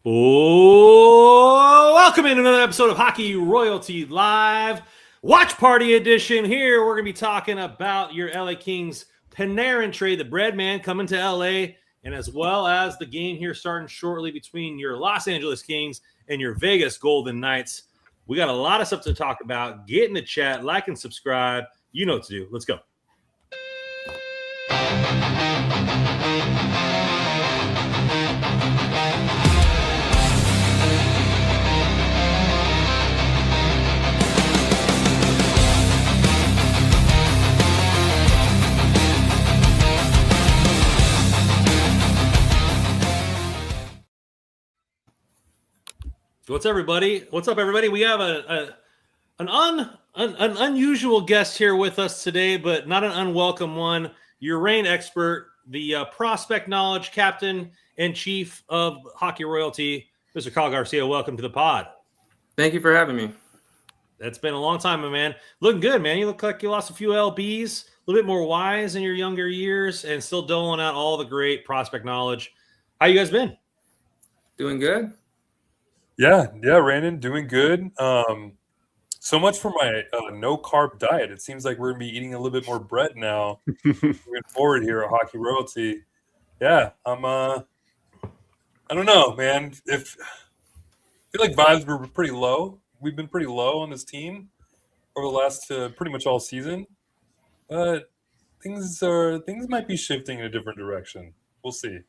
Oh, welcome into another episode of Hockey Royalty Live, Watch Party Edition. Here we're going to be talking about your LA Kings Panarin trade, the bread man coming to LA, and as well as the game here starting shortly between your Los Angeles Kings and your Vegas Golden Knights. We got a lot of stuff to talk about. Get in the chat, like and subscribe. You know what to do. Let's go. What's everybody? What's up, everybody? We have an unusual guest here with us today, but not an unwelcome one. Your Reign expert, the prospect knowledge captain and chief of Hockey Royalty, Mr. Kyle Garcia. Welcome to the pod. Thank you for having me. It's been a long time, my man. Looking good, man. You look like you lost a few LBs, a little bit more wise in your younger years, and still doling out all the great prospect knowledge. How you guys been? Doing good. Yeah, Brandon, doing good. So much for my no-carb diet. It seems like we're going to be eating a little bit more bread now moving forward here at Hockey Royalty. Yeah, I don't know, man. I feel like vibes were pretty low. We've been pretty low on this team over the last pretty much all season. But things might be shifting in a different direction. We'll see.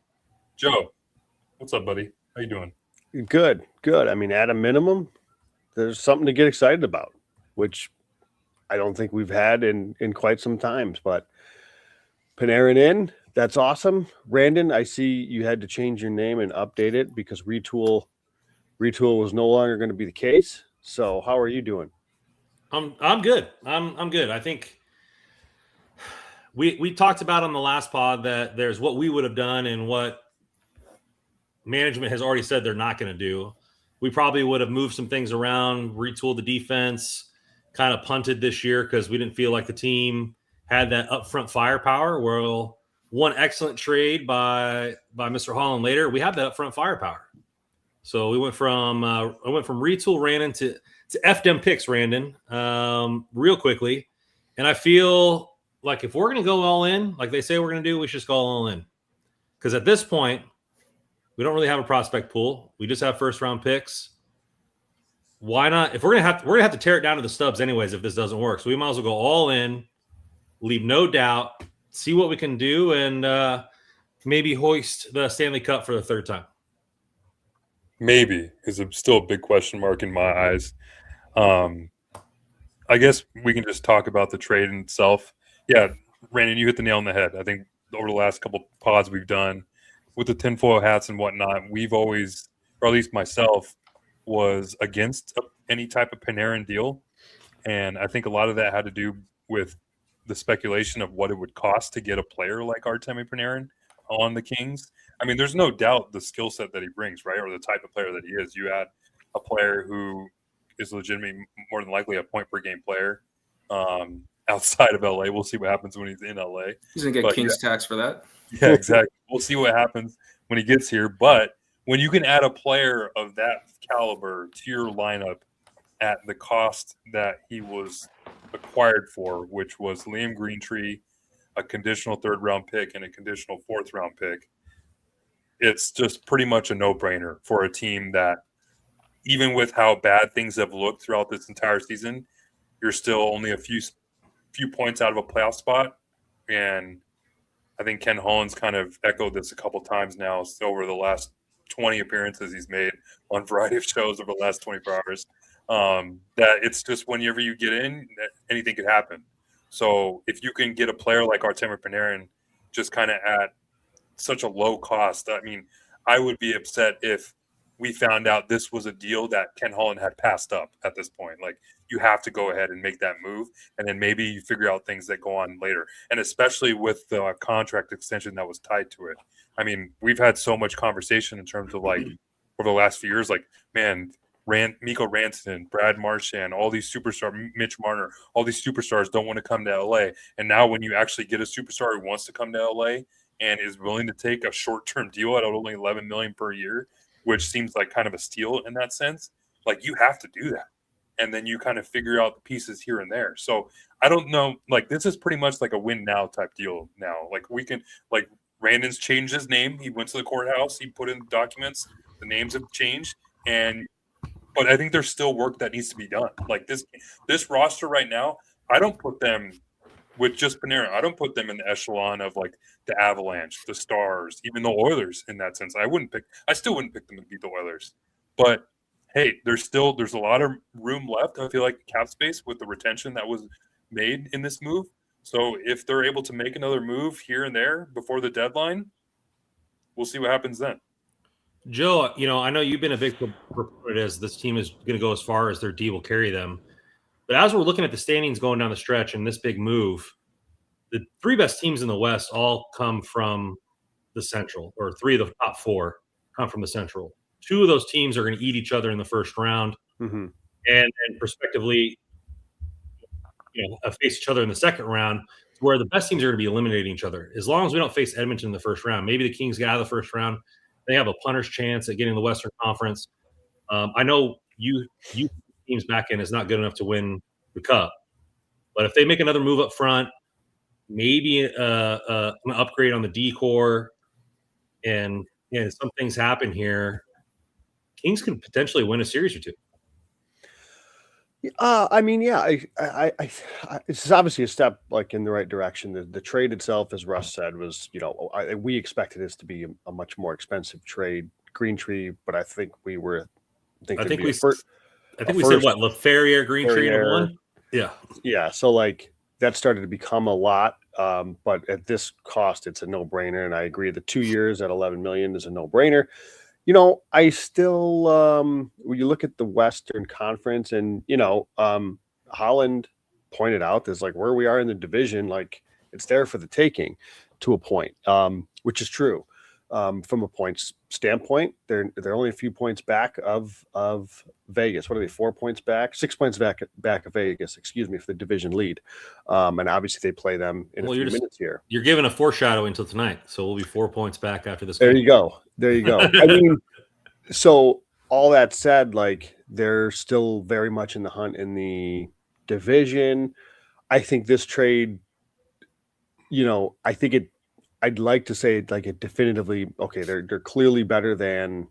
Joe, what's up, buddy? How you doing? Good. I mean, at a minimum, there's something to get excited about, which I don't think we've had in quite some times. But Panarin in, that's awesome. Randon, I see you had to change your name and update it because retool was no longer going to be the case. So how are you doing? I'm good. I'm good. I think we talked about on the last pod that there's what we would have done and what management has already said they're not going to do. We probably would have moved some things around, retooled the defense, kind of punted this year because we didn't feel like the team had that upfront firepower. Well, one excellent trade by Mr. Holland later, we have that upfront firepower. So we went from retool Randon to F them picks, Randon, real quickly. And I feel like if we're going to go all in, like they say we're going to do, we should just go all in. Because at this point, we don't really have a prospect pool. We just have first round picks. Why not? If we're gonna have to tear it down to the stubs anyways if this doesn't work. So we might as well go all in, leave no doubt, see what we can do, and maybe hoist the Stanley Cup for the third time. Maybe is still a big question mark in my eyes. I guess we can just talk about the trade in itself. Yeah, Brandon, you hit the nail on the head. I think over the last couple pods we've done with the tinfoil hats and whatnot, we've always, or at least myself, was against any type of Panarin deal. And I think a lot of that had to do with the speculation of what it would cost to get a player like Artemi Panarin on the Kings. I mean, there's no doubt the skill set that he brings, right? Or the type of player that he is. You add a player who is legitimately more than likely a point-per-game player outside of LA. We'll see what happens when he's in LA. He's going to get Kings tax for that. Yeah, exactly. We'll see what happens when he gets here. But when you can add a player of that caliber to your lineup at the cost that he was acquired for, which was Liam Greentree, a conditional third-round pick, and a conditional fourth-round pick, it's just pretty much a no-brainer for a team that, even with how bad things have looked throughout this entire season, you're still only a few points out of a playoff spot. And I think Ken Holland's kind of echoed this a couple times now over the last 20 appearances he's made on a variety of shows over the last 24 hours, that it's just whenever you get in, anything could happen. So if you can get a player like Artemi Panarin just kind of at such a low cost, I mean, I would be upset if we found out this was a deal that Ken Holland had passed up at this point. Like, you have to go ahead and make that move, and then maybe you figure out things that go on later. And especially with the contract extension that was tied to it. I mean, we've had so much conversation in terms of, like, over the last few years, like, man, Mikko Rantanen, Brad Marchand, all these superstars, Mitch Marner, all these superstars don't want to come to LA. And now when you actually get a superstar who wants to come to LA and is willing to take a short-term deal at only $11 million per year, which seems like kind of a steal in that sense. Like, you have to do that. And then you kind of figure out the pieces here and there. So I don't know. Like, this is pretty much like a win now type deal now. Like, we can, like, Randon's changed his name. He went to the courthouse. He put in documents. The names have changed. But I think there's still work that needs to be done. Like, this roster right now, I don't put them with just Panarin. I don't put them in the echelon of like the Avalanche, the Stars, even the Oilers in that sense. I still wouldn't pick them to beat the Oilers. But hey, there's a lot of room left. I feel like cap space with the retention that was made in this move. So if they're able to make another move here and there before the deadline, we'll see what happens then. Joe, I know you've been a big proponent as this team is going to go as far as their D will carry them. But as we're looking at the standings going down the stretch and this big move, the three best teams in the West all come from the Central, or three of the top four come from the Central. Two of those teams are going to eat each other in the first round, and prospectively, face each other in the second round, where the best teams are going to be eliminating each other. As long as we don't face Edmonton in the first round, maybe the Kings get out of the first round, they have a punter's chance at getting the Western Conference. I know you teams back in is not good enough to win the Cup, but if they make another move up front, maybe an upgrade on the D core, and some things happen here, Kings could potentially win a series or two. I mean, yeah, it's obviously a step like in the right direction. The trade itself, as Russ said, was we expected this to be a much more expensive trade, Green Tree, but I think we were. I think we said what, LaFerriere, Green Tree, and one. Yeah. So like that started to become a lot, but at this cost, it's a no-brainer. And I agree, the 2 years at $11 million is a no-brainer. I still when you look at the Western Conference, and Holland pointed out there's like where we are in the division, like it's there for the taking to a point, which is true. From a points standpoint, they're only a few points back of Vegas. What are they? 4 points back, 6 points back of Vegas. Excuse me, for the division lead. And obviously they play them in a few minutes here. You're giving a foreshadowing until tonight, so we'll be 4 points back after this. There you go. I mean, so all that said, like they're still very much in the hunt in the division. I think this trade, I think I'd like to say like it definitively, okay, they're clearly better than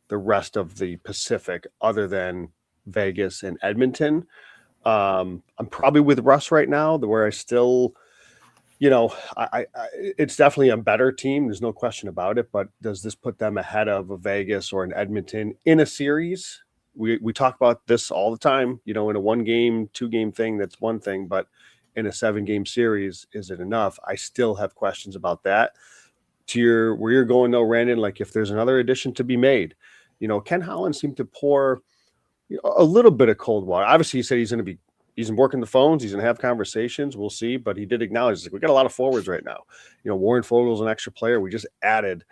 the rest of the Pacific other than Vegas and Edmonton. I'm probably with Russ right now, where I still, it's definitely a better team. There's no question about it, but does this put them ahead of a Vegas or an Edmonton in a series? We talk about this all the time, in a 1-game, 2-game thing, that's one thing, but in a 7-game series, is it enough? I still have questions about that. To where you're going though, Randon, like if there's another addition to be made, Ken Holland seemed to pour a little bit of cold water. Obviously, he said he's working the phones, he's going to have conversations. We'll see, but he did acknowledge we got a lot of forwards right now. Warren Fogel's an extra player. We just added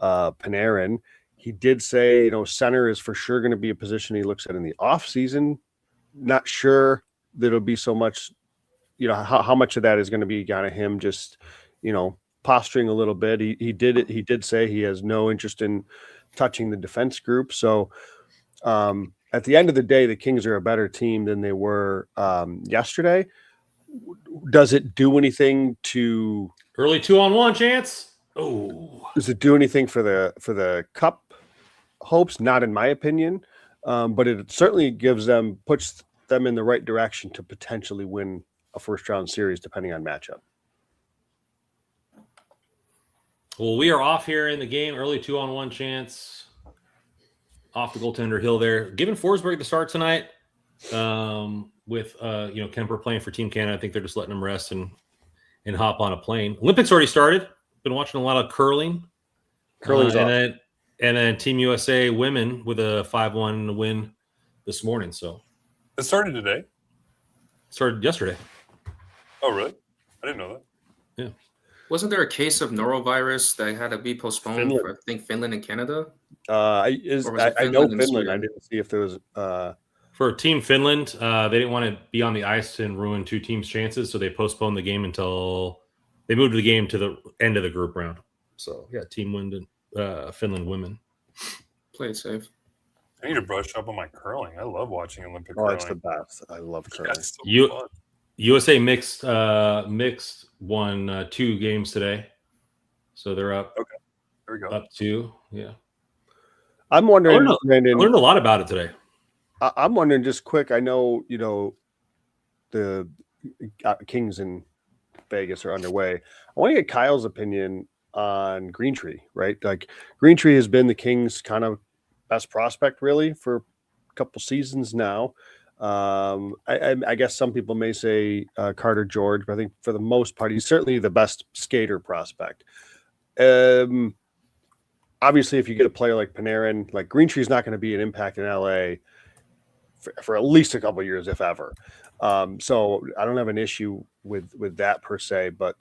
Panarin. He did say, center is for sure going to be a position he looks at in the off season. Not sure that it'll be so much. How much of that is going to be kind of him just, posturing a little bit. He did say he has no interest in touching the defense group. So at the end of the day, the Kings are a better team than they were yesterday. Does it do anything to early 2-on-1 chance? Oh, does it do anything for the Cup hopes? Not in my opinion, but it certainly puts them in the right direction to potentially win a first round series, depending on matchup. Well, we are off here in the game. Early 2-on-1 chance. Off the goaltender Hill there. Giving Forsberg the start tonight. With Kemper playing for Team Canada. I think they're just letting him rest and hop on a plane. Olympics already started. Been watching a lot of curling. And then Team USA women with a 5-1 win this morning. So it started today. Started yesterday. Oh, really? I didn't know that. Yeah. Wasn't there a case of norovirus that had to be postponed for, I think, Finland and Canada? I know Finland. I didn't see if there was for Team Finland. They didn't want to be on the ice and ruin two teams' chances, so they postponed the game until they moved the game to the end of the group round. So yeah, Team Finland women. Play it safe. I need to brush up on my curling. I love watching Olympic Oh, curling. it's the best. I love curling. That's so You- fun. USA mixed won 2 games today, so they're up There we go. up 2. Yeah, I'm wondering, I Brandon. learned a lot about it today. I'm wondering just quick. I know, the Kings in Vegas are underway. I want to get Kyle's opinion on Greentree, right? Like Greentree has been the Kings' kind of best prospect really for a couple seasons now. I guess some people may say Carter George, but I think for the most part, he's certainly the best skater prospect. Obviously, if you get a player like Panarin, like Greentree is not going to be an impact in LA for at least a couple of years, if ever. So I don't have an issue with that per se, but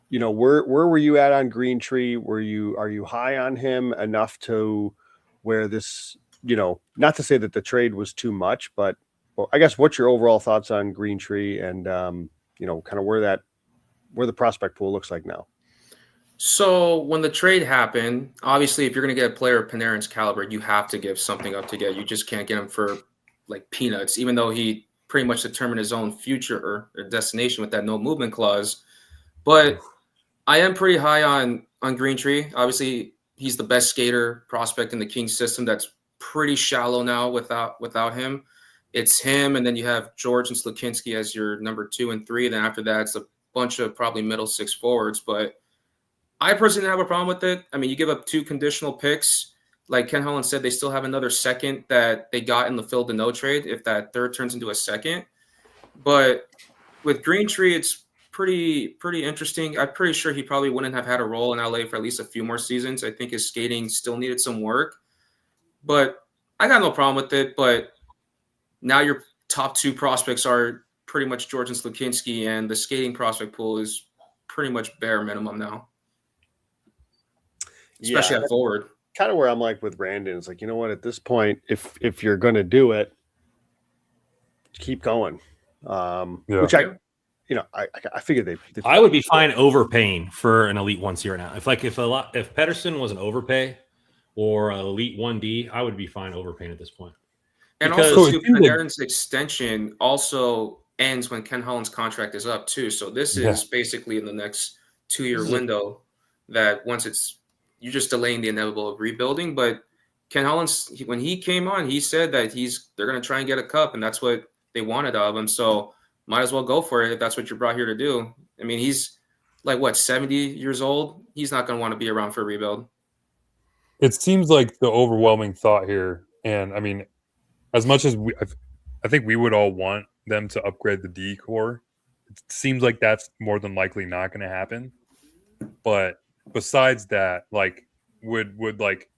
where were you at on Greentree? Are you high on him enough to where this, not to say that the trade was too much, but I guess what's your overall thoughts on Greentree and kind of where the prospect pool looks like now? So when the trade happened, obviously, if you're going to get a player of Panarin's caliber, you have to give something up to get. You just can't get him for like peanuts, even though he pretty much determined his own future or destination with that no movement clause. But I am pretty high on Greentree. Obviously, he's the best skater prospect in the Kings system. That's pretty shallow now without him. It's him, and then you have George and Slakinski as your number 2 and 3. Then after that, it's a bunch of probably middle 6 forwards. But I personally have a problem with it. I mean, you give up 2 conditional picks. Like Ken Holland said, they still have another second that they got in the Phil Deneau trade if that third turns into a second. But with Greentree, it's pretty interesting. I'm pretty sure he probably wouldn't have had a role in LA for at least a few more seasons. I think his skating still needed some work. But I got no problem with it. But now your top 2 prospects are pretty much George and Slakinski, and the skating prospect pool is pretty much bare minimum now. Especially at forward. Kind of where I'm like with Brandon. It's like, you know what, at this point, if you're going to do it, keep going. Which I figured they I would be fine overpaying for an Elite 1C right now. If Pedersen was an overpay or an Elite 1D, I would be fine overpaying at this point. And Because- also, too, Panarin's extension also ends when Ken Holland's contract is up, too. So this is basically in the next 2-year window that once you're just delaying the inevitable of rebuilding. But Ken Holland, when he came on, he said that they're going to try and get a cup, and that's what they wanted of him. So might as well go for it if that's what you're brought here to do. I mean, he's like, 70 years old? He's not going to want to be around for a rebuild. It seems like the overwhelming thought here, and I mean, as much as I think we would all want them to upgrade the D core, it seems like that's more than likely not going to happen. But besides that, like, would like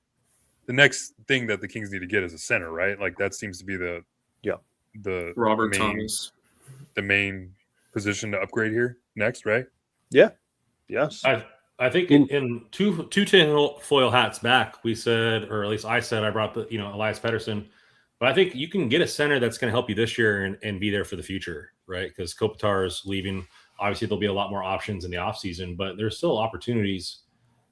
the next thing that the Kings need to get is a center, right? Like that seems to be the Robert Thomas, the main position to upgrade here next, right? Yeah. Yes. I think in two tinfoil hats back, we said, or at least I said, I brought the Elias Pettersson, but I think you can get a center that's going to help you this year and be there for the future, right? Because Kopitar is leaving. Obviously, there'll be a lot more options in the offseason, but there's still opportunities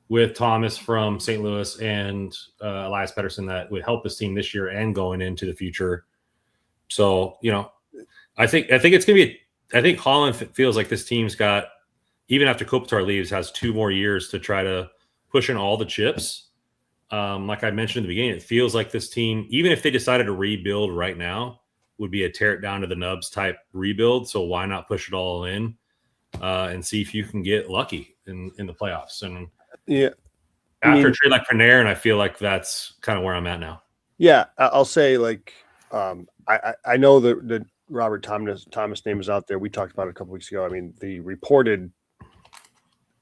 with Thomas from St. Louis and Elias Pettersson that would help this team this year and going into the future. So, I think it's going to be. I think Holland feels like this team's got, even after Kopitar leaves, has 2 more years to try to push in all the chips. Like I mentioned in the beginning, it feels like this team, even if they decided to rebuild right now, would be a tear it down to the nubs type rebuild. So why not push it all in and see if you can get lucky in the playoffs? And after a trade like Panarin, I feel like that's kind of where I'm at now. Yeah, I'll say I know the Robert Thomas name is out there. We talked about it a couple weeks ago. I mean, the reported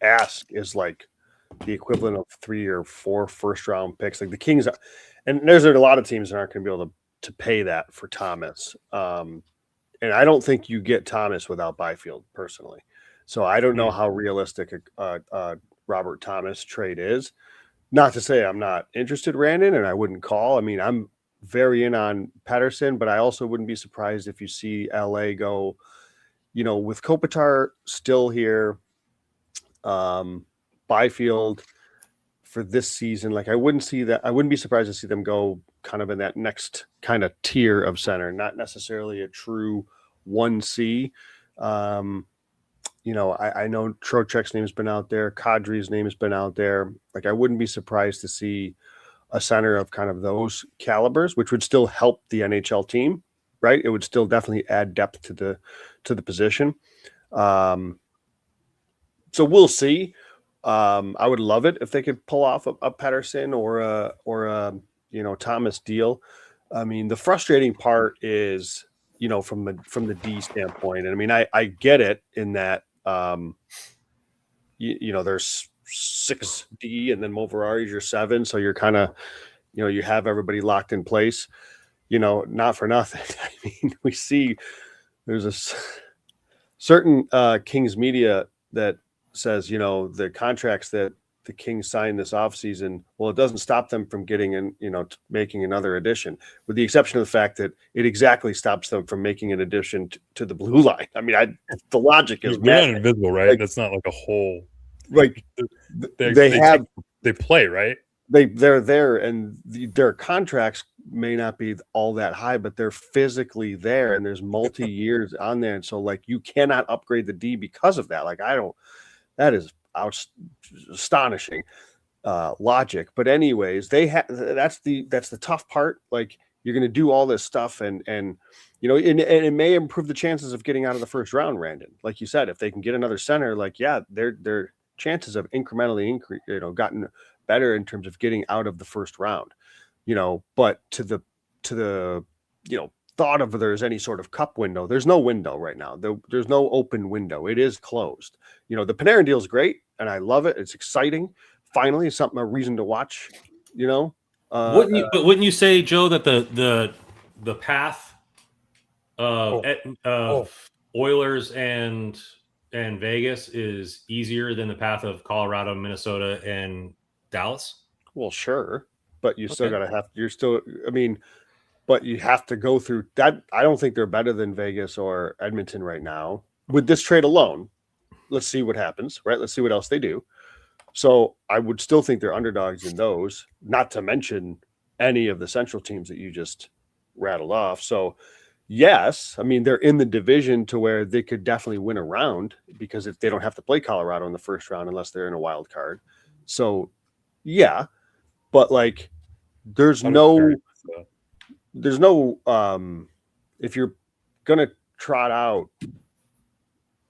ask is like the equivalent of 3 or 4 first-round picks. Like the Kings, and there's a lot of teams that aren't going to be able to pay that for Thomas. And I don't think you get Thomas without Byfield personally. So I don't know how realistic a Robert Thomas trade is. Not to say I'm not interested, Randon, and I wouldn't call. I mean, I'm very in on Pettersson, but I also wouldn't be surprised if you see LA go, with Kopitar still here, Byfield for this season. Like I wouldn't be surprised to see them go kind of in that next kind of tier of center, not necessarily a true 1C. You know, I know Trocheck's name has been out there, Kadri's name has been out there. Like I wouldn't be surprised to see a center of kind of those calibers, which would still help the NHL team, right? It would still definitely add depth to the position. So we'll see. I would love it if they could pull off a Pettersson or a you know, Thomas deal. I mean, the frustrating part is, you know, from the D standpoint. And I mean, I get it in that you know, there's 6D and then Moverari's your 7, so you're kind of, you know, you have everybody locked in place. You know, not for nothing. I mean, we see there's a certain Kings media that says, you know, the contracts that the Kings signed this offseason, well, it doesn't stop them from getting in, you know, making another addition, with the exception of the fact that it exactly stops them from making an addition to the blue line. I mean, the logic is they're not invisible, right? Like, that's not like a whole. Like they play, right? They're there, and their contracts may not be all that high, but they're physically there, and there's multi years on there, and so like you cannot upgrade the D because of that. Like that is astonishing logic. But anyways, that's the tough part. Like you're going to do all this stuff, and you know, and it may improve the chances of getting out of the first round. Randon, like you said, if they can get another center, like their chances of incrementally gotten better in terms of getting out of the first round, you know. But to the you know, thought of there's any sort of cup window, there's no window right now. There's no open window. It is closed. You know, the Panarin deal is great and I love it. It's exciting. Finally, a reason to watch, you know. Wouldn't you say, Joe, that the path of Oilers and Vegas is easier than the path of Colorado, Minnesota, and Dallas? Well, sure, but you still but you have to go through that. I don't think they're better than Vegas or Edmonton right now with this trade alone. Let's see what happens, right? Let's see what else they do. So I would still think they're underdogs in those, not to mention any of the Central teams that you just rattled off. So yes, I mean, they're in the division to where they could definitely win a round, because if they don't have to play Colorado in the first round unless they're in a wild card. So yeah, but like there's no if you're gonna trot out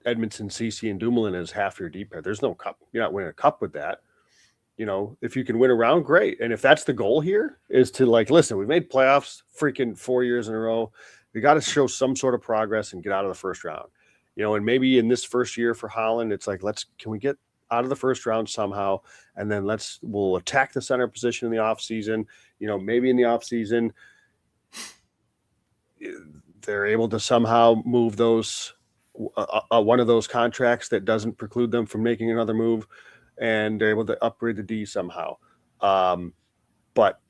Edmonton, CC, and Dumoulin as half your deep pair, there's no cup. You're not winning a cup with that. You know, if you can win a round, great. And if that's the goal here, is to like, listen, we've made playoffs freaking 4 years in a row. We got to show some sort of progress and get out of the first round. You know, and maybe in this first year for Holland, it's like, can we get out of the first round somehow? And then we'll attack the center position in the offseason. You know, maybe in the offseason, they're able to somehow move those one of those contracts that doesn't preclude them from making another move, and they're able to upgrade the D somehow. But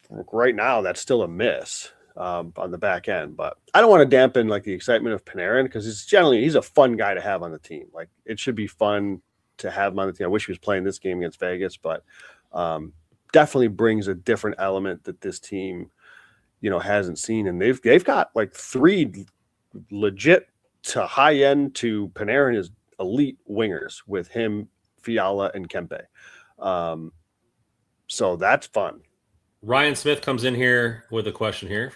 right now, that's still a miss on the back end. But I don't want to dampen like the excitement of Panarin, because he's a fun guy to have on the team. Like it should be fun to have him on the team. I wish he was playing this game against Vegas, but definitely brings a different element that this team, you know, hasn't seen. And they've got like 3 legit to high end to Panarin is elite wingers with him, Fiala, and Kempe. So that's fun. Ryan Smith comes in here with a question here.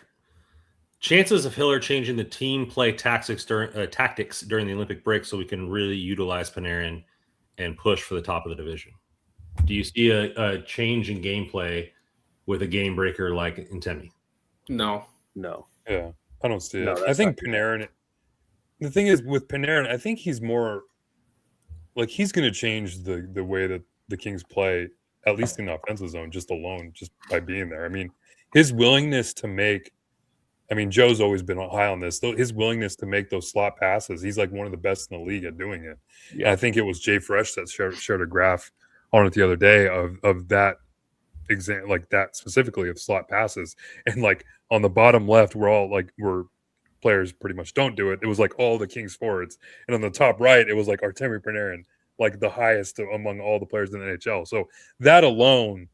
Chances of Hiller changing the team play tactics during the Olympic break so we can really utilize Panarin and push for the top of the division. Do you see a change in gameplay with a game breaker like Intemi? No. Yeah, I don't see it. I think Panarin. The thing is with Panarin, I think he's more like he's going to change the way that the Kings play, at least in the offensive zone, just by being there. I mean, his willingness to make. I mean, Joe's always been high on this. His willingness to make those slot passes, he's like one of the best in the league at doing it. Yeah. And I think it was Jay Fresh that shared a graph on it the other day of that example, like that specifically of slot passes. And like on the bottom left, we're players pretty much don't do it. It was like all the Kings forwards. And on the top right, it was like Artemi Panarin like the highest among all the players in the NHL. So that alone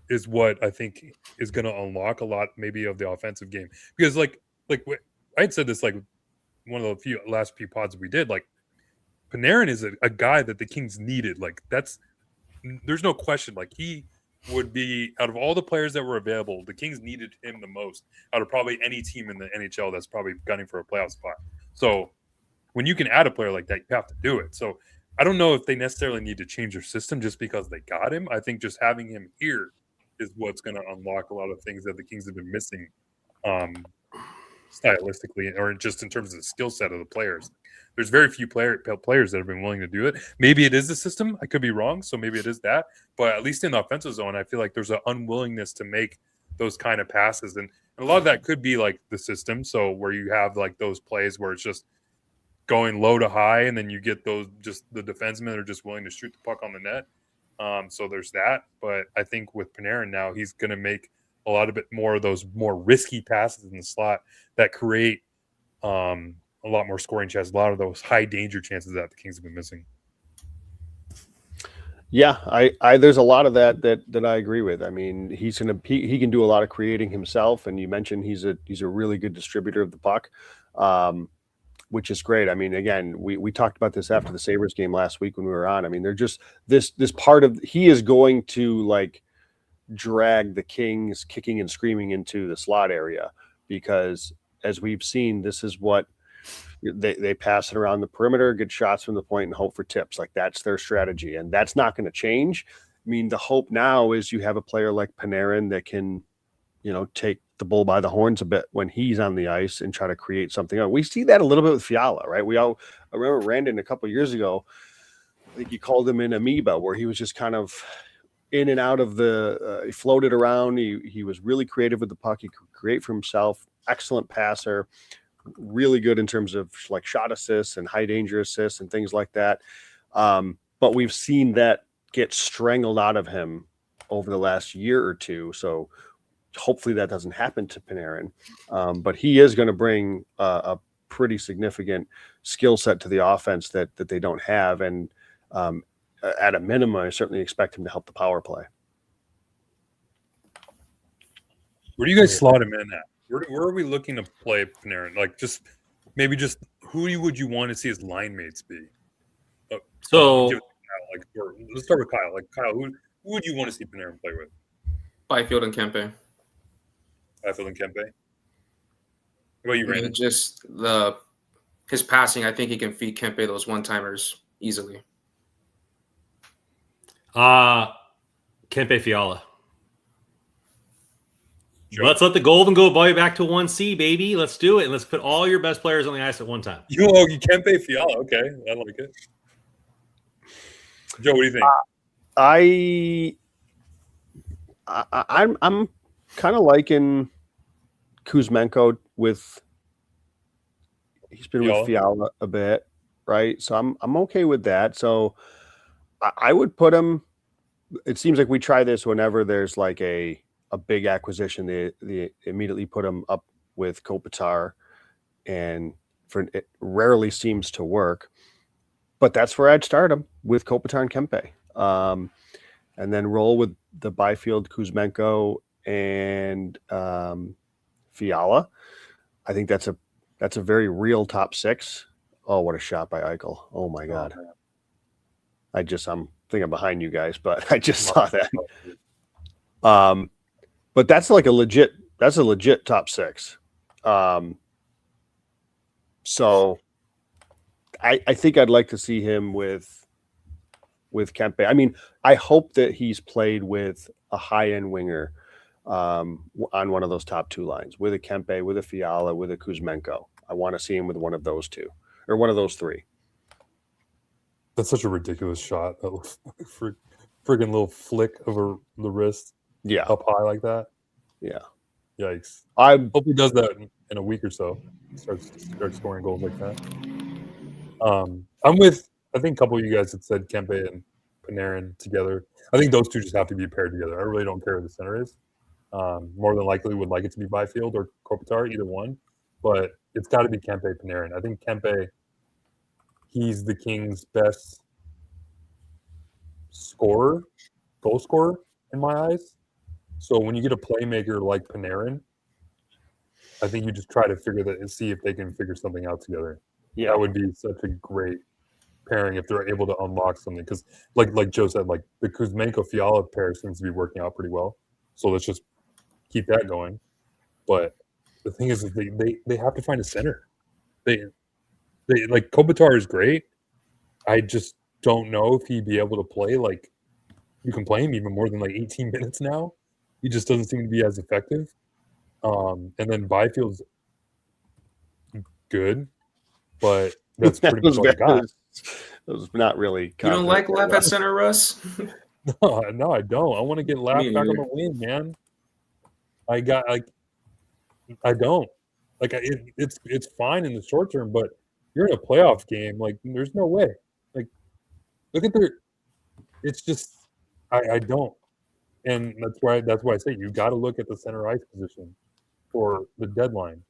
is what I think is going to unlock a lot maybe of the offensive game, because like I had said this like one of the last few pods we did, like Panarin is a guy that the Kings needed. Like there's no question. Like he would be, out of all the players that were available, the Kings needed him the most out of probably any team in the NHL that's probably gunning for a playoff spot. So when you can add a player like that, you have to do it. So I don't know if they necessarily need to change their system just because they got him. I think just having him here is what's going to unlock a lot of things that the Kings have been missing stylistically, or just in terms of the skill set of the players. There's very few players that have been willing to do it. Maybe it is the system. I could be wrong. So maybe it is that. But at least in the offensive zone, I feel like there's an unwillingness to make those kind of passes. And a lot of that could be like the system. So where you have like those plays where it's just going low to high, and then you get those, just the defensemen are just willing to shoot the puck on the net. So there's that. But I think with Panarin now, he's going to make a lot of more of those more risky passes in the slot that create a lot more scoring chances, a lot of those high danger chances that the Kings have been missing. Yeah, I there's a lot of that I agree with. I mean, he can do a lot of creating himself, and you mentioned he's a really good distributor of the puck, which is great. I mean, again, we talked about this after the Sabres game last week when we were on. I mean, they're just this part of, he is going to like drag the Kings kicking and screaming into the slot area, because as we've seen, this is what they pass it around the perimeter, get shots from the point, and hope for tips. Like that's their strategy, and that's not going to change. I mean, the hope now is you have a player like Panarin that can, take the bull by the horns a bit when he's on the ice and try to create something. We see that a little bit with Fiala, right? I remember Randon a couple of years ago, I think you called him an amoeba, where he was just kind of in and out of he floated around. He was really creative with the puck. He could create for himself. Excellent passer, really good in terms of like shot assists and high danger assists and things like that. But we've seen that get strangled out of him over the last year or two. So hopefully that doesn't happen to Panarin. But he is going to bring a pretty significant skill set to the offense that they don't have. And at a minimum, I certainly expect him to help the power play. Where do you guys slot him in at? Where are we looking to play Panarin? Like, just who would you want to see his line mates be? Let's start with Kyle. Like, Kyle, who would you want to see Panarin play with? Byfield and Kempe. Byfield and Kempe. What about you, Randy? Just his passing, I think he can feed Kempe those one-timers easily. Kempe Fiala. Sure. Let's let the Golden go back to 1C, baby. Let's do it. And let's put all your best players on the ice at one time. You Kempe Fiala. Okay. I like it. Joe, what do you think? I'm kind of liking Kuzmenko he's been with Fiala a bit, right? So I'm okay with that. So I would put him, it seems like we try this whenever there's like a big acquisition, they immediately put him up with Kopitar, and it rarely seems to work. But that's where I'd start him, with Kopitar and Kempe, and then roll with the Byfield, Kuzmenko, and Fiala. I think that's a very real top six. Oh, what a shot by Eichel! Oh my God! I'm thinking behind you guys, but I just saw that. But that's like a legit top six. So I think I'd like to see him with Kempe. I mean, I hope that he's played with a high-end winger on one of those top two lines, with a Kempe, with a Fiala, with a Kuzmenko. I want to see him with one of those two, or one of those three. That's such a ridiculous shot. That friggin' little flick over the wrist. Yeah. Up high like that. Yeah. Yikes. I hope he does that in a week or so. Starts scoring goals like that. I'm with, I think a couple of you guys had said Kempe and Panarin together. I think those two just have to be paired together. I really don't care who the center is. More than likely would like it to be Byfield or Kopitar, either one. But it's got to be Kempe Panarin. I think Kempe, he's the Kings' best goal scorer in my eyes. So when you get a playmaker like Panarin, I think you just try to figure that and see if they can figure something out together. Yeah. That would be such a great pairing if they're able to unlock something. Because like Joe said, like the Kuzmenko-Fiala pair seems to be working out pretty well. So let's just keep that going. But the thing is they have to find a center. They like Kopitar is great. I just don't know if he'd be able to play like you can play him even more than like 18 minutes now. He just doesn't seem to be as effective. And then Byfield's good, but that's pretty much all I got. It was not really. You don't like Lap at center, Russ? No, I don't. I want to get Lap back on the wing, man. I don't like it's fine in the short term, but you're in a playoff game. Like, there's no way. Like, look at it's just I don't, and that's why I say you got to look at the center ice position for the deadline.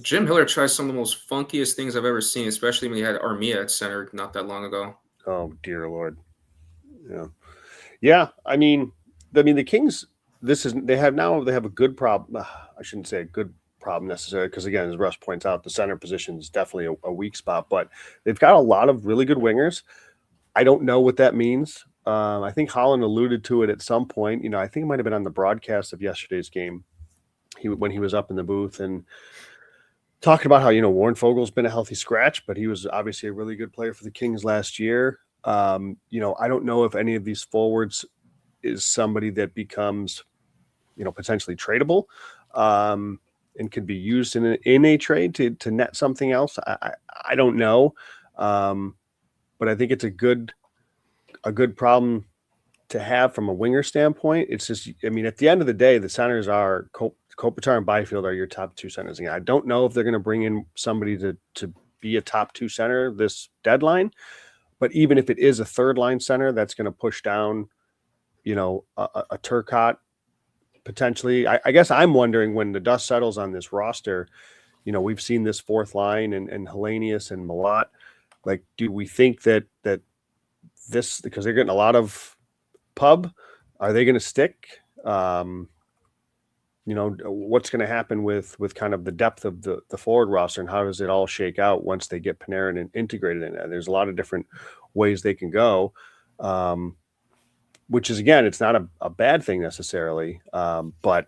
Jim Hiller tries some of the most funkiest things I've ever seen, especially when he had Armia at center not that long ago. Oh dear Lord. Yeah. I mean the Kings. They have a good problem. I shouldn't say a good problem necessarily, because again, as Russ points out, the center position is definitely a weak spot. But they've got a lot of really good wingers. I don't know what that means. I think Holland alluded to it at some point. I think it might have been on the broadcast of yesterday's game. When he was up in the booth and talking about how Warren Fogel's been a healthy scratch, but he was obviously a really good player for the Kings last year. I don't know if any of these forwards is somebody that becomes, potentially tradable, and could be used in a trade to net something else. I don't know, but I think it's a good problem to have from a winger standpoint. It's just, at the end of the day, the centers are Kopitar and Byfield are your top two centers. Again, I don't know if they're going to bring in somebody to be a top two center this deadline, but even if it is a third line center, that's going to push down, a Turcotte potentially. I guess I'm wondering, when the dust settles on this roster, we've seen this fourth line and Hellenius and Malat. Like, do we think that this, because they're getting a lot of pub, are they going to stick? What's going to happen with kind of the depth of the forward roster, and how does it all shake out once they get Panarin and integrated in it? There's a lot of different ways they can go, which is, again, it's not a bad thing necessarily, but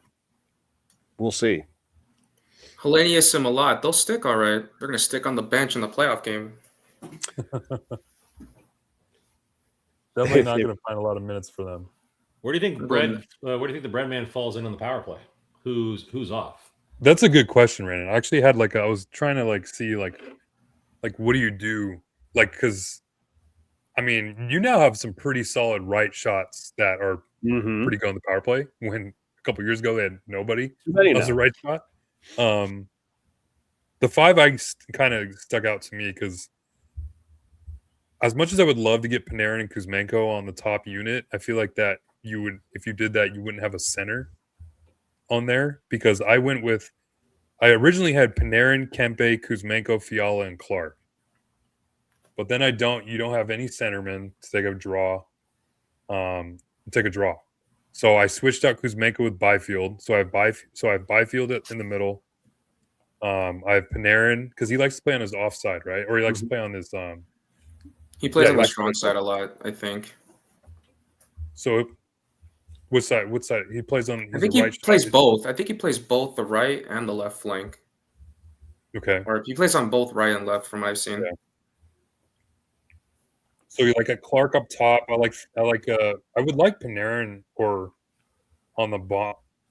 we'll see. Hellenius and Malat, they'll stick all right. They're going to stick on the bench in the playoff game. Definitely not going to find a lot of minutes for them. Where do you think Where do you think the bread man falls in on the power play? Who's off? That's a good question, Brandon. I actually had I was trying to see what do you do? Because you now have some pretty solid right shots that are pretty good on the power play. When a couple years ago they had nobody as a right shot. The 5 ice kind of stuck out to me because, as much as I would love to get Panarin and Kuzmenko on the top unit, I feel like that you would, if you did that, you wouldn't have a center on there, because I originally had Panarin, Kempe, Kuzmenko, Fiala, and Clark. But then you don't have any centermen to take a draw. So I switched out Kuzmenko with Byfield. So I have Byfield in the middle. I have Panarin, because he likes to play on his offside, right? Or he likes to play on his he plays on the strong side a lot, I think. So what side? He plays on. I think he plays both. I think he plays both the right and the left flank. Okay. Or he plays on both right and left, from what I've seen. Yeah. So you like a Clark up top. I would like Panarin or on the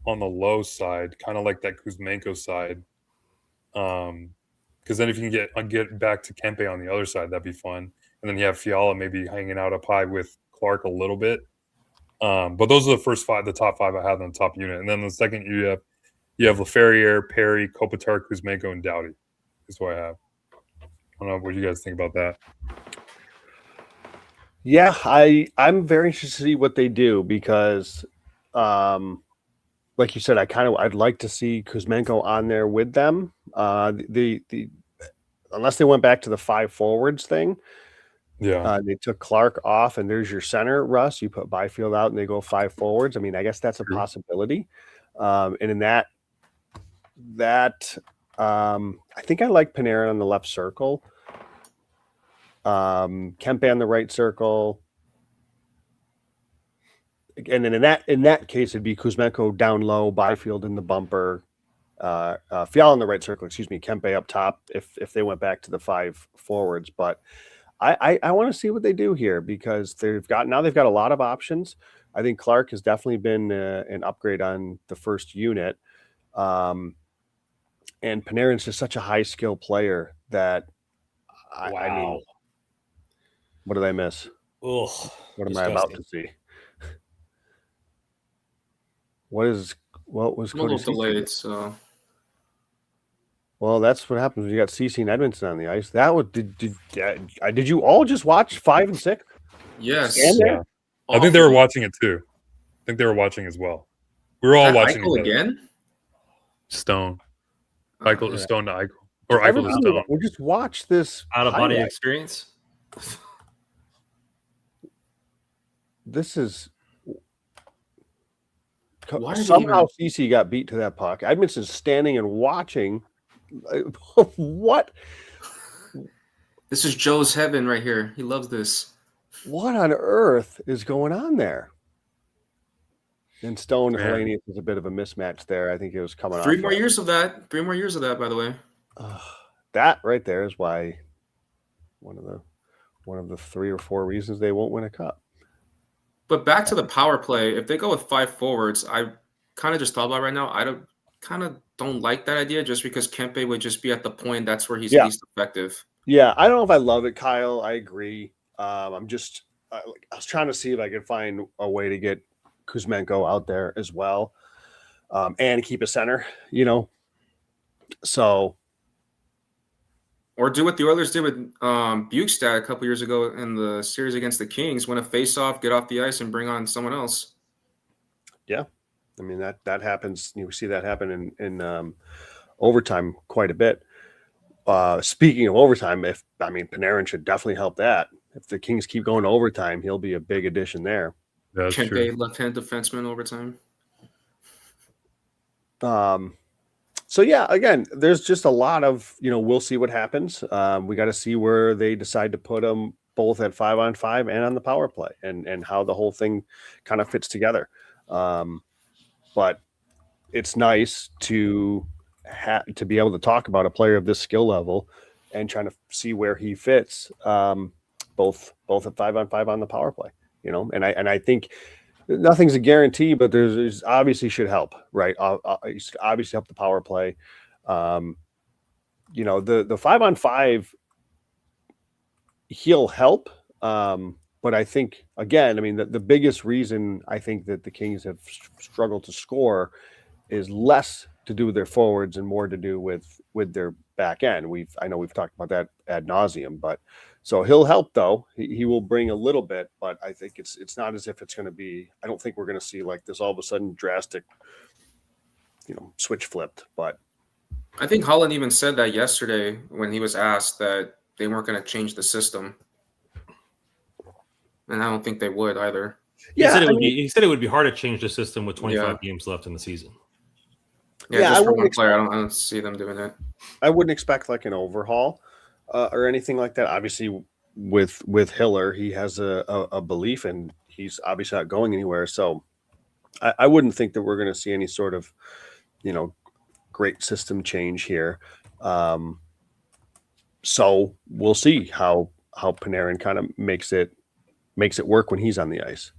low side, kind of like that Kuzmenko side. Because then if you can get back to Kempe on the other side, that'd be fun. And then you have Fiala maybe hanging out up high with Clark a little bit. But those are the top 5 I had on the top unit. And then the second you have Laferriere, Perry, Kopitar, Kuzmenko, and Doughty. That's what I have. I don't know what you guys think about that. Yeah, I'm very interested to see what they do, because, like you said, I'd like to see Kuzmenko on there with them. Unless they went back to the 5 forwards thing, Yeah. They took Clark off, and there's your center, Russ. You put Byfield out, and they go 5 forwards. I mean, I guess that's a True. possibility. And in that, I think I like Panarin on the left circle. Kempe on the right circle. And then in that case, it'd be Kuzmenko down low, Byfield in the bumper, Fiala in the right circle. Excuse me, Kempe up top. If they went back to the 5 forwards, but I want to see what they do here because they've got a lot of options. I think Clark has definitely been an upgrade on the first unit, and Panarin's just such a high skill player that I mean, what did I miss? Ugh, What am I about to see? What was I'm a little Cody Ceci? delayed, so Well, that's what happens when you got Ceci and Edmondson on the ice. That would did you all just watch 5 and 6? yes. Stand there? Yeah. I think they were watching it too. I think they were watching as well. We were all watching Eichel it. again. Stone. Oh, Eichel to yeah. Stone to Eichel. Or Eichel to Stone. We just watch this out of body highlight. experience. This is Why did he somehow even- CC got beat to that puck. Edmondson's standing and watching. What? This is Joe's heaven right here. He loves this. What on earth is going on there? And Stone and Man. Hellenius is a bit of a mismatch there. I think it was coming 3 off more of- years of that. 3 more years of that, by the way. That right there is why one of the 3 or 4 reasons they won't win a cup. But back to the power play. If they go with 5 forwards, I kind of just thought about it right now. I don't like that idea just because Kempe would just be at the point that's where he's Yeah. least effective. Yeah, I don't know if I love it, Kyle. I agree. I was trying to see if I could find a way to get Kuzmenko out there as well, and keep a center. So Or do what the Oilers did with Bukestad a couple years ago in the series against the Kings. Win a face-off, get off the ice, and bring on someone else. yeah, I mean that happens. We see that happen in overtime quite a bit. Speaking of overtime, Panarin should definitely help that. If the Kings keep going to overtime, he'll be a big addition there. That's Kempe, true. left-hand defenseman overtime. So yeah, again, there's just a lot of, we'll see what happens. We got to see where they decide to put them both at 5-on-5 and on the power play and how the whole thing kind of fits together. But it's nice to be able to talk about a player of this skill level and trying to see where he fits, both at 5-on-5 on the power play, and I think nothing's a guarantee, but there's obviously should help, right? Obviously help the power play. The 5-on-5, he'll help. But I think, again, the biggest reason I think that the Kings have struggled to score is less to do with their forwards and more to do with their back end. I know we've talked about that ad nauseum, but so he'll help though. He will bring a little bit, but I think it's not as if it's going to be. I don't think we're going to see like this all of a sudden drastic, switch flipped. But I think Holland even said that yesterday when he was asked that they weren't going to change the system, and I don't think they would either. He said it would be hard to change the system with 25 games left in the season. Yeah, just for one player, I don't see them doing that. I wouldn't expect like an overhaul or anything like that. Obviously, with Hiller, he has a belief, and he's obviously not going anywhere. So I wouldn't think that we're going to see any sort of, great system change here. So we'll see how Panarin kind of makes it work when he's on the ice.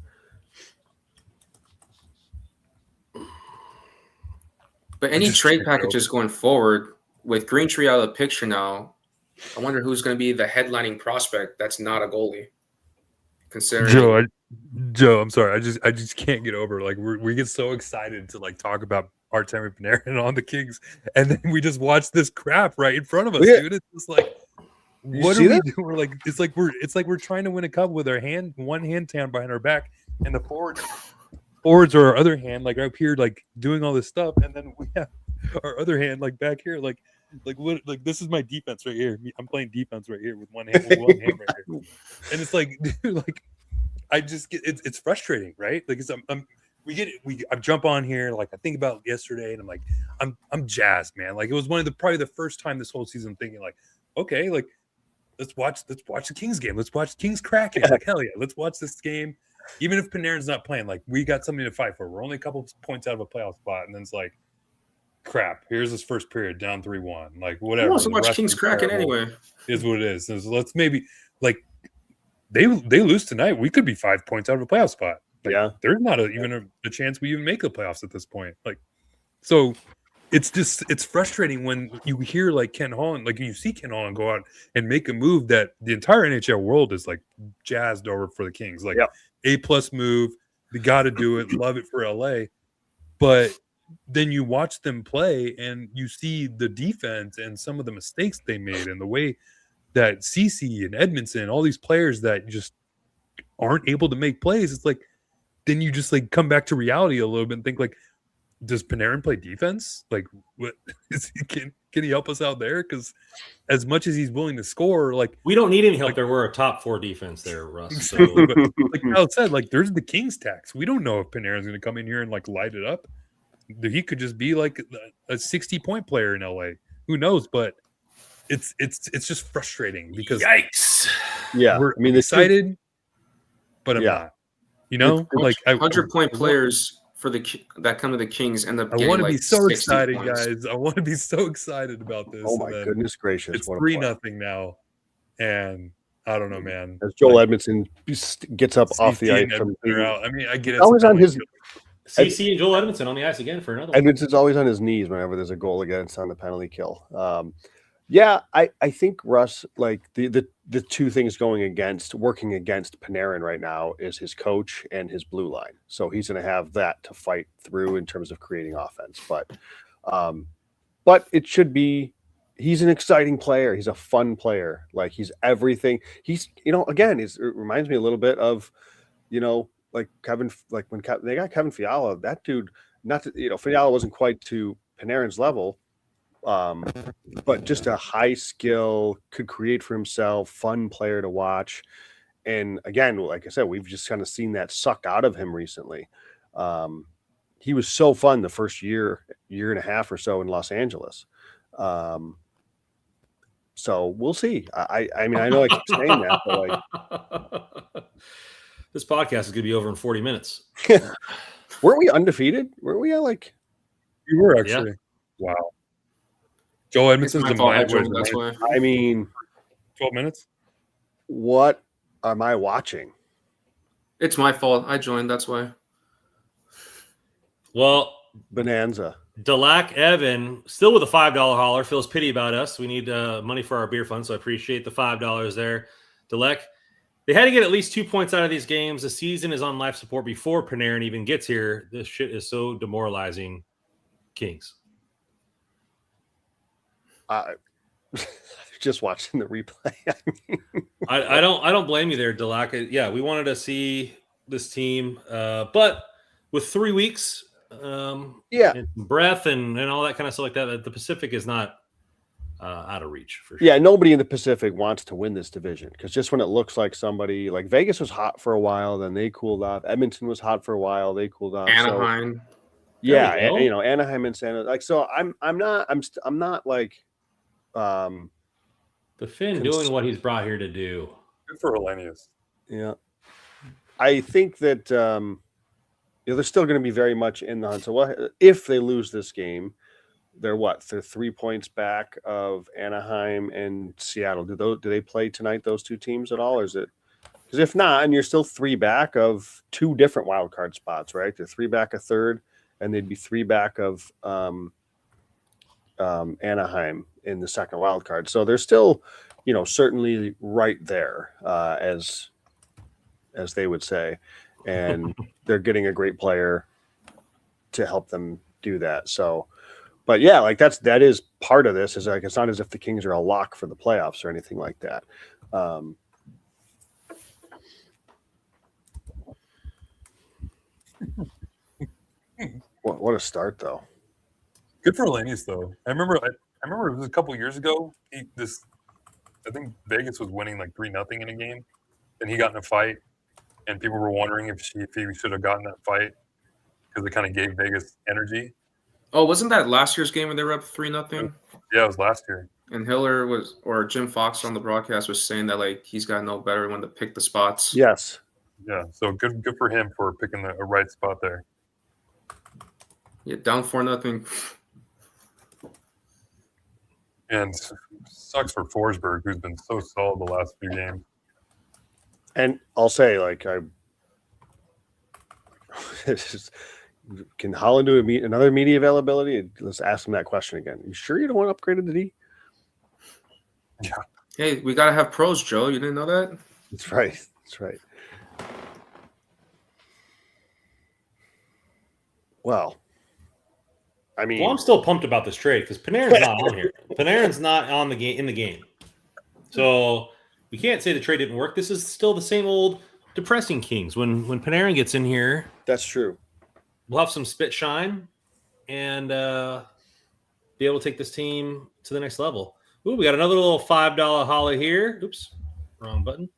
But any trade packages going forward with Green Tree out of the picture now, I wonder who's going to be the headlining prospect that's not a goalie. Considering Joe, I'm sorry, I just can't get over we get so excited to talk about Artemi Panarin on the Kings, and then we just watch this crap right in front of us, dude. It's just what are we doing? It's like we're trying to win a cup with our one hand down behind our back, and the forwards are our other hand, up here, doing all this stuff, and then we have our other hand, like back here, like what, like this is my defense right here. I'm playing defense right here with one hand right here, and it's like, dude, like I just get it's frustrating, right? Like it's I jump on here, like I think about yesterday, and I'm like, I'm jazzed, man. Like it was probably the first time this whole season thinking like, okay, like let's watch the Kings game. Let's watch Kings Kraken. Like hell yeah, let's watch this game. Even if Panarin's not playing, like we got something to fight for. We're only a couple points out of a playoff spot, and then it's like, crap. Here's this first period down 3-1. Like whatever. Who wants to watch Kings Kraken anyway? Is what it is. So let's maybe like they lose tonight. We could be 5 points out of a playoff spot. Like, Yeah, there's not even a chance we even make the playoffs at this point. Like, so it's frustrating when you hear like Ken Holland, like you see Ken Holland go out and make a move that the entire NHL world is like jazzed over for the Kings. Like A+ move, they got to do it. Love it for LA, but then you watch them play and you see the defense and some of the mistakes they made and the way that CC and Edmondson, all these players that just aren't able to make plays. It's like, then you just like come back to reality a little bit and think like, does Panarin play defense? Like, what is he, can he help us out there? Because as much as he's willing to score, like we don't need any help. Like, there we're a top 4 defense there, Russ. So but, like Kyle said, like there's the Kings tax. We don't know if Panarin's going to come in here and like light it up. He could just be like a 60-point player in LA. Who knows? But it's just frustrating because yikes. yeah. we're I mean, excited, but I'm not. You know, like 100-point players for that come to the Kings end up. I want to be so 60 excited, points. guys. I want to be so excited about this. Oh my goodness gracious! It's what a 3-0 play. now, and I don't know, man. As Joel Like, Edmondson gets up off the CC ice and from Edmondson are out. I mean, I get it. always on his. CC and Joel Edmondson on the ice again for another one. Edmonton's always on his knees whenever there's a goal against on the penalty kill. Yeah, I think Russ, like the two things working against Panarin right now is his coach and his blue line. So he's going to have that to fight through in terms of creating offense. But it should be. He's an exciting player. He's a fun player. Like he's everything. He's again, it reminds me a little bit of, like Kevin, like when they got Kevin Fiala. That dude, Fiala wasn't quite to Panarin's level. But just a high skill, could create for himself, fun player to watch. And again, like I said, we've just kind of seen that sucked out of him recently. He was so fun the first year and a half or so in Los Angeles. So we'll see. I mean, I know I keep saying that, but like this podcast is going to be over in 40 minutes. Weren't we undefeated? Weren't we like? We were actually. Yeah. Wow. Joel Edmondson's It's a my fault, mind. that's why. I mean, 12 minutes. what am I watching? It's my fault. I joined. That's why. Well, Bonanza. LAK Evan still with a $5 hauler feels pity about us. We need money for our beer fund, so I appreciate the $5 there. LAK, they had to get at least 2 points out of these games. The season is on life support before Panarin even gets here. This shit is so demoralizing. Kings. Just watching the replay. I don't blame you there, LAK. Yeah, we wanted to see this team, but with 3 weeks, and breath and all that kind of stuff like that, the Pacific is not out of reach for sure. Yeah, nobody in the Pacific wants to win this division because just when it looks like somebody like Vegas was hot for a while, then they cooled off. Edmonton was hot for a while, they cooled off. Anaheim. So, yeah, Anaheim and San Jose. Like, so I'm not like the Finn doing what he's brought here to do. Good for Hellenius. Yeah, I think that they're still going to be very much in the hunt. So if they lose this game? They're 3 points back of Anaheim and Seattle. Do they play tonight, those two teams at all? Or is it because if not, and you're still 3 back of 2 different wild card spots, right? They're 3 back a third, and they'd be 3 back of Anaheim in the second wild card. So they're still, certainly right there, as they would say, and they're getting a great player to help them do that. So. But yeah, like that is part of this. Is like it's not as if the Kings are a lock for the playoffs or anything like that. What a start, though. Good for Lanius though. I remember it was a couple years ago. I think Vegas was winning like 3-0 in a game, and he got in a fight, and people were wondering if he should have gotten that fight because it kind of gave Vegas energy. Oh, wasn't that last year's game when they were up 3-0? Yeah, it was last year. And Hiller or Jim Fox on the broadcast was saying that like he's got no better when to pick the spots. Yes. Yeah, so good for him for picking a right spot there. Yeah, down 4-0. And sucks for Forsberg, who's been so solid the last few games. And I'll say, like, can Holland do another media availability? Let's ask him that question again. You sure you don't want to upgrade to D? Yeah. Hey, we gotta have pros, Joe. You didn't know that? That's right. That's right. Well, I mean, I'm still pumped about this trade because Panarin's not on here. Panarin's not on the game in the game, so we can't say the trade didn't work. This is still the same old depressing Kings. When Panarin gets in here, that's true. We'll have some spit shine and be able to take this team to the next level. Ooh, we got another little $5 holla here. Oops, wrong button.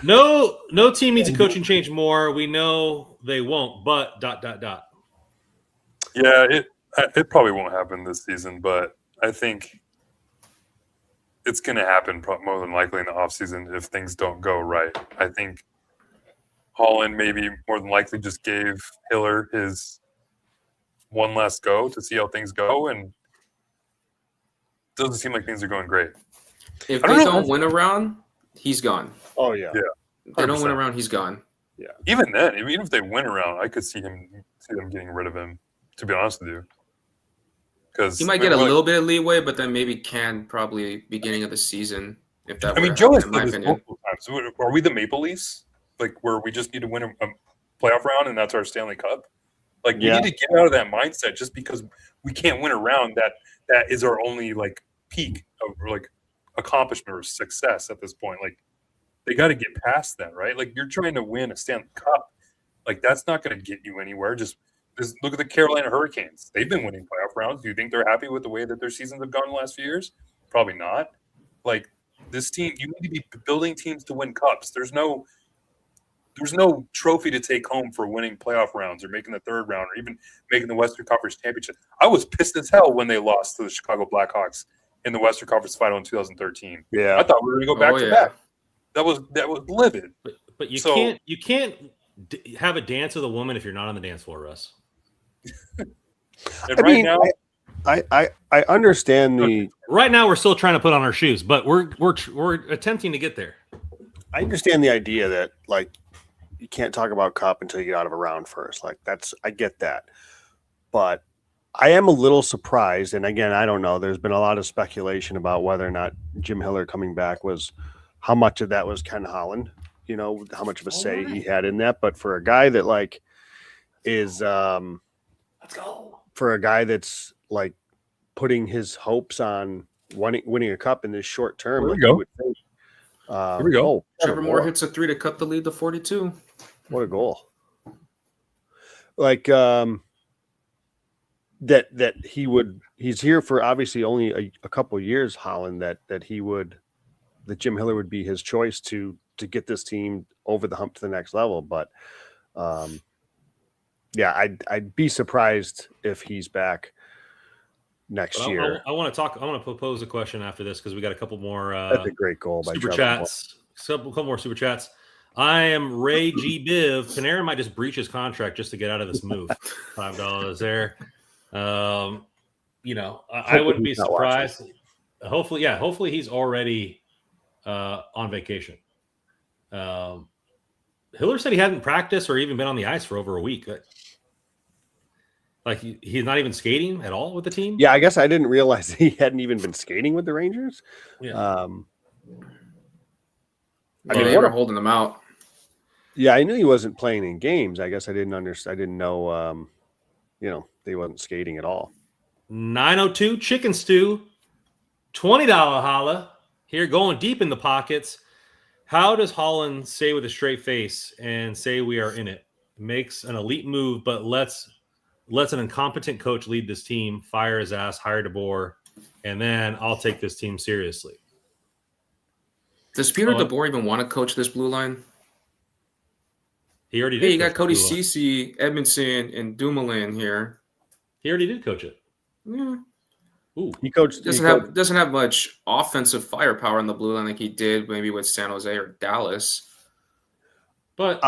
No team needs a coaching change more. We know they won't, but ... Yeah, it probably won't happen this season, but I think it's going to happen more than likely in the offseason if things don't go right. I think Holland maybe more than likely just gave Hiller his one last go to see how things go, and it doesn't seem like things are going great. If they don't win a round, he's gone. Oh, yeah. Yeah. If they don't win a round, he's gone. Yeah. Even then, even if they win a round, I could see them getting rid of him, to be honest with you. Because he might get a little bit of leeway, but then maybe can probably beginning of the season if that. I mean, Joe has said this multiple times. Are we the Maple Leafs? Like, where we just need to win a playoff round and that's our Stanley Cup? Like, we need to get out of that mindset just because we can't win a round that is our only, like, peak of, like, accomplishment or success at this point. Like, they got to get past that, right? Like, you're trying to win a Stanley Cup. Like, that's not going to get you anywhere. Just look at the Carolina Hurricanes. They've been winning playoff rounds. Do you think they're happy with the way that their seasons have gone the last few years? Probably not. Like, this team, you need to be building teams to win cups. There's no trophy to take home for winning playoff rounds or making the third round or even making the Western Conference Championship. I was pissed as hell when they lost to the Chicago Blackhawks in the Western Conference Final in 2013. Yeah, I thought we were going to go back to back. That was livid. But you can't have a dance with a woman if you're not on the dance floor, Russ. I understand the. Right now, we're still trying to put on our shoes, but we're attempting to get there. I understand the idea that, like, you can't talk about cup until you get out of a round first. Like, I get that, but I am a little surprised. And again, I don't know. There's been a lot of speculation about whether or not Jim Hiller coming back how much of that was Ken Holland. You know, how much of a say he had in that. But for a guy that is let's go. For a guy that's like putting his hopes on winning a cup in this short term, here we go. Here we go. Trevor Moore hits a 3 to cut the lead to 42. What a goal! Like that he's here for obviously only a couple of years, Holland. That Jim Hiller would be his choice to get this team over the hump to the next level. But I'd be surprised if he's back next year. I want to propose a question after this because we got a couple more. That's a great goal by super chats. A couple more super chats. I am Ray G. Biv. Panarin might just breach his contract just to get out of this move. $5 there. I wouldn't be surprised. Hopefully he's already on vacation. Hiller said he hadn't practiced or even been on the ice for over a week. Like he's not even skating at all with the team. Yeah, I guess I didn't realize he hadn't even been skating with the Rangers. Yeah. They were holding them out. Yeah, I knew he wasn't playing in games. I guess I didn't understand. I didn't know. They wasn't skating at all. 902 Chicken Stew, $20 holla here, going deep in the pockets. How does Holland say with a straight face and say we are in it? Makes an elite move, but let's lets an incompetent coach lead this team, fire his ass, hire DeBoer, and then I'll take this team seriously. Does Peter DeBoer even want to coach this blue line? He already did. Hey, you got Cody Ceci, Edmondson, and Dumoulin here. He already did coach it. Yeah. Ooh. He coached. Doesn't have much offensive firepower in the blue line like he did maybe with San Jose or Dallas. But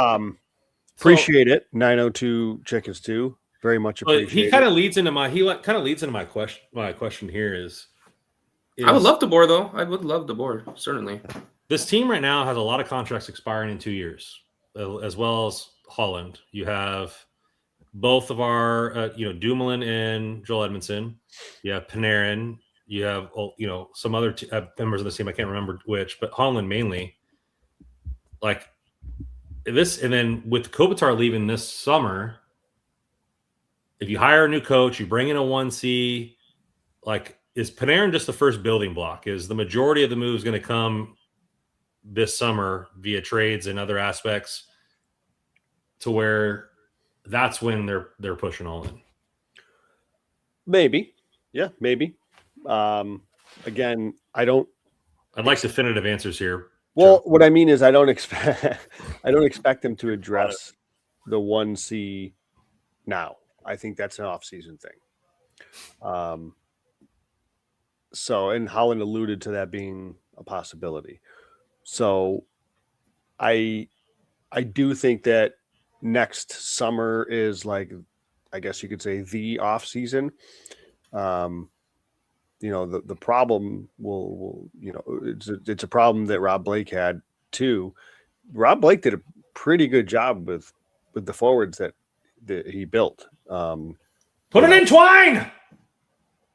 appreciate it. 902 Chickens too. Very much appreciate it. He kind of leads into my question. My question here is I would love DeBoer though. I would love DeBoer, certainly. This team right now has a lot of contracts expiring in 2 years, as well as Holland. You have both of our, Dumoulin and Joel Edmondson. You have Panarin. You have, some other members of the team. I can't remember which, but Holland mainly. Like this, and then with Kopitar leaving this summer, if you hire a new coach, you bring in a 1C, like, is Panarin just the first building block? Is the majority of the moves going to come this summer via trades and other aspects to where that's when they're pushing all in? Maybe. Yeah, maybe. Again, I'd like definitive answers here. Well, what I mean is I don't expect them to address the 1C now. I think that's an off-season thing. And Holland alluded to that being a possibility. So I do think that next summer is, like, I guess you could say, the off-season. The problem will it's a problem that Rob Blake had too. Rob Blake did a pretty good job with the forwards that he built. Put it in, Twine.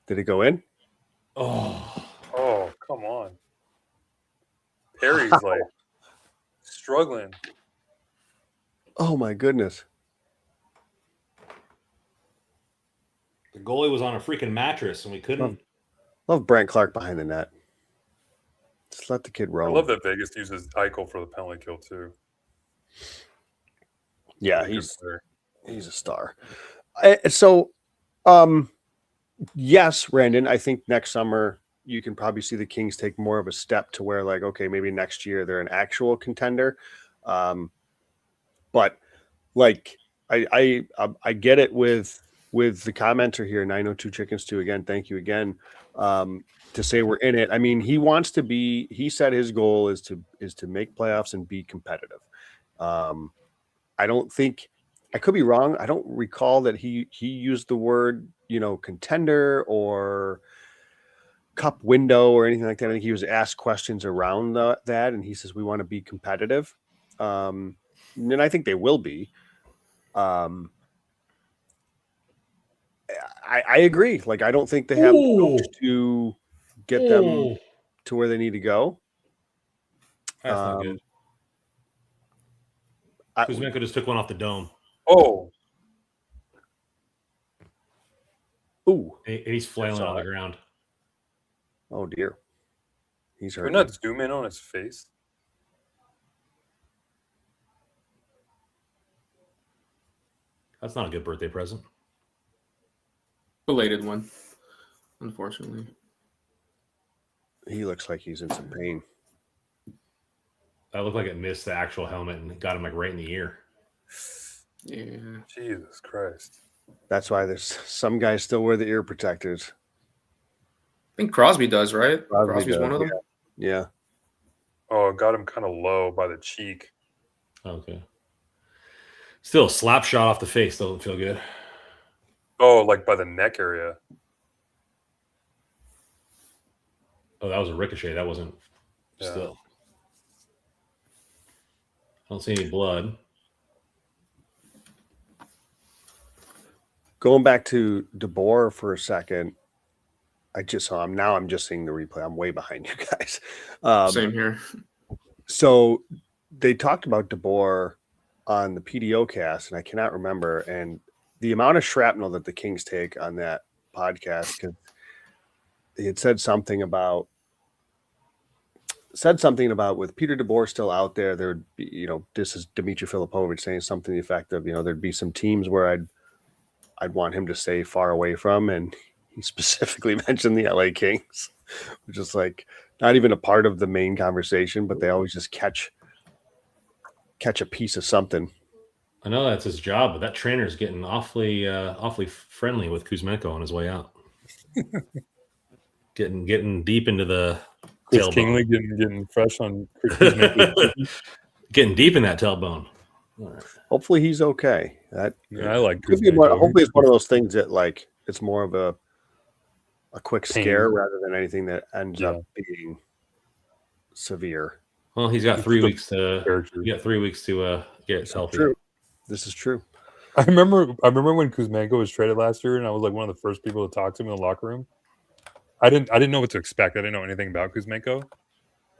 Did it go in? Oh, come on. Perry's like struggling. Oh my goodness. The goalie was on a freaking mattress and we couldn't. Love Brant Clark behind the net. Just let the kid roam. I love that Vegas uses Eichel for the penalty kill too. Yeah, he's a star. Yes, Brandon, I think next summer you can probably see the Kings take more of a step to where, like, okay, maybe next year they're an actual contender. But like I get it with the commenter here, 902 Chickens too. Again, thank you again. To say we're in it. I mean, he said his goal is to make playoffs and be competitive. I don't think, I could be wrong. I don't recall that he used the word, contender or cup window or anything like that. I think he was asked questions around that, and he says we want to be competitive. And I think they will be. I agree. Like, I don't think they have to get them to where they need to go. That's not good. Kuzmenko just took one off the dome. Oh. Ooh. And he's flailing on the ground. Oh, dear. He's hurt. We're not zoom in on his face. That's not a good birthday present. Belated one, unfortunately. He looks like he's in some pain. That looked like it missed the actual helmet and got him like right in the ear. Yeah. Jesus Christ. That's why there's some guys still wear the ear protectors. I think Crosby does, right? Crosby's one of them. Yeah. Oh, it got him kind of low by the cheek. Okay. Still, a slap shot off the face doesn't feel good. Oh, like by the neck area. Oh, that was a ricochet. That wasn't still. I don't see any blood. Going back to DeBoer for a second, I just saw him. Now I'm just seeing the replay. I'm way behind you guys. Same here. So they talked about DeBoer on the PDO cast, and I cannot remember. And the amount of shrapnel that the Kings take on that podcast, because he had said something about with Peter DeBoer still out there, there would be, this is Dmitry Filipovich saying something to the effect of, there'd be some teams where I'd want him to stay far away from. And he specifically mentioned the LA Kings, which is like not even a part of the main conversation, but they always just catch a piece of something. I know that's his job, but that trainer's getting awfully friendly with Kuzmenko on his way out. getting deep into the Chris tailbone. Kingley getting fresh on Kuzmenko. Getting deep in that tailbone. All right. Hopefully he's okay. That Yeah, I like could be Kuzmenko. hopefully it's one of those things that like it's more of a quick Pain. scare rather than anything that ends Yeah. up being severe. Well, he's got 3 weeks to Character. get healthy. True. This is true. I remember when Kuzmenko was traded last year, and I was like one of the first people to talk to him in the locker room. I didn't know what to expect. I didn't know anything about Kuzmenko,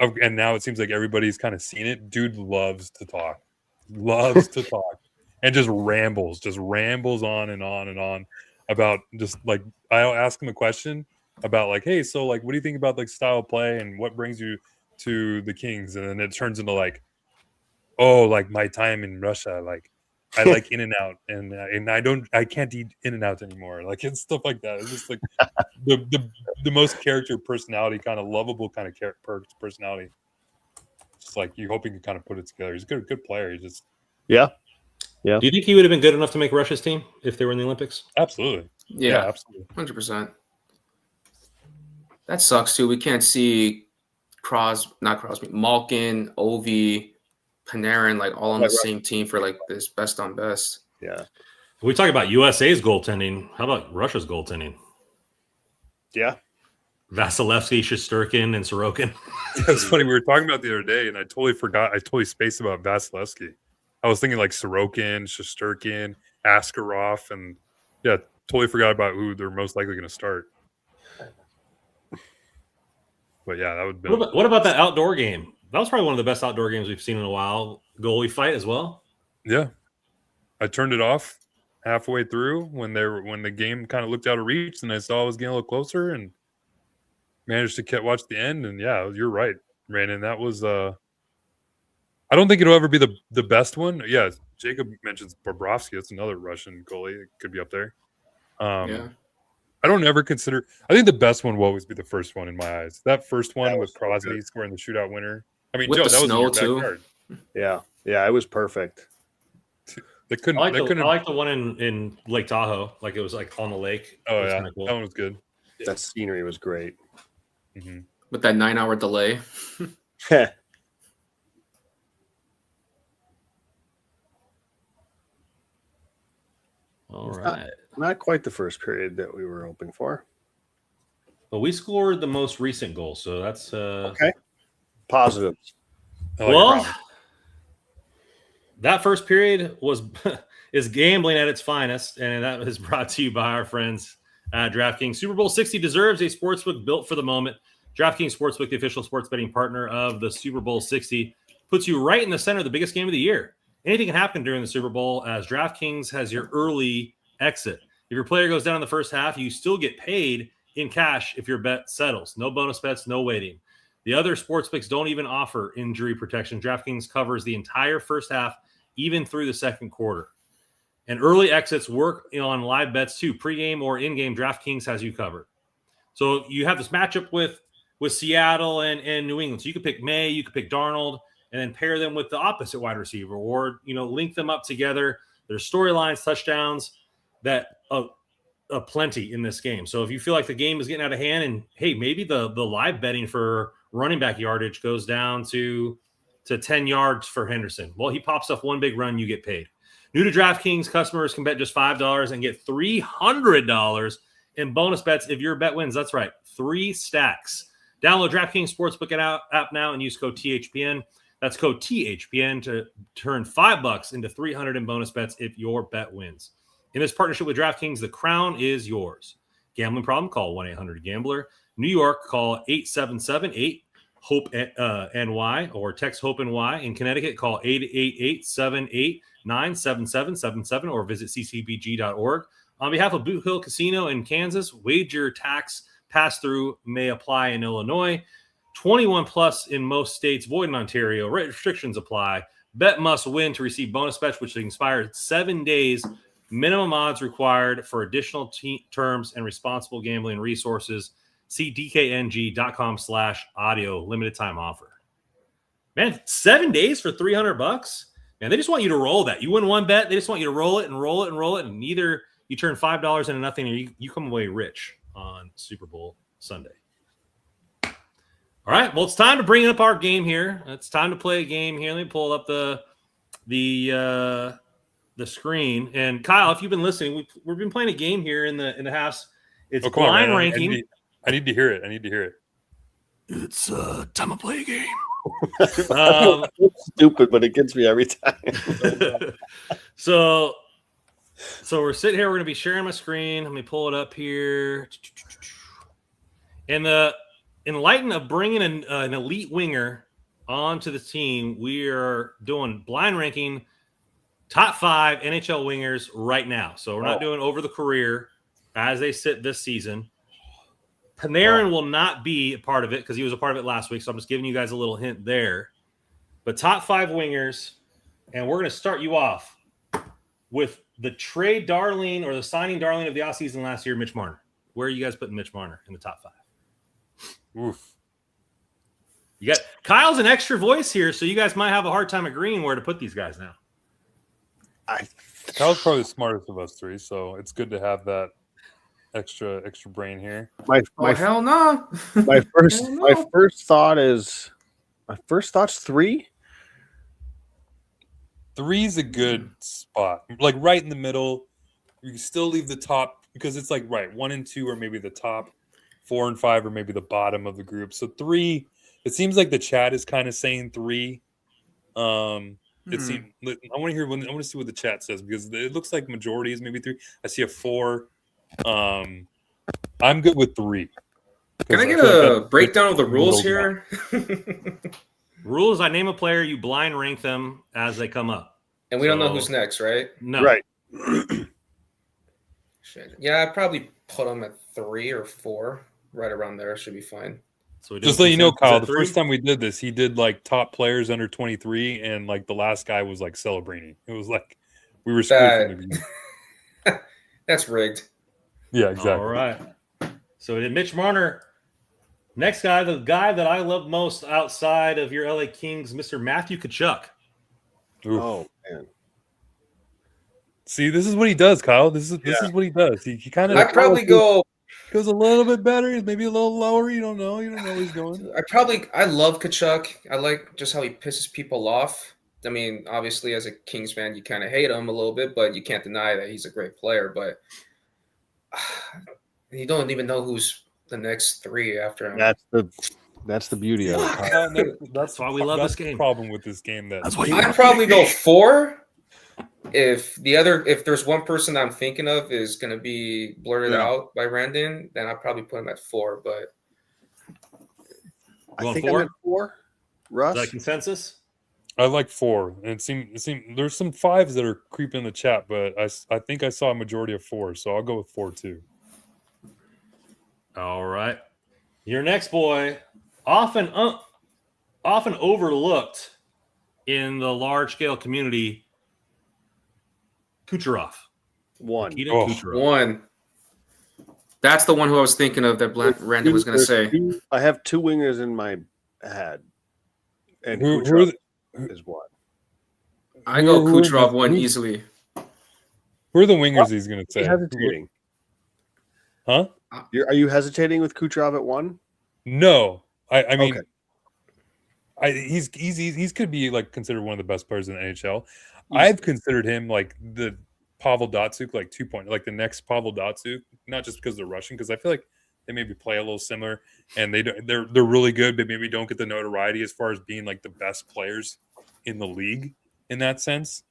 and now it seems like everybody's kind of seen it. Dude loves to talk, and just rambles on and on and on about just like I'll ask him a question about like, hey, so like, what do you think about like style of play and what brings you to the Kings? And then it turns into like, oh, like my time in Russia, like. I like In and Out, and I can't eat In and Out anymore. Like it's stuff like that. It's just like the most character personality, kind of lovable kind of personality. Just like you hope he can kind of put it together. He's a good player. He just Yeah. Do you think he would have been good enough to make Russia's team if they were in the Olympics? absolutely, Yeah, absolutely. 100%. That sucks too. We can't see Malkin, Ovi, Panarin, like all on the same team for like this best on best. Yeah. We talk about USA's goaltending. How about Russia's goaltending? Yeah. Vasilevsky, Shesterkin, and Sorokin. It's funny. We were talking about the other day, and I totally forgot. I totally spaced about Vasilevsky. I was thinking like Sorokin, Shesterkin, Askarov, and yeah, totally forgot about who they're most likely going to start. But yeah, that would be. What about that outdoor game? That was probably one of the best outdoor games we've seen in a while. Goalie fight as well. Yeah, I turned it off halfway through when the game kind of looked out of reach, and I saw it was getting a little closer, and managed to watch the end. And yeah, you're right, Brandon. That was I don't think it'll ever be the best one. Yeah, Jacob mentions Bobrovsky. That's another Russian goalie. It could be up there. Yeah. I don't ever consider. I think the best one will always be the first one in my eyes. That first one with so Crosby good. scoring the shootout winner. I mean, With Joe, the that was in snow, your too. backyard. Yeah, it was perfect. They couldn't. I they couldn't. like the one in Lake Tahoe. Like it was like on the lake. Oh That's yeah, kinda cool. that one was good. That scenery was great. Mm-hmm. With that 9-hour delay. All right. Not quite the first period that we were hoping for. But we scored the most recent goal, so that's Okay. Positives. I like well. it. That first period is gambling at its finest, and that is brought to you by our friends at DraftKings. Super Bowl 60 deserves a sportsbook built for the moment. DraftKings Sportsbook, the official sports betting partner of the Super Bowl 60, puts you right in the center of the biggest game of the year. Anything can happen during the Super Bowl, as DraftKings has your early exit. If your player goes down in the first half, you still get paid in cash if your bet settles. No bonus bets, no waiting. The other sportsbooks don't even offer injury protection. DraftKings covers the entire first half, even through the second quarter. And early exits work on live bets too. Pre-game or in-game, DraftKings has you covered. So you have this matchup with Seattle and New England. So you could pick May, you could pick Darnold, and then pair them with the opposite wide receiver, or link them up together. There's storylines, touchdowns that plenty in this game. So if you feel like the game is getting out of hand, and hey, maybe the live betting for running back yardage goes down to 10 yards for Henderson. Well, he pops off one big run, you get paid. New to DraftKings, customers can bet just $5 and get $300 in bonus bets if your bet wins. That's right, 3 stacks. Download DraftKings Sportsbook app now and use code THPN. That's code THPN to turn $5 into $300 in bonus bets if your bet wins. In this partnership with DraftKings, the crown is yours. Gambling problem? Call 1-800-GAMBLER. New York, call 877-8-HOPE-NY or text HOPE-NY. In Connecticut, call 888-789-7777 or visit ccbg.org. On behalf of Boot Hill Casino in Kansas, wager tax pass-through may apply in Illinois. 21 plus in most states, void in Ontario. Restrictions apply. Bet must win to receive bonus bets, which expire 7 days Minimum odds required. For additional terms and responsible gambling resources, see dkng.com/audio. Limited time offer. Man, 7 days for $300. Man, they just want you to roll that. You win one bet, they just want you to roll it and roll it and roll it, and either you turn $5 into nothing, or you come away rich on Super Bowl Sunday. All right, well, it's time to bring up our game here. It's time to play a game here. Let me pull up the screen. And Kyle, if you've been listening, we've been playing a game here in the house. It's blind ranking. I need to hear it. It's time to play a game. It's stupid, but it gets me every time. So we're sitting here. We're going to be sharing my screen. Let me pull it up here. In light of bringing an elite winger onto the team, we are doing blind ranking top 5 NHL wingers right now. So we're not doing over the career as they sit this season. Panarin will not be a part of it because he was a part of it last week. So I'm just giving you guys a little hint there. But top 5 wingers, and we're going to start you off with the trade darling or the signing darling of the offseason last year, Mitch Marner. Where are you guys putting Mitch Marner in the top 5? Oof. You got Kyle's an extra voice here, so you guys might have a hard time agreeing where to put these guys now. Kyle's probably the smartest of us three, so it's good to have that extra brain here. Hell no. My first thought's 3. 3's a good spot, like right in the middle. You can still leave the top because it's like 1 and 2 or maybe the top, 4 and 5 or maybe the bottom of the group. So 3, it seems like the chat is kind of saying 3. It seems. I want to see what the chat says because it looks like majority is maybe 3. I see a 4. I'm good with 3. Can I get a breakdown of the rules here? Rules: I name a player, you blind rank them as they come up, and we don't know who's next, right? No, right. Yeah, I'd probably put them at 3 or 4, right around there. Should be fine. So just let you know, Kyle, the first time we did this, he did like top players under 23, and like the last guy was like celebrating. It was like we were screwed from the beginning. That's rigged. Yeah, exactly. All right. So did Mitch Marner. Next guy, the guy that I love most outside of your LA Kings, Mr. Matthew Tkachuk. Oof. Oh man. See, this is what he does, Kyle. This is what he does. He kind of. I'd probably goes a little bit better, maybe a little lower. You don't know. You don't know where he's going. I love Tkachuk. I like just how he pisses people off. I mean, obviously, as a Kings fan, you kind of hate him a little bit, but you can't deny that he's a great player. But you don't even know who's the next 3 after him. That's the beauty of it. That's why we love this game. The problem with this game That's why I'd probably go 4. If there's one person I'm thinking of is going to be blurted out by Brandon, then I'd probably put him at 4. But I think I'm at 4. Russ, is that consensus? I like 4, and it seemed there's some 5s that are creeping in the chat, but I think I saw a majority of 4, so I'll go with 4 too. All right, your next boy, often overlooked in the large scale community, Kucherov. 1. Kucherov. 1. That's the one who I was thinking of that Brandon was going to say. I have 2 wingers in my head, and Who is 1. I go Kucherov 1 easily. Who are the wingers he's going to say? Hesitating. Huh? Are you hesitating with Kucherov at 1? No, I mean, okay. He's could be like considered one of the best players in the NHL. I've considered him like the Pavel Datsyuk, like 2 point, like the next Pavel Datsyuk, not just because they're Russian, because I feel like they maybe play a little similar, and they're really good, but maybe don't get the notoriety as far as being like the best players in the league in that sense.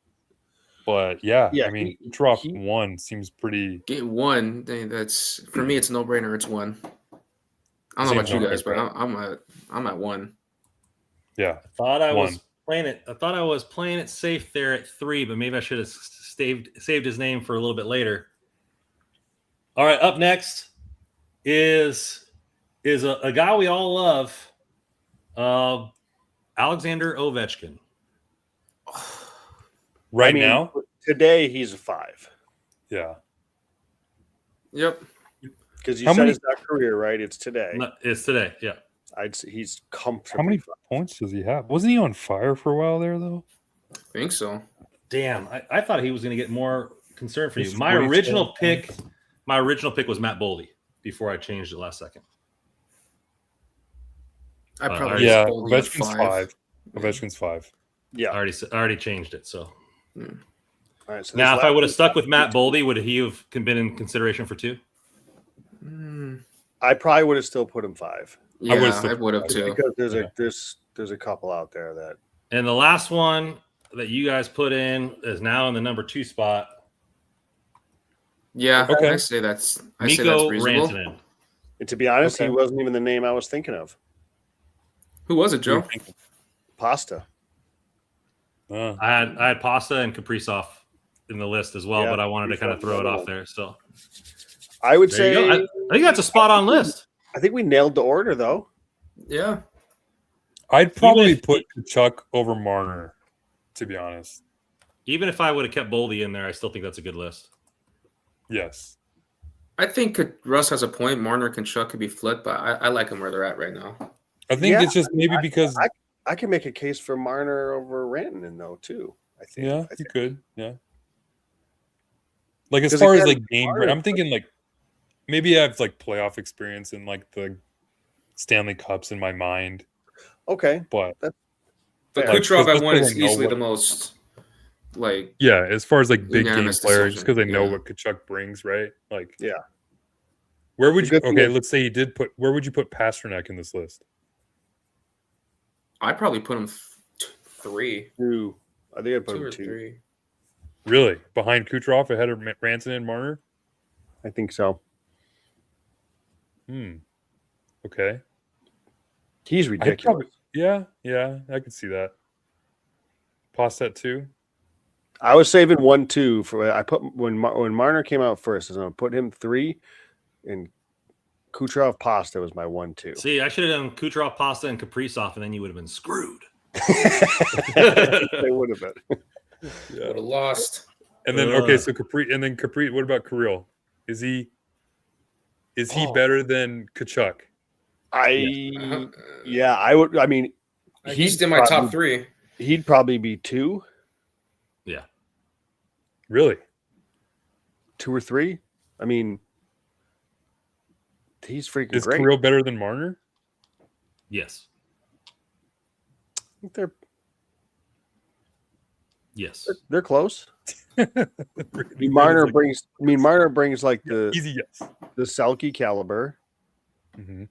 But yeah, I mean, drop 1 seems pretty. Get 1. That's for me. It's a no-brainer. It's 1. I don't know about you guys, but I'm at 1. Yeah, I thought I was playing it safe there at 3, but maybe I should have saved his name for a little bit later. All right, up next is a guy we all love, Alexander Ovechkin. Now, today he's a 5. Yeah. Yep. Because you How said many- it's not career, right? It's today. No, it's today. Yeah. I'd say he's How comfortably many fine. points does he have? Wasn't he on fire for a while there though? I think so. Damn, I thought he was going to get more concern for you. He's My 47 original pick points. was Matt Boldy before I changed it last second. I Oh, probably Yeah, just Boldy at Ovechkin's 5. 5. Ovechkin's 5. Yeah. I already changed it. So All right. So now, this if I last would have one- stuck with Matt Boldy, would he have been in consideration for 2? Mm, I probably would have still put him 5 yeah, would've still I would have put too. because Yeah. there's a couple out there that And the last one that you guys put in is now in the number 2 spot. Yeah, Okay. I say that's Nico reasonable. Rantanen. and to be honest, Okay. he wasn't even the name I was thinking of. Who was it, Joe? Pasta. I had Pasta and Kaprizov in the list as well, Yeah, but I wanted to kind of Kaprizov, throw it another off one. there. So I would there you say go. I think that's a spot on list. I think we nailed the order though. Yeah. I'd probably if- put Kachuk over Marner, to be honest. Even if I would have kept Boldy in there, I still think that's a good list. Yes. I think Russ has a point. Marner and Chuck could be flipped, but I like them where they're at right now. I think Yeah, it's just maybe because I can make a case for Marner over Rantanen though too. I think. yeah, I you think. could. Yeah. Like as 'Cause far as again, like game, Marner- I'm thinking like maybe I have like playoff experience in like the Stanley Cups in my mind, Okay. but But Yeah, Kucherov just at 1 is 'cause I know easily what- the most like yeah, as far as like big game Unanimous player, just because I decision, know yeah. what Kachuk brings, right? Like, Yeah. where would The you? good thing Okay, is- let's say he did put. Where would you put Pasternak in this list? I'd probably put him 3. 2. I think I put 2 him or 2. 3. Really, behind Kucherov, ahead of Rantanen and Marner? I think so. Okay. He's I'd ridiculous. probably, yeah, I could see that. Pasta at 2. I was saving 1, 2 for I put when Marner came out first. I was going to put him 3, and Kucherov Pasta was my 1, 2. See, I should have done Kucherov, Pasta, and Kaprizov, and then you would have been screwed. They would have been. Yeah. Would have lost. And then okay, so Capri. What about Kirill? Is he Oh. better than Kachuk? Yeah, I would. I mean, He's in my top 3. He'd probably be 2, Yeah. Really? 2 or 3. I mean, he's freaking Is great. Kirill better than Marner? Yes. I think Yes. they're close. I I mean, Marner brings like the easy yes. Selke caliber. Mm-hmm.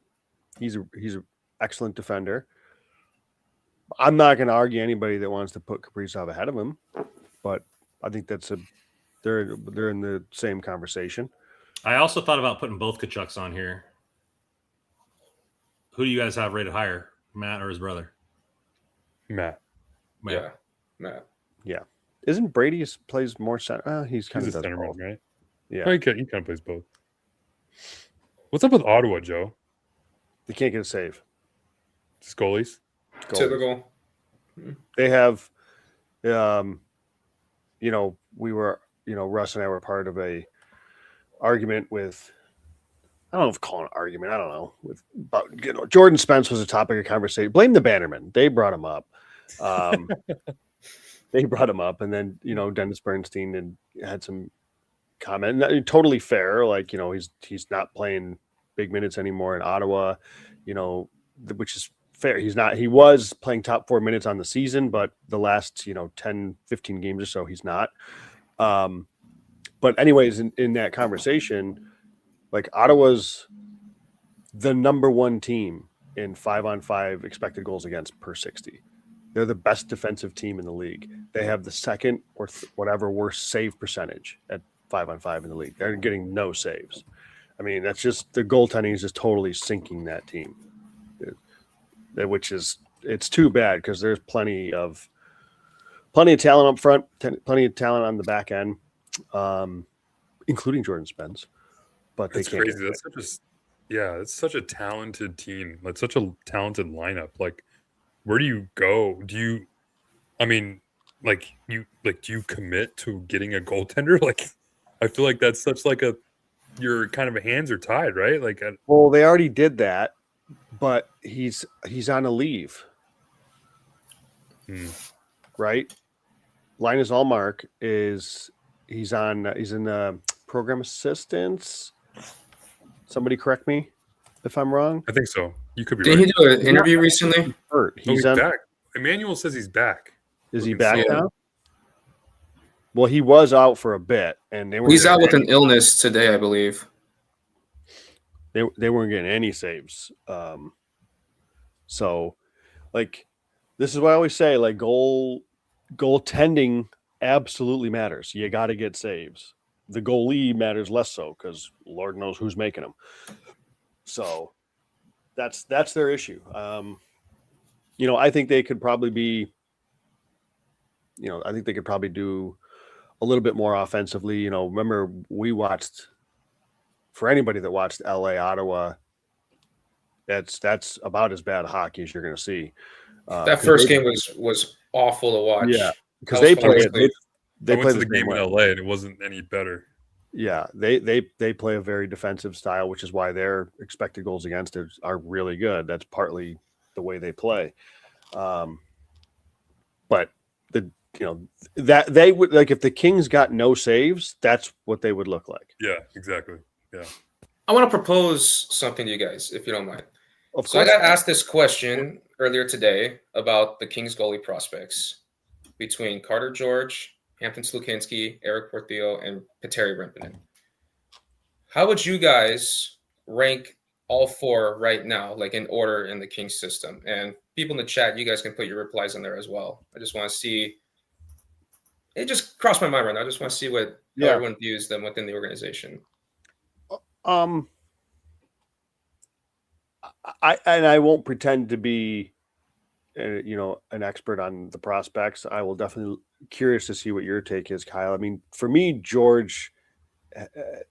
He's an excellent defender. I'm not going to argue anybody that wants to put Kaprizov ahead of him, but I think they're in the same conversation. I also thought about putting both Kachucks on here. Who do you guys have rated higher, Matt or his brother? Matt. Yeah. Matt. Isn't Brady's plays more center? He's kind He's of a does centerman, both. right? Yeah, Oh, he kind of plays both. What's up with Ottawa, Joe? they can't get a save. Goalies? Goals. Typical. They have, we were, Russ and I were part of a argument with. I don't know if call it an argument. I don't know. About Jordan Spence was a topic of conversation. Blame the Bannermen. They brought him up. And then Dennis Bernstein had some comment. Totally fair. Like he's not playing big minutes anymore in Ottawa. Which is fair. He was playing top 4 minutes on the season, but the last 10, 15 games or so he's not. But anyways, in that conversation, like Ottawa's the number 1 team in 5-on-5 expected goals against per 60. They're the best defensive team in the league. They have the second or whatever worst save percentage at 5-on-5 in the league. They're getting no saves. I mean, that's just the goaltending is just totally sinking that team, which is it's too bad because there's plenty of talent up front, plenty of talent on the back end, including Jordan Spence. But they That's can't. crazy. It's such a talented team. Like such a talented lineup. Like, where do you go? Do you do you commit to getting a goaltender? I feel like that's such like your kind of hands are tied, right? Like, Well, they already did that, but he's on a leave, right? Linus Ullmark he's in program assistance. Somebody correct me if I'm wrong. I think so. You could be Did right. he do an interview recently? Hurt. He's back. Emmanuel says he's back. Is he Looking back solid. now? Well, he was out for a bit, and they weren't. He's out with an illness today, I believe. They weren't getting any saves. So, like, this is what I always say: like, goaltending absolutely matters. You got to get saves. The goalie matters less so because Lord knows who's making them. So, that's their issue. I think they could probably be. I think they could probably do a little bit more offensively. Remember we watched. For anybody that watched LA Ottawa, that's about as bad hockey as you're going to see. That first game was awful to watch. Yeah, because they play I went to the game in LA and it wasn't any better. Yeah, they play a very defensive style, which is why their expected goals against it are really good. That's partly the way they play. But that they would like if the Kings got no saves, that's what they would look like. Yeah, exactly. Yeah. I want to propose something to you guys, if you don't mind. Of So I course. got asked this question earlier today about the Kings goalie prospects between Carter George, Hampton Slukinski, Eric Portillo, and Petteri Rimponen. How would you guys rank all four right now, like in order in the Kings system? And people in the chat, you guys can put your replies in there as well. I just want to see. It just crossed my mind right now. I just want to see how everyone views them within the organization. I won't pretend to be, an expert on the prospects. I will definitely curious to see what your take is, Kyle. I mean, for me, George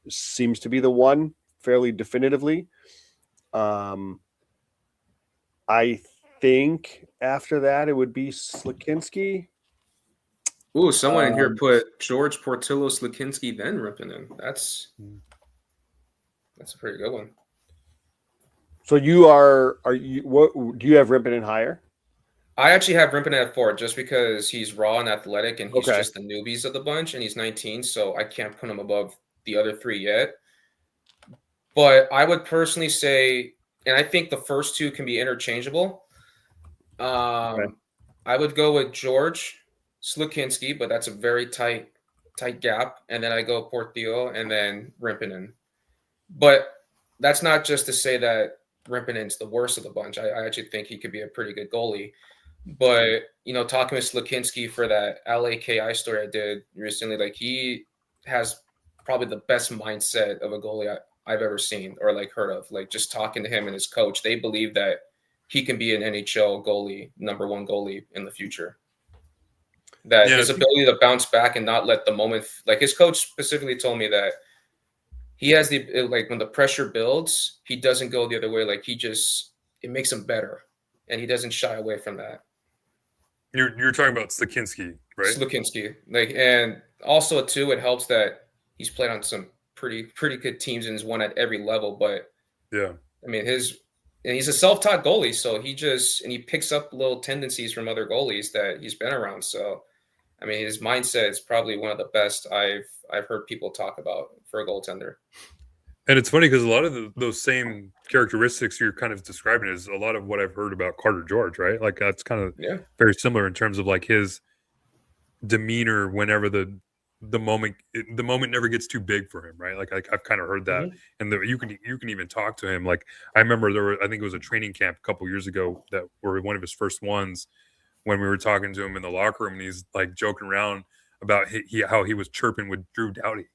seems to be the one fairly definitively. I think after that it would be Slukinski. Ooh, someone in here put George, Portillo, Slukinski, then Rimponen. That's a pretty good one. So what do you have Rimponen higher? I actually have Rimponen at 4 just because he's raw and athletic and he's just the newbies of the bunch and he's 19, so I can't put him above the other 3 yet. But I would personally say, and I think the first 2 can be interchangeable. I would go with George Slukinski, but that's a very tight gap. And then I go Portillo and then Rimponen. But that's not just to say that Rimponen's the worst of the bunch. I actually think he could be a pretty good goalie. But, talking with Slukinski for that LAK story I did recently, like he has probably the best mindset of a goalie I've ever seen or like heard of. Like just talking to him and his coach, they believe that he can be an NHL goalie, number 1 goalie in the future. That his ability to bounce back and not let the moment, like his coach specifically told me that he has when the pressure builds, he doesn't go the other way. Like it makes him better and he doesn't shy away from that. You're talking about Slukinski, right? Slukinski. And also too, it helps that he's played on some pretty good teams and has won at every level. But yeah, I mean, he's a self-taught goalie, so he picks up little tendencies from other goalies that he's been around. So, I mean, his mindset is probably one of the best I've heard people talk about for a goaltender. And it's funny because a lot of those same characteristics you're kind of describing is a lot of what I've heard about Carter George, right? Like that's kind of very similar in terms of like his demeanor whenever the moment never gets too big for him, right? Like I've kind of heard that, and you can even talk to him. Like I remember I think it was a training camp a couple years ago that were one of his first ones when we were talking to him in the locker room, and he's like joking around about how he was chirping with Drew Doughty.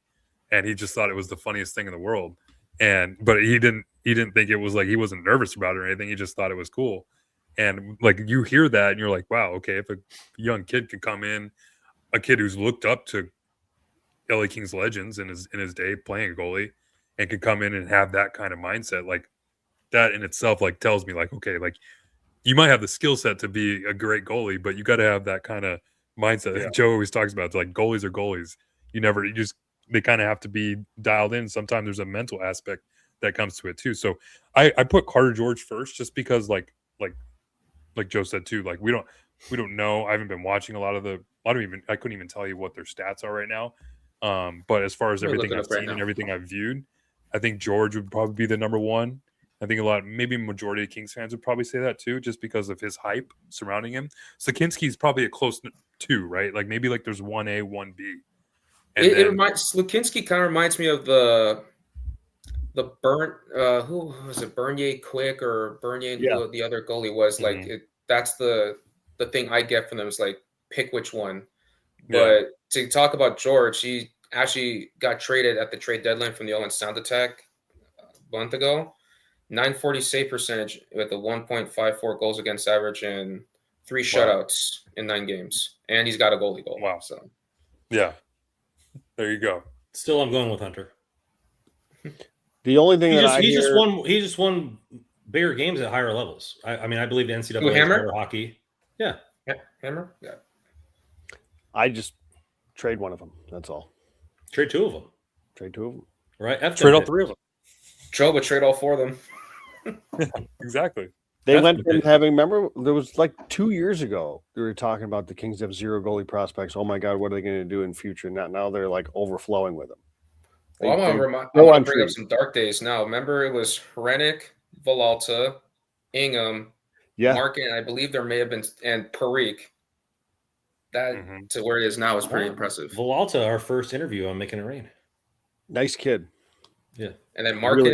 And he just thought it was the funniest thing in the world. But he didn't think it was like he wasn't nervous about it or anything. He just thought it was cool. And like you hear that and you're like, wow, okay, if a young kid can come in, a kid who's looked up to LA Kings legends in his day playing a goalie and could come in and have that kind of mindset, like that in itself like tells me like, okay, like you might have the skill set to be a great goalie, but you got to have that kind of mindset that Joe always talks about. It's like goalies are goalies. they kind of have to be dialed in. Sometimes there's a mental aspect that comes to it too. So I put Carter George first, just because like Joe said too, like we don't know. I haven't been watching a lot of the. I couldn't even tell you what their stats are right now. But as far as everything I've seen and everything I've viewed, I think George would probably be the number one. I think maybe majority of Kings fans would probably say that too, just because of his hype surrounding him. Slakinski's probably a close 2, right? Like maybe like there's 1A, 1B. Slakinski kind of reminds me of the who was it, Bernier Quick or Bernier and who the other goalie was. Like that's the thing I get from them is like pick which one. But to talk about George, he actually got traded at the trade deadline from the Owen Sound Attack a month ago. 940 save percentage with a 1.54 goals against average and 3 shutouts in 9 games. And he's got a goalie goal. Wow. So yeah. There you go. Still, I'm going with Hunter. The only thing he just won bigger games at higher levels. I mean, I believe the NCAA is better hockey. Yeah. Hammer? Yeah. I just trade one of them. That's all. Trade 2 of them. Trade 2 of them. Right. Trade all 3 of them. Trade all 4 of them. Exactly. They went from having, remember, there was like 2 years ago, they were talking about the Kings have 0 goalie prospects. Oh my God, what are they going to do in future? Now they're like overflowing with them. Well, I want to bring up some dark days now. Remember, it was Hrenik, Villalta, Ingham, Markin, I believe there may have been, and Parikh. That to where it is now is pretty impressive. Villalta, our first interview on Making It Rain. Nice kid. Yeah. And then Markin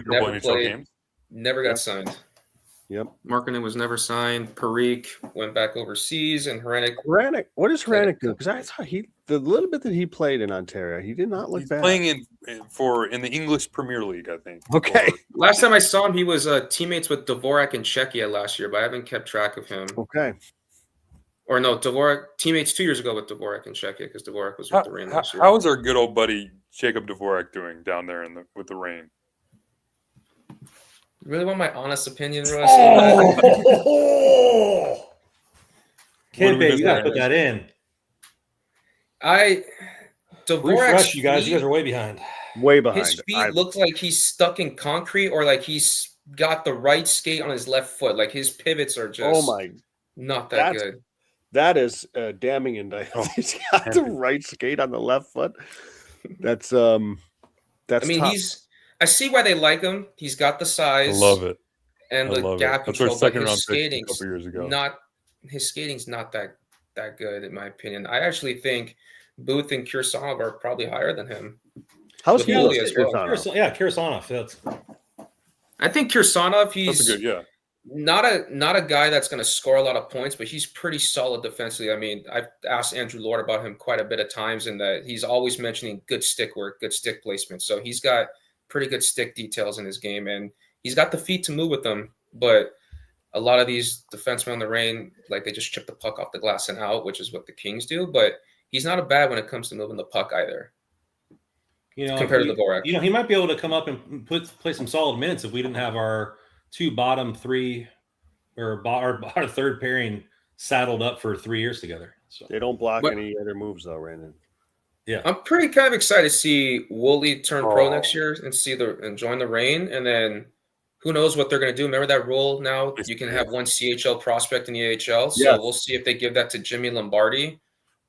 never played, never got signed. Yep. Markkinen was never signed. Parikh went back overseas, and Hrenik. What does Hrenik do? Because I thought the little bit that he played in Ontario, he did not look bad. Playing in the English Premier League, I think. Okay. Last time I saw him, he was teammates with Dvorak in Czechia last year, but I haven't kept track of him. Okay. Or no, Dvorak teammates 2 years ago with Dvorak in Czechia because Dvorak was with the Rain last year. How is our good old buddy Jacob Dvorak doing down there with the Rain? You really want my honest opinion, Russ? Kempe, you got to put that in. Refresh, you guys are way behind. Way behind. His feet look like he's stuck in concrete, or like he's got the right skate on his left foot. Like his pivots are just not that good. That is damning indictment. He's got the right skate on the left foot. That's I mean, tough. I see why they like him. He's got the size. I love it. And the gap control. That's our second round pick a couple years ago. His skating's not that good, in my opinion. I actually think Booth and Kirsanov are probably higher than him. How's he as well? Kirsanov. I think Kirsanov, that's a good, not a guy that's going to score a lot of points, but he's pretty solid defensively. I mean, I've asked Andrew Lord about him quite a bit of times, and that he's always mentioning good stick work, good stick placement. So he's got pretty good stick details in his game, and he's got the feet to move with them. But a lot of these defensemen on the Rain, like they just chip the puck off the glass and out, which is what the Kings do. But he's not a bad when it comes to moving the puck either. Compared to Dvorak. He might be able to come up and play some solid minutes if we didn't have our 2 bottom 3 or our third pairing saddled up for 3 years together. So they don't block any other moves though, Brandon. Yeah, I'm pretty kind of excited to see Woolley turn pro next year and join the Rain, and then who knows what they're going to do. Remember that rule now? You can have 1 CHL prospect in the AHL, so we'll see if they give that to Jimmy Lombardi,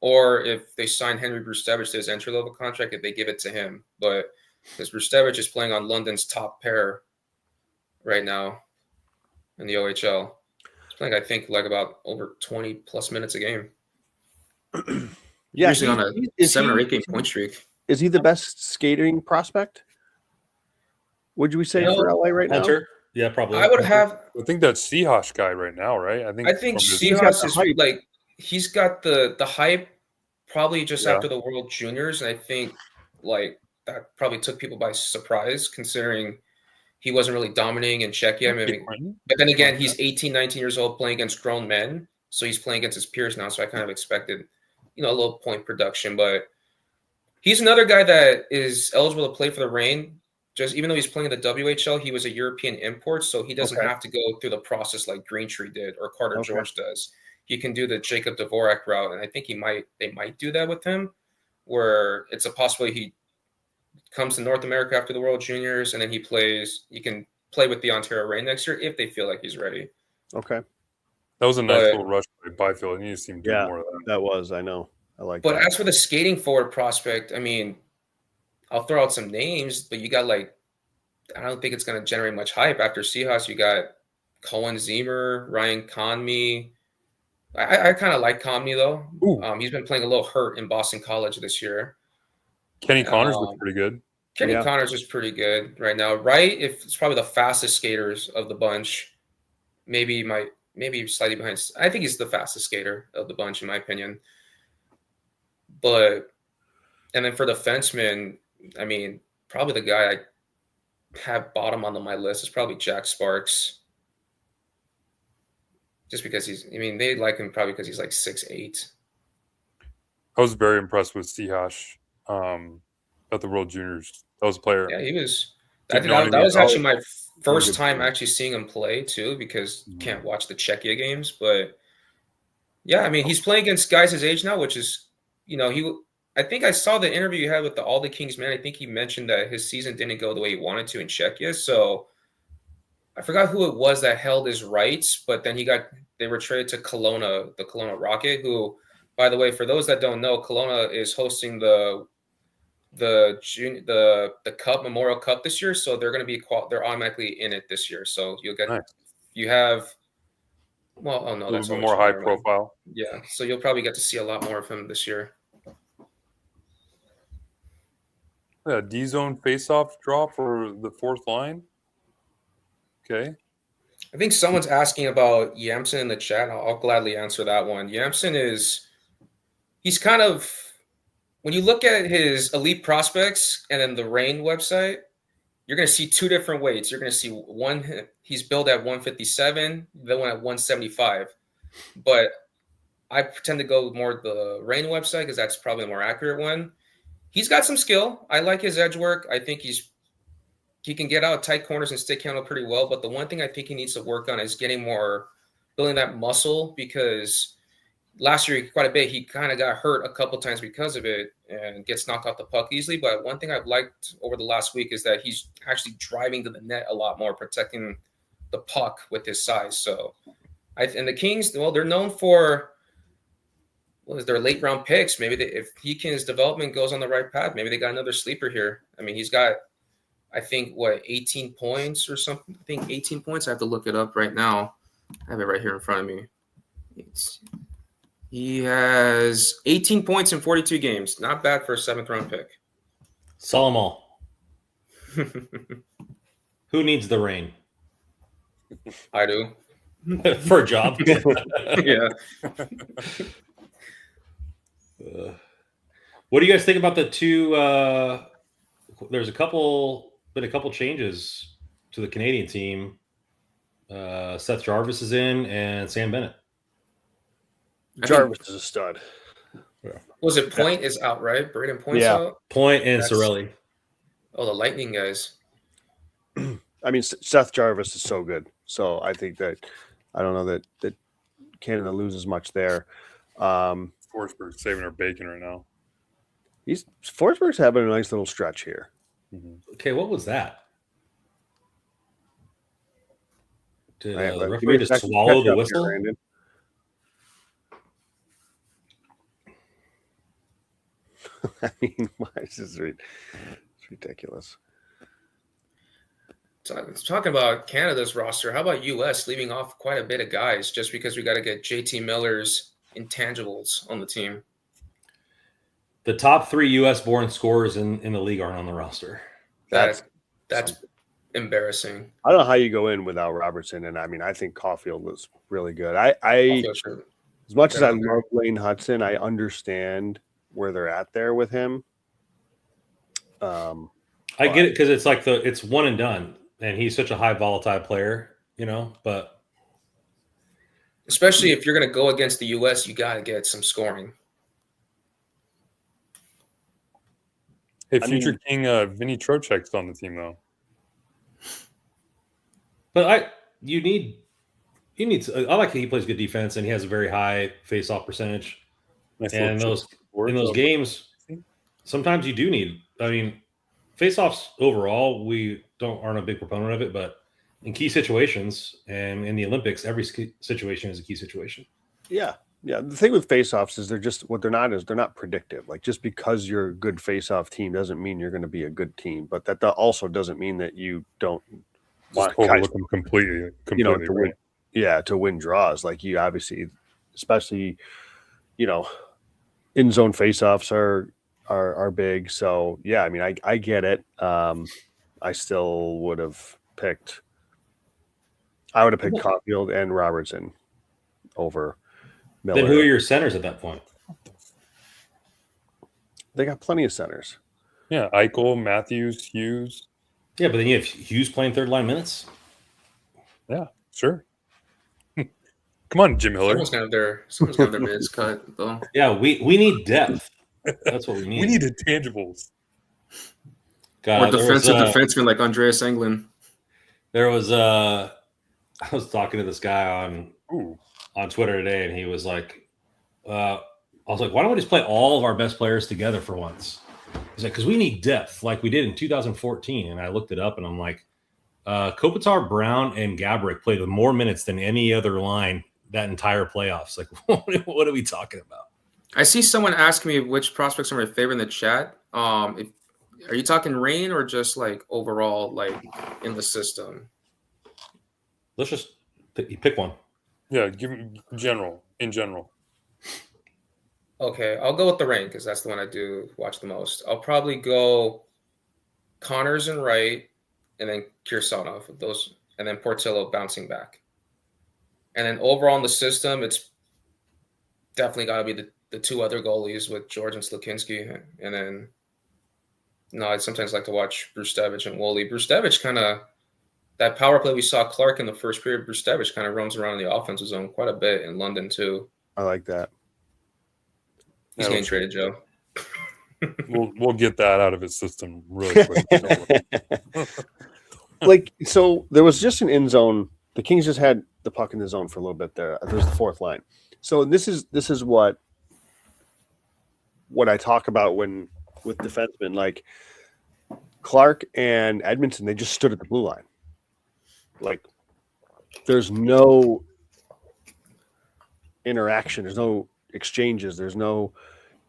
or if they sign Henry Brustevich to his entry-level contract, if they give it to him. But because Brustevich is playing on London's top pair right now in the OHL. He's playing, I think, like about over 20-plus minutes a game. Usually on a 7 or 8 game point streak. Is he the best skating prospect? Would you say for LA right now? Yeah, probably. I would have. I think that's Seahawks guy right now, right? I think Seahawks is like he's got the hype probably just after the World Juniors, and I think like that probably took people by surprise considering he wasn't really dominating in Czechia. But then again, he's 18, 19 years old playing against grown men, so he's playing against his peers now. So I kind of expected, a little point production, but he's another guy that is eligible to play for the Rain. Just even though he's playing in the WHL, he was a European import, so he doesn't have to go through the process like Greentree did or Carter George does. He can do the Jacob Dvorak route, and I think they might do that with him, where it's a possibility comes to North America after the World Juniors, and then he can play with the Ontario Reign next year if they feel like he's ready. Okay. That was a nice But- little rush by Byfield. He needs to see him do Yeah, more of that. that was. I know. I like But that. as for the skating forward prospect, I mean, I'll throw out some names, but you got like, I don't think it's going to generate much hype. After Seahawks, you got Cohen Zemer, Ryan Conmey. I kind of like Conmey though. Ooh. He's been playing a little hurt in Boston College this year. Kenny Connors looks pretty good. Kenny Yeah. Connors is pretty good right now. Wright, if it's probably the fastest skaters of the bunch. Maybe slightly behind. I think he's the fastest skater of the bunch, in my opinion. But, and then for the defenseman, I mean, probably the guy I have bottom on my list is probably Jack Sparks. Just because they like him probably because he's like 6'8". I was very impressed with Seahash at the World Juniors. That was a player. Yeah, he was. I Didn't think know that anything was about actually it. my first good time player. actually seeing him play too, because you Mhm. can't watch the Czechia games. But yeah, I mean, he's playing against guys his age now, which is, I think I saw the interview you had with the Kings man. I think he mentioned that his season didn't go the way he wanted to in Czechia. So I forgot who it was that held his rights, but then they were traded to Kelowna, the Kelowna Rocket, who, by the way, for those that don't know, Kelowna is hosting the Cup, Memorial Cup this year, so they're going to be they're automatically in it this year. So you'll get Nice. you have well, oh no, A that's little bit more high profile. Yeah, so you'll probably get to see a lot more of him this year. Yeah, D zone face-off draw for the fourth line. Okay. I think someone's asking about Yamson in the chat. I'll gladly answer that one. Yamson he's kind of, when you look at his elite prospects and then the Reign website, you're going to see two different weights. You're going to see one, he's billed at 157, the one at 175. But I tend to go more the Reign website because that's probably the more accurate one. He's got some skill. I like his edge work. I think he can get out tight corners and stick handle pretty well. But the one thing I think he needs to work on is building that muscle, because last year, quite a bit, he kind of got hurt a couple times because of it and gets knocked off the puck easily. But one thing I've liked over the last week is that he's actually driving to the net a lot more, protecting the puck with his size. So, and the Kings, well, they're known for their late round picks. Maybe if his development goes on the right path, maybe they got another sleeper here. I mean, he's got, I think, 18 points or something. I think 18 points. I have to look it up right now. I have it right here in front of me. He has 18 points in 42 games. Not bad for a 7th round pick. Sell them all. Who needs the rain? I do. For a job. Yeah. What do you guys think about the two? There's been a couple changes to the Canadian team. Seth Jarvis is in, and Sam Bennett. Jarvis is a stud. Was it Point is out, right? Braden Point's Yeah. out. Point and That's- Sorelli. Oh, the Lightning guys. I mean, Seth Jarvis is so good. So I think that I don't know that Canada loses much there. Forsberg saving our bacon right now. Forsberg's having a nice little stretch here. Okay, what was that? Did All right, the give me referee a just second to swallow catch the up whistle? here, Brandon. I mean, this is it's ridiculous. Talking about Canada's roster, how about U.S. leaving off quite a bit of guys just because we got to get JT Miller's intangibles on the team? The top 3 U.S.-born scorers in the league aren't on the roster. That's embarrassing. I don't know how you go in without Robertson, and I mean, I think Caulfield was really good. I as much as I love Lane Hudson, I understand where they're at there with him. I get it because it's like it's one and done, and he's such a high volatile player, But especially if you're going to go against the U.S., you got to get some scoring. Hey, future King Vinny Trocheck's on the team though. But I like he plays good defense, and he has a very high face-off percentage. Nice And little in those games, sometimes you do need. I mean, face-offs overall, we aren't a big proponent of it, but in key situations and in the Olympics, every situation is a key situation. Yeah. Yeah. The thing with face-offs is they're not predictive. Like, just because you're a good face-off team doesn't mean you're going to be a good team. But that also doesn't mean that you don't Just overlook them completely. To win. Yeah, to win draws. Like, you obviously, especially, in zone face-offs are big. So yeah, I mean, I get it. I still would have picked. I would have picked Caulfield and Robertson over Miller. Then who are your centers at that point? They got plenty of centers. Yeah, Eichel, Matthews, Hughes. Yeah, but then you have Hughes playing third line minutes. Yeah, sure. Come on, Jim Hiller. Someone's gonna have their minutes cut though. Yeah, we need depth. That's what we need. We need intangibles. God, Or defensive defenseman like Andreas Englund. There was I was talking to this guy on Twitter today, and he was like, I was like, why don't we just play all of our best players together for once? He's like, because we need depth like we did in 2014. And I looked it up, and I'm like, Kopitar, Brown, and Gaborik played more minutes than any other line that entire playoffs. Like, what are we talking about? I see someone asking me which prospects are my favorite in the chat. Are you talking Rain or just like overall, like in the system? Let's just pick one. Yeah, give me in general. Okay, I'll go with the Rain because that's the one I do watch the most. I'll probably go Connors and Wright, and then Kirsanov, those, and then Portillo bouncing back. And then overall in the system, it's definitely got to be the two other goalies with George and Slakinski. And then, I sometimes like to watch Brustevich and Woolley. Brustevich kind of, that power play we saw Clark in the first period, Brustevich kind of roams around in the offensive zone quite a bit in London too. I like that. He's getting traded, Joe. We'll get that out of his system really quick. Like, so there was just an in zone. The Kings just had the puck in the zone for a little bit there. There's the fourth line. So this is what I talk about with defensemen, like Clark and Edmondson. They just stood at the blue line. Like, there's no interaction. There's no exchanges. There's no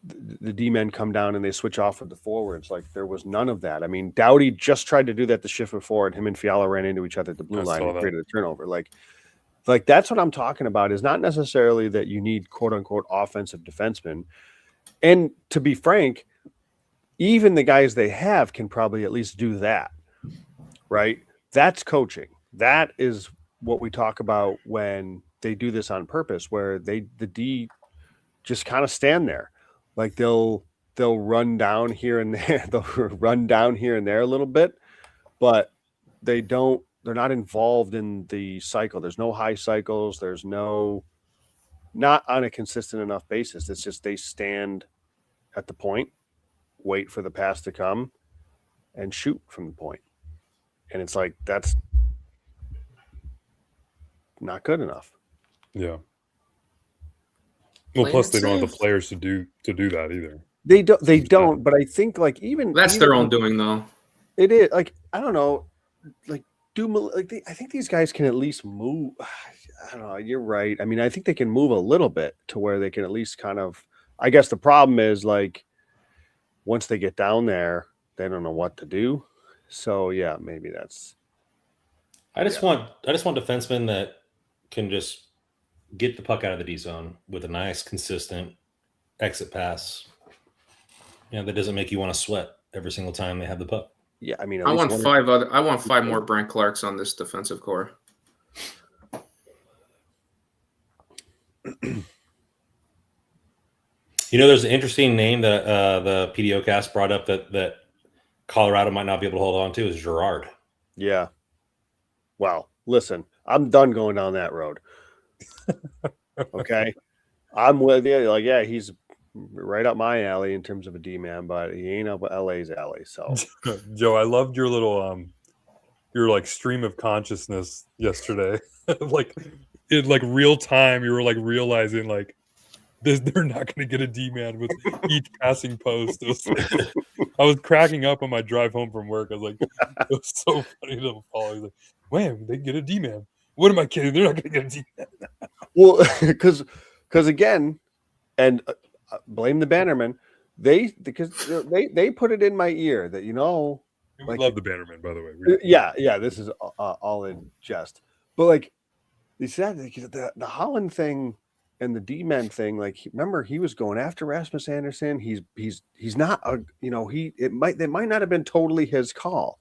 the D-men come down and they switch off with the forwards. Like, there was none of that. I mean, Doughty just tried to do that the shift before, and him and Fiala ran into each other at the blue line and created a turnover. Like that's what I'm talking about, is not necessarily that you need quote-unquote offensive defensemen. And to be frank, even the guys they have can probably at least do that, right? That's coaching. That is what we talk about when they do this on purpose, where the D just kind of stand there. Like, they'll run down here and there. They'll run down here and there a little bit, but they're not involved in the cycle. There's no high cycles. There's not on a consistent enough basis. It's just they stand at the point, wait for the pass to come, and shoot from the point. And it's like, that's not good enough. Yeah. Well, plus they don't have the players to do that either. They don't. But I think, like, even that's their own doing, though. It is, like, I don't know, like, I think these guys can at least move. I don't know. You're right. I mean, I think they can move a little bit to where they can at least kind of. I guess the problem is, like, once they get down there, they don't know what to do. So yeah, maybe that's. I just want defensemen that can just get the puck out of the D zone with a nice, consistent exit pass. That doesn't make you want to sweat every single time they have the puck. Yeah, I mean, I want five more Brent Clarks on this defensive core. There's an interesting name that the PDO cast brought up that Colorado might not be able to hold on to is Girard. Yeah. Well, listen, I'm done going down that road. Okay. I'm with you. Like, yeah, he's right up my alley in terms of a D-man, but he ain't up LA's alley. So, Joe, I loved your little your like stream of consciousness yesterday. Like, in like real time, you were like realizing like they're not going to get a D-man with each passing post. I was cracking up on my drive home from work. I was like, it was so funny to follow. He's like, man, they get a D-man. What am I kidding? They're not going to get a D-man. Well, because again, and blame the Bannerman. They put it in my ear that We like, love the Bannerman, by the way. Yeah. This is all in jest, but like they said, the Holland thing and the D-men thing. Like, remember, he was going after Rasmus Anderson. He's not they might not have been totally his call.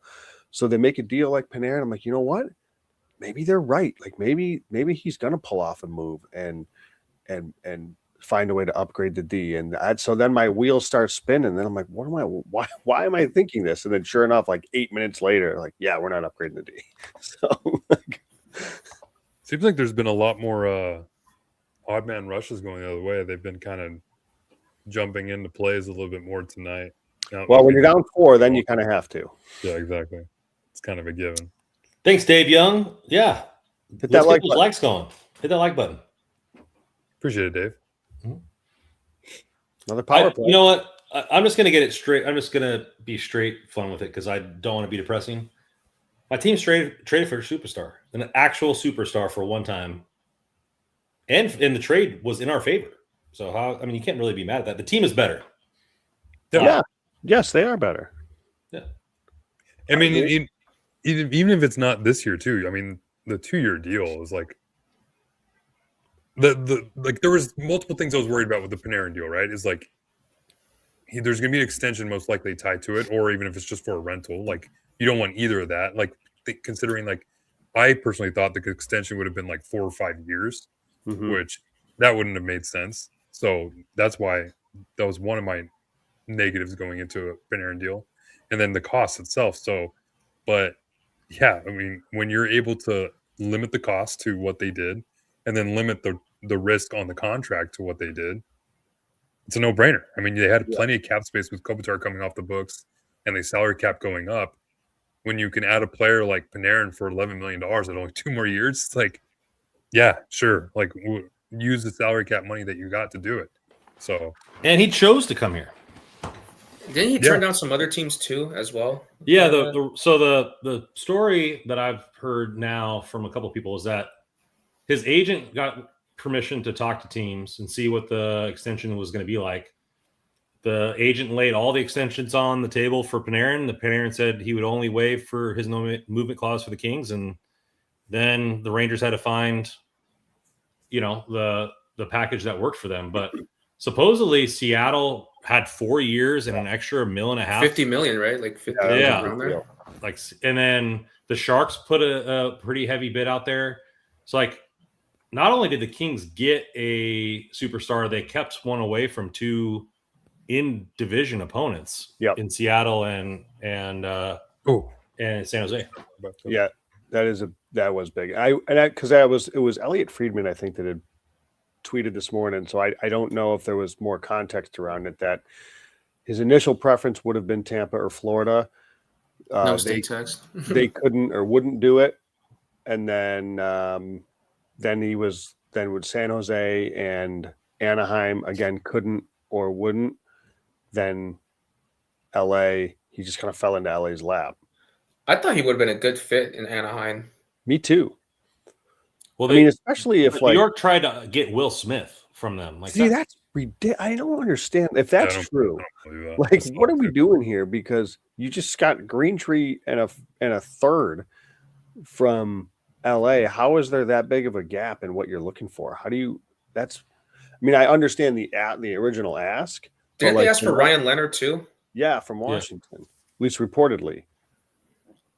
So they make a deal like Panarin. I'm like, you know what? Maybe they're right. Like maybe he's gonna pull off a move and find a way to upgrade the D. And so then my wheels start spinning. And then I'm like, why am I thinking this? And then sure enough, like 8 minutes later, like, yeah, we're not upgrading the D. So seems like there's been a lot more odd man rushes going the other way. They've been kind of jumping into plays a little bit more tonight. Now, well, when you're down 4, then you kind of have to. Yeah, exactly. It's kind of a given. Thanks, Dave Young. Yeah. Hit Let's that get like those button. likes going. Hit that like button. Appreciate it, Dave. Another power play. You know what? I'm just going to get it straight. I'm just going to be straight fun with it because I don't want to be depressing. My team's traded for a superstar, an actual superstar for one time. And the trade was in our favor. So, you can't really be mad at that. The team is better. Yeah. Yes, they are better. Yeah. I mean, even if it's not this year, too, I mean, the 2-year deal is like, there was multiple things I was worried about with the Panarin deal, right? Is like there's going to be an extension most likely tied to it, or even if it's just for a rental, like you don't want either of that. Like considering, like I personally thought the extension would have been like 4 or 5 years, which that wouldn't have made sense. So that's why that was one of my negatives going into a Panarin deal, and then the cost itself. So, but yeah, I mean, when you're able to limit the cost to what they did, and then limit the risk on the contract to what they did, it's a no-brainer. I mean, they had plenty of cap space with Kopitar coming off the books and the salary cap going up. When you can add a player like Panarin for $11 million at only 2 more years, it's like, yeah, sure. Like, use the salary cap money that you got to do it. So, And he chose to come here. Didn't he turn down some other teams too, as well? Yeah. The story that I've heard now from a couple of people is that his agent got permission to talk to teams and see what the extension was going to be like. The agent laid all the extensions on the table for Panarin. The Panarin said he would only waive for his no movement clause for the Kings, and then the Rangers had to find, the package that worked for them. But supposedly Seattle had 4 years and an extra $1.5 million. 50 million, right? Like 50 Yeah. around there. Like, and then the Sharks put a pretty heavy bid out there. So, like, not only did the Kings get a superstar, they kept one away from 2 in division opponents in Seattle and San Jose. Yeah, that was big. It was Elliot Friedman, I think, that had tweeted this morning. So I don't know if there was more context around it, that his initial preference would have been Tampa or Florida. No state text. They couldn't or wouldn't do it. And then he was with San Jose and Anaheim again, couldn't or wouldn't. Then LA, he just kind of fell into LA's lap. I thought he would have been a good fit in Anaheim. Me too. Well, especially if New York tried to get Will Smith from them. Like, that's ridiculous. I don't understand if that's true. That. Like, what are we doing here? Because you just got Greentree and a third from LA. How is there that big of a gap in what you're looking for? How do you? I understand the original ask. Didn't they ask for Ryan Leonard too? Yeah, from Washington, at least reportedly.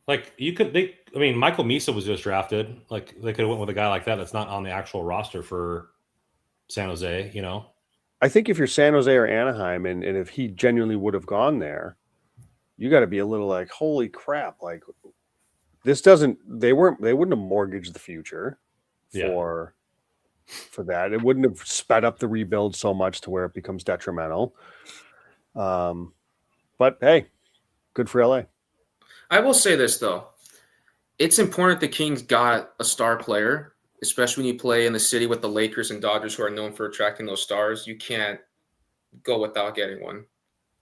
Like, Michael Misa was just drafted. Like, they could have went with a guy like that that's not on the actual roster for San Jose, I think if you're San Jose or Anaheim, and if he genuinely would have gone there, you got to be a little like, holy crap! Like, this doesn't. They wouldn't have mortgaged the future for that. It wouldn't have sped up the rebuild so much to where it becomes detrimental. But hey, good for LA. I will say this though. It's important the Kings got a star player. especially when you play in the city with the Lakers and Dodgers, who are known for attracting those stars. You can't go without getting one,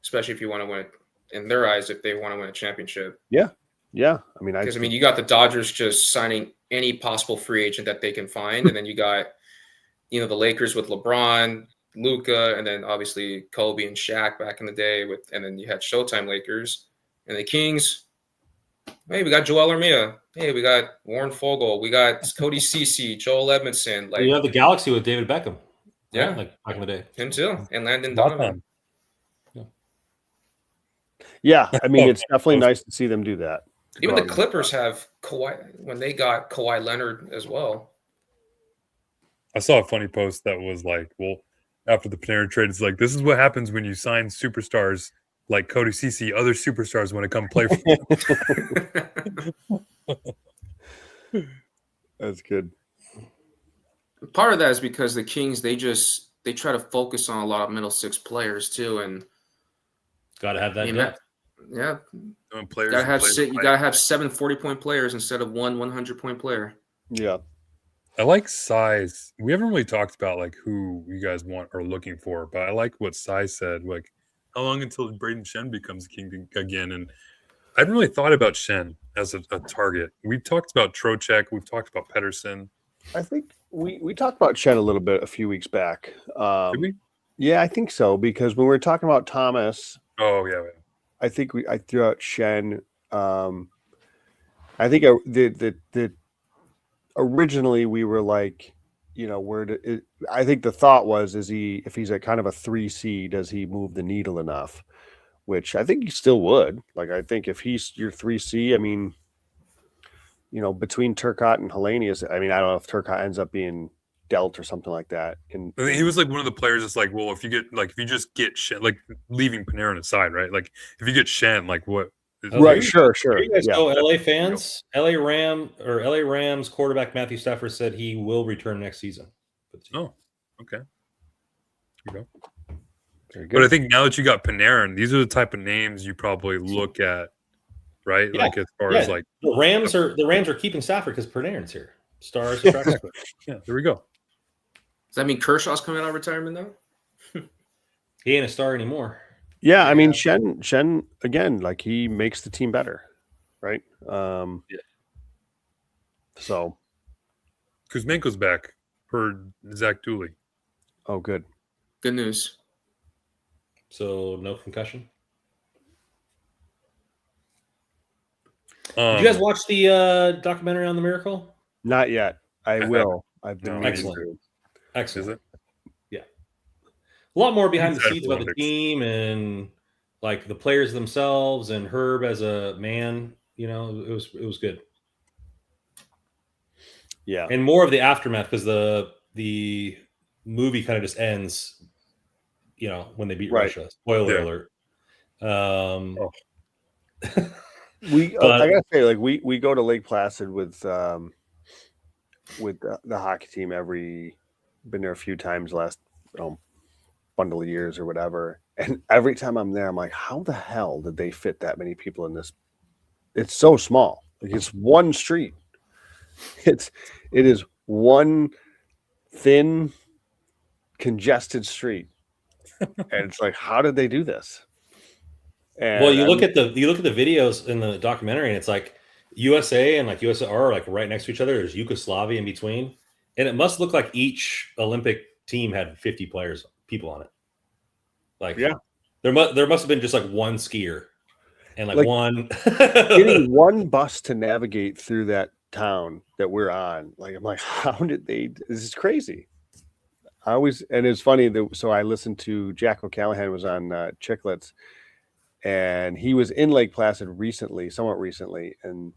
especially if you want to win it. In their eyes, if they want to win a championship. Yeah. I mean, Because you got the Dodgers just signing any possible free agent that they can find, and then you got, the Lakers with LeBron, Luka, and then obviously Kobe and Shaq back in the day and then you had Showtime Lakers, and the Kings. Hey, we got Joel Armia. Hey, we got Warren Fogle. We got Cody Cece, Joel Edmondson. Like, you have the Galaxy with David Beckham. Yeah, right? Like back in the day. Him too, and Landon Donovan. Yeah, I mean, it's definitely nice to see them do that. Even the Clippers have Kawhi when they got Kawhi Leonard as well. I saw a funny post that was like, well, after the Panarin trade, it's like, this is what happens when you sign superstars like Cody Cece. Other superstars want to come play for you. That's good. Part of that is because the Kings, they try to focus on a lot of middle six players too, and got to have that depth. Yeah, players. You gotta have 7 40-point players instead of one 100-point player. Yeah, I like size. We haven't really talked about like who you guys want or looking for, but I like what Sai said. Like, how long until Braden Shen becomes king again? And I haven't really thought about Shen as a target. We've talked about Trocheck. We've talked about Pedersen. I think we talked about Shen a little bit a few weeks back. Did we? Yeah, I think so, because when we were talking about Thomas, yeah. I think I threw out Shen. I think the originally we were like, I think the thought was, if he's a kind of a 3C, does he move the needle enough? Which I think he still would. Like, I think if he's your 3C, I mean, between Turcotte and Hellenius, I mean, I don't know if Turcotte ends up being dealt or something like that. And I think he was like one of the players that's like, well, if you just get Shen, like leaving Panarin aside, right? Like if you get Shen, like what? Right, sure. You guys know LA fans, LA Rams quarterback Matthew Stafford said he will return next season. Oh, okay. Here you go. Very good. But I think now that you got Panarin, these are the type of names you probably look at, right? Yeah. Like as far as like the Rams are keeping Stafford because Panarin's here. Stars track record. Yeah, there we go. Does that mean Kershaw's coming out of retirement though? He ain't a star anymore. Yeah, I mean Shen again, like he makes the team better, right? So Kuzmenko's back per Zach Dooley. Oh, good. Good news. So no concussion. Did you guys watch the documentary on the Miracle? Not yet. I will. I've been excellent. Is it? Yeah. A lot more behind the scenes about the team and like the players themselves and Herb as a man. It was good. Yeah. And more of the aftermath because the movie kind of just ends, when they beat Russia. Spoiler alert. I gotta say, like we go to Lake Placid with the hockey team been there a few times last bundle of years or whatever, and every time I'm there, I'm like, how the hell did they fit that many people in this? It's so small. Like it's one street. It is one thin, congested street, and it's like, how did they do this? And well, you look at the videos in the documentary, and it's like USA and like USSR are like right next to each other. There's Yugoslavia in between, and it must look like each Olympic team had 50 people on it. Like, yeah, there must have been just like one skier, and like one getting one bus to navigate through that town that we're on. Like, I'm like, how did they? This is crazy. And it's funny that so I listened to Jack O'Callahan was on Chicklets. And he was in Lake Placid somewhat recently, and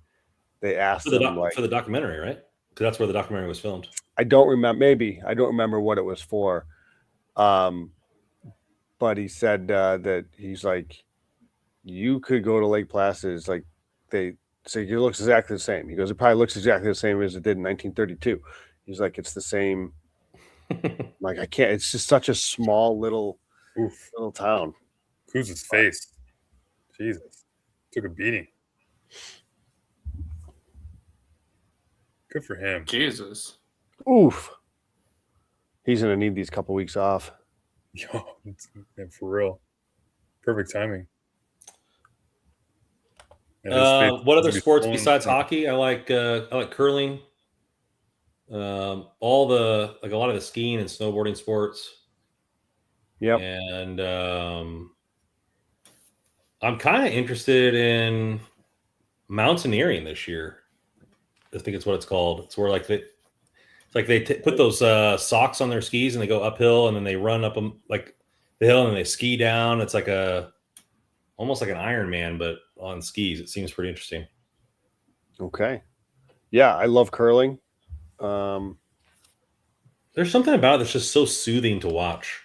they asked him for the documentary, right? Because that's where the documentary was filmed. I don't remember. Maybe I don't remember what it was for. But he said that he's like, you could go to Lake Placid. It's like they say it looks exactly the same. He goes, it probably looks exactly the same as it did in 1932. He's like, it's the same. Like I can't. It's just such a small little town. Kuz's face. Jesus. Took a beating. Good for him. Jesus. Oof. He's going to need these couple weeks off. Yo, man, for real. Perfect timing. Yeah, What other sports besides hockey? I like curling. All the a lot of the skiing and snowboarding sports. Yep. And I'm kind of interested in mountaineering this year. I think it's what it's called. It's where like they put those socks on their skis and they go uphill and then they run up them like the hill and then they ski down. It's like almost like an Ironman, but on skis. It seems pretty interesting. Okay. Yeah, I love curling. There's something about it that's just so soothing to watch.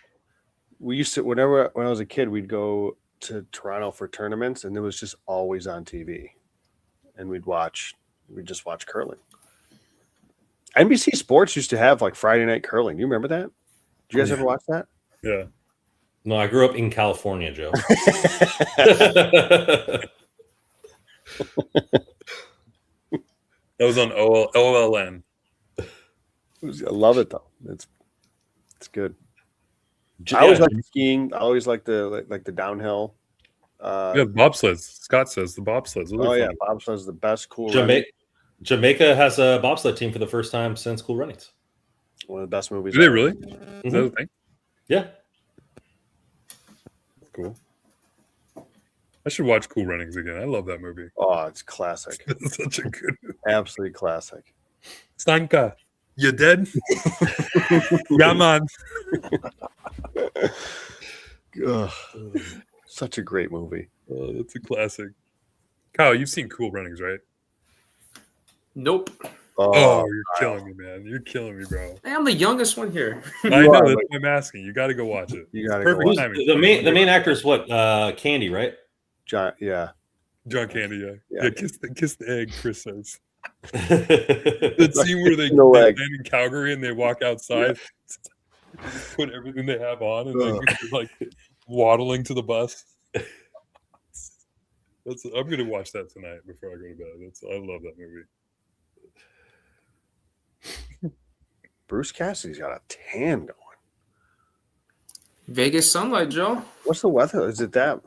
We used to, when I was a kid, we'd go to Toronto for tournaments, and it was just always on TV, and we'd just watch curling. NBC Sports used to have like Friday night curling. You remember that? Did you guys ever watch that? Yeah. No, I grew up in California, Joe. That was on OLN. I love it though. It's good. I always like skiing. I always like the downhill. Yeah, bobsleds. Scott says the bobsleds. Oh yeah, bobsleds is the best. Cool. Jamaica has a bobsled team for the first time since Cool Runnings. One of the best movies. Do they really? Is that a thing? Yeah. Cool. I should watch Cool Runnings again. I love that movie. Oh, it's classic. It's such a good movie. Absolutely classic. Stanka, you dead? Yeah, man. Ugh, such a great movie. Oh, that's a classic. Kyle, you've seen Cool Runnings, right? Nope. Oh, you're killing me, man. You're killing me, bro. Hey, I'm the youngest one here. I know. That's why I'm asking. You got to go watch it. You got to Perfect go watch timing. The main actor is what? Candy, right? John, yeah. John Candy, Yeah. yeah. Kiss the egg, Chris says. That scene where they No land egg. in Calgary and they walk outside, put everything they have on, and like waddling to the bus. I'm gonna watch that tonight before I go to bed. I love that movie. Bruce Cassidy's got a tan going. Vegas sunlight, Joe. What's the weather? Is it that?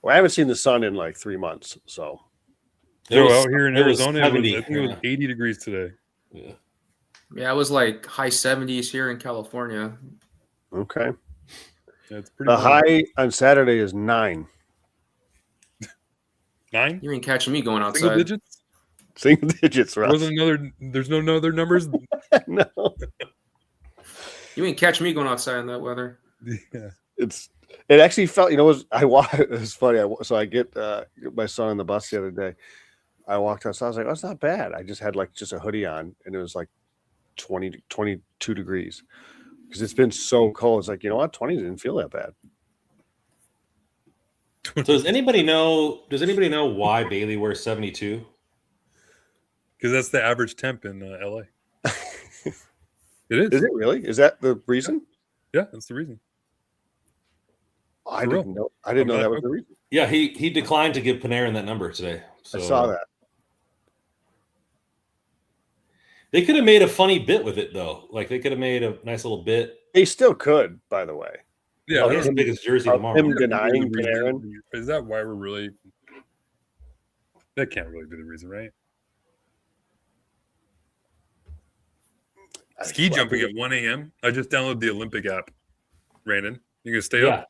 Well, I haven't seen the sun in like 3 months. So So out here in Arizona, I think it was yeah. 80 degrees today. Yeah. Yeah, it was like high 70s here in California. okay. Yeah, it's pretty. The warm. high on Saturday is 9. 9? You ain't catching me going Single outside. digits? Single digits, Russ. There's no other numbers. No. Oh, You ain't catching me going outside in that weather. Yeah. It actually felt, it was funny. I get my son on the bus the other day. I walked outside. I was like, oh, it's not bad. I just had just a hoodie on, and it was like 22 degrees because it's been so cold. It's like, you know what? 20 didn't feel that bad. So does anybody know why Bailey wears 72? Because that's the average temp in LA. It is. Is it really? Is that the reason? Yeah, that's the reason. I didn't know that was the reason. Yeah, he declined to give Panarin that number today. So I saw that. They could have made a funny bit with it though. Like they could have made a nice little bit. They still could, by the way. Yeah, Oh, he has the biggest jersey tomorrow. Him denying Panarin. Is that why we're really? That can't really be the reason, right? Ski jumping at 1 a.m. I just downloaded the Olympic app. Brandon, you gonna stay up?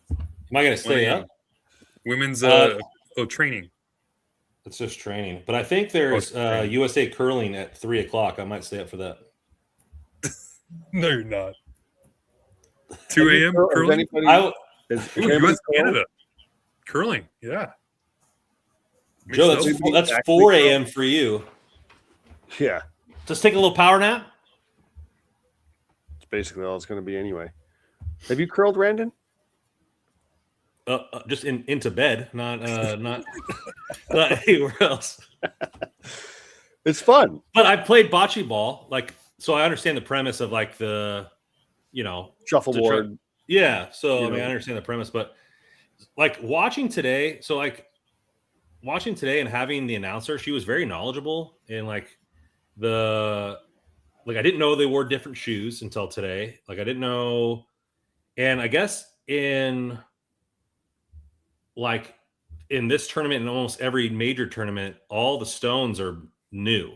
Am I gonna stay up? Women's training. It's just training. But I think there's USA curling at 3:00. I might stay up for that. No, you're not. 2 a.m. curling. US Canada curling. Yeah. Joe, that's 4 a.m. for you. Yeah. Just take a little power nap. It's basically all it's going to be anyway. Have you curled, Randon? Just into bed, not anywhere else. It's fun. But I played bocce ball, so I understand the premise of Shuffleboard. Yeah, so I understand the premise, but watching today and having the announcer, she was very knowledgeable in the like I didn't know they wore different shoes until today. Like I didn't know, and I guess in this tournament and almost every major tournament, all the stones are new.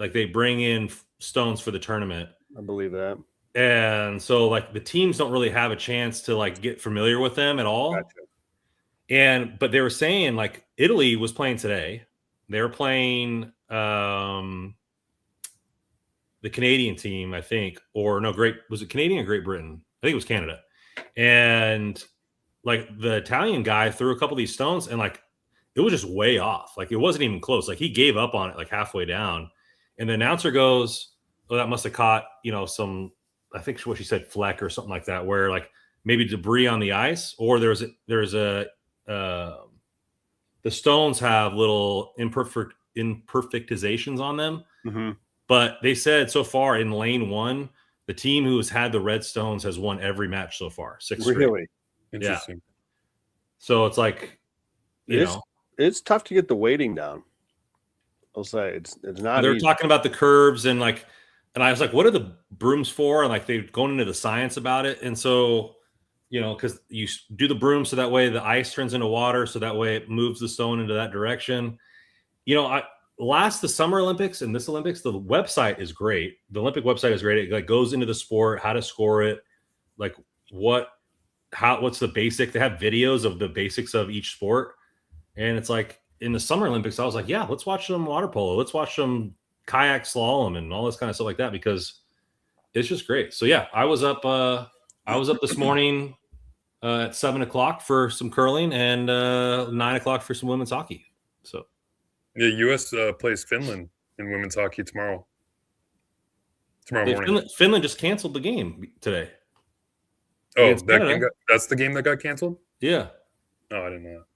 Like they bring in stones for the tournament. I believe that. And so like the teams don't really have a chance to like get familiar with them at all. Gotcha. But they were saying like Italy was playing today. They were playing the Canadian team, I think, or no, was it Canadian or Great Britain? I think it was Canada. And like the Italian guy threw a couple of these stones and like it was just way off. Like it wasn't even close. Like he gave up on it like halfway down. And the announcer goes, "Oh, that must have caught, some, I think what she said, fleck or something like that, where like maybe debris on the ice, or the stones have little imperfectizations on them." Mm-hmm. But they said so far in lane 1, the team who has had the red stones has won every match so far. 6 straight. Really interesting. Yeah. So it's like, it's tough to get the weighting down. I'll say it's not. They're easy. talking about the curves and I was like, what are the brooms for? And like they're going into the science about it. And so, because you do the broom so that way the ice turns into water, so that way it moves the stone into that direction. The Summer Olympics and this Olympics, the website is great. The Olympic website is great. It like goes into the sport, how to score it, like what's the basic. They have videos of the basics of each sport. And it's like in the Summer Olympics, I was like, yeah, let's watch some water polo. Let's watch some kayak slalom and all this kind of stuff like that, because it's just great. So yeah, I was up this morning at 7:00 for some curling and 9:00 for some women's hockey. So the U.S. Plays Finland in women's hockey tomorrow morning. Finland just canceled the game today. Oh, that's the game that got canceled? Yeah. No, I didn't know that.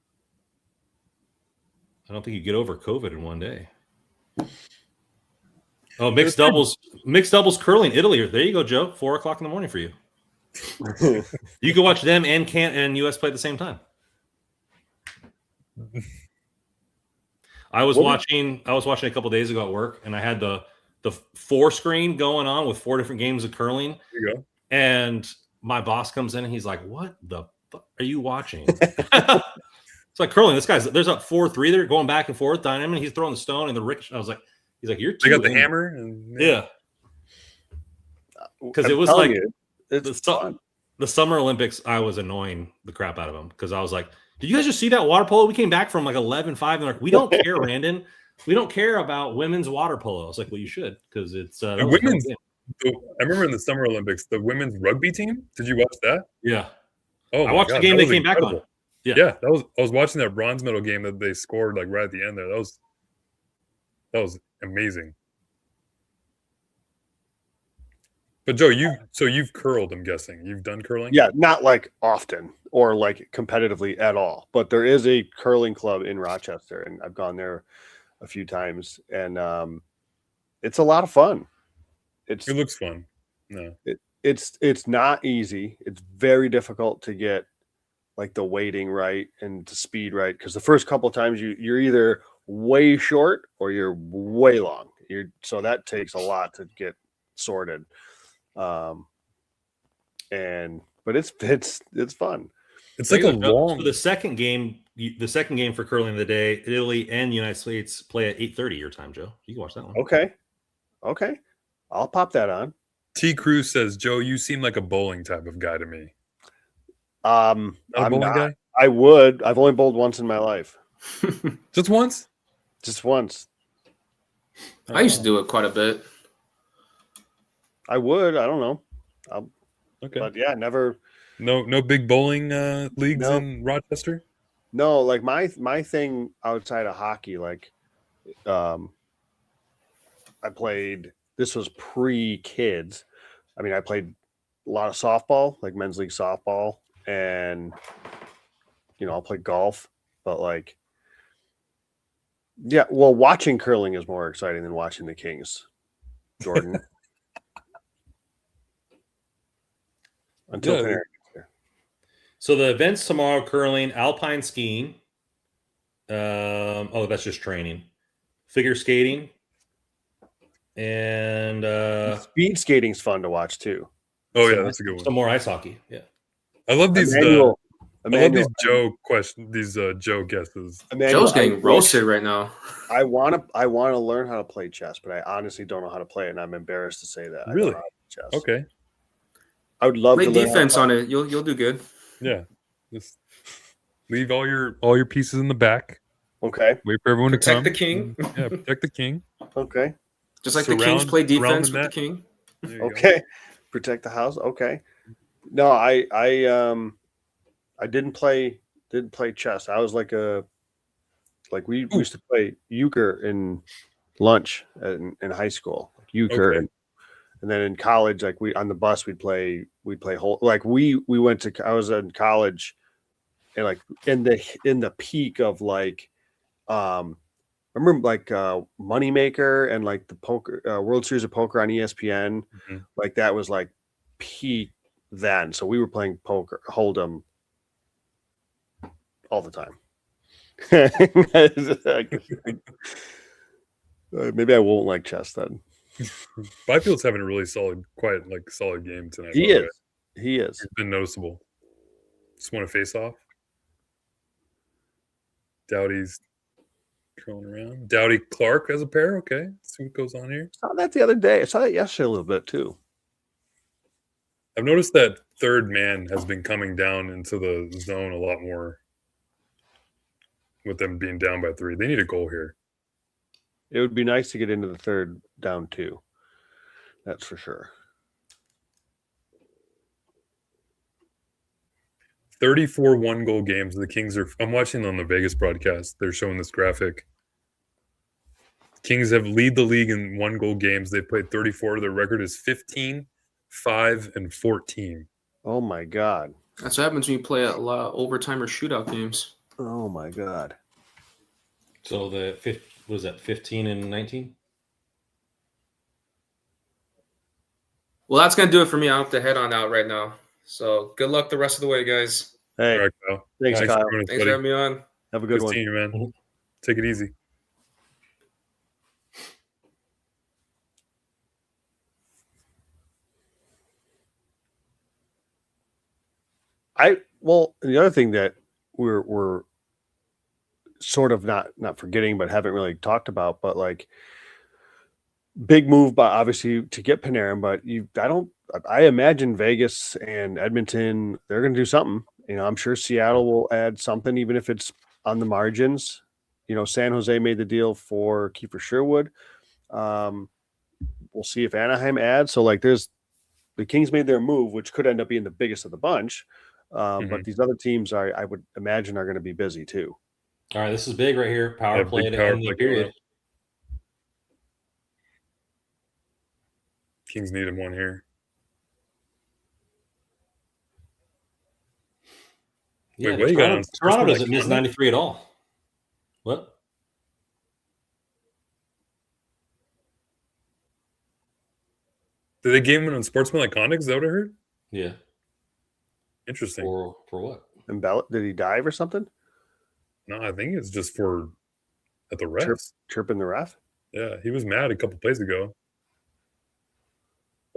I don't think you get over COVID in one day. Oh, mixed doubles curling Italy. There you go, Joe. 4:00 in the morning for you. You can watch them and US play at the same time. I was watching a couple days ago at work, and I had the 4 screen going on with 4 different games of curling. There you go. And my boss comes in and he's like, "What the fuck are you watching?" It's like curling. There's up 4-3. They're going back and forth. Dynamite. He's throwing the stone and the ricochet. I was like, he's like, "You're too." They got the hammer. And, yeah. Because it was like fun. The Summer Olympics. I was annoying the crap out of them because I was like, "Did you guys just see that water polo? We came back from like 11-5, and they're like, we don't care, Randon. We don't care about women's water polo." I was like, "Well, you should, because it's women's." I remember in the Summer Olympics, the women's rugby team. Did you watch that? Yeah. Oh, I watched the game they came back on. Yeah, I was watching that bronze medal game that they scored like right at the end there. That was amazing. But Joe, you've curled, I'm guessing. You've done curling? Yeah, not like often or like competitively at all. But there is a curling club in Rochester, and I've gone there a few times, and it's a lot of fun. It looks fun. No. It's not easy. It's very difficult to get like the weighting right and the speed right, because the first couple of times you're either way short or you're way long. So that takes a lot to get sorted. But it's fun. It's like a long. So the second game for curling of the day, Italy and the United States play at 8:30 your time, Joe. You can watch that one. Okay. I'll pop that on. T. Cruz says, "Joe, you seem like a bowling type of guy to me." I'm not a bowling guy? I would. I've only bowled once in my life. Just once? Just once. I used to do it quite a bit. I would. I don't know. Okay. But yeah, never. No big bowling leagues in Rochester? No, like my thing outside of hockey, like I played, this was pre-kids. I mean, I played a lot of softball, like men's league softball, and I'll play golf, but like, yeah, well, watching curling is more exciting than watching the Kings, Jordan. Until Panarin gets there. So the events tomorrow: curling, alpine skiing. That's just training. Figure skating, and speed skating's fun to watch too. Oh yeah, that's a good Some one. more ice hockey. Yeah. I love these. Emmanuel, I love these Joe questions. These Joe guesses. Emmanuel, Joe's getting roasted right now. I want to learn how to play chess, but I honestly don't know how to play it, and I'm embarrassed to say that. Really? I don't know how to play chess. Okay. I would love Play to learn defense on it. You'll do good. Yeah. Just leave all your pieces in the back. Okay. Wait for everyone to come. Protect the king. Yeah, protect the king. Okay. Just like the Kings play defense with the king. Okay. Protect the house. Okay. No, I didn't play chess. I was we used to play euchre in lunch in high school. Euchre. Okay. And then in college, like on the bus, we'd play whole, like we went to, I was in college and like in the peak of like, I remember like Moneymaker and like the poker World Series of Poker on ESPN. Mm-hmm. Like that was like peak then. So we were playing poker, Hold'em all the time. Maybe I won't like chess then. Byfield's having a really solid game tonight. He is. It's been noticeable. Just want to face off. Doughty's trolling around. Doughty Clark as a pair. Okay. Let's see what goes on here. I saw that the other day. I saw that yesterday a little bit too. I've noticed that third man has been coming down into the zone a lot more with them being down by 3. They need a goal here. It would be nice to get into the third down 2. That's for sure. 34 one-goal games. The Kings are – I'm watching on the Vegas broadcast. They're showing this graphic. Kings have lead the league in one-goal games. They've played 34. Their record is 15, 5, and 14. Oh, my God. That's what happens when you play a lot of overtime or shootout games. Oh, my God. So the what was that, 15 and 19? Well, that's going to do it for me. I have to head on out right now. So good luck the rest of the way, guys. Hey, All right, Kyle. thanks, Kyle. Thanks for having me on. Have a good one. Seeing you, man. Mhm. Take it easy. The other thing that we're sort of not forgetting, but haven't really talked about, but like big move, but obviously to get Panarin, but I imagine Vegas and Edmonton, they're going to do something. I'm sure Seattle will add something, even if it's on the margins. San Jose made the deal for Kiefer Sherwood. We'll see if Anaheim adds. So like the Kings made their move, which could end up being the biggest of the bunch. But these other teams I would imagine are going to be busy too. All right, this is big right here. Power play to end the period. Kings needed one here. Yeah, Wait, what you got on? Toronto doesn't miss 93 at all. What? Did they game him on sportsmanlike conduct? Is that what I heard? Yeah. Interesting. For what? And did he dive or something? No, I think it's just at the refs. Chirping the ref? Yeah, he was mad a couple plays ago.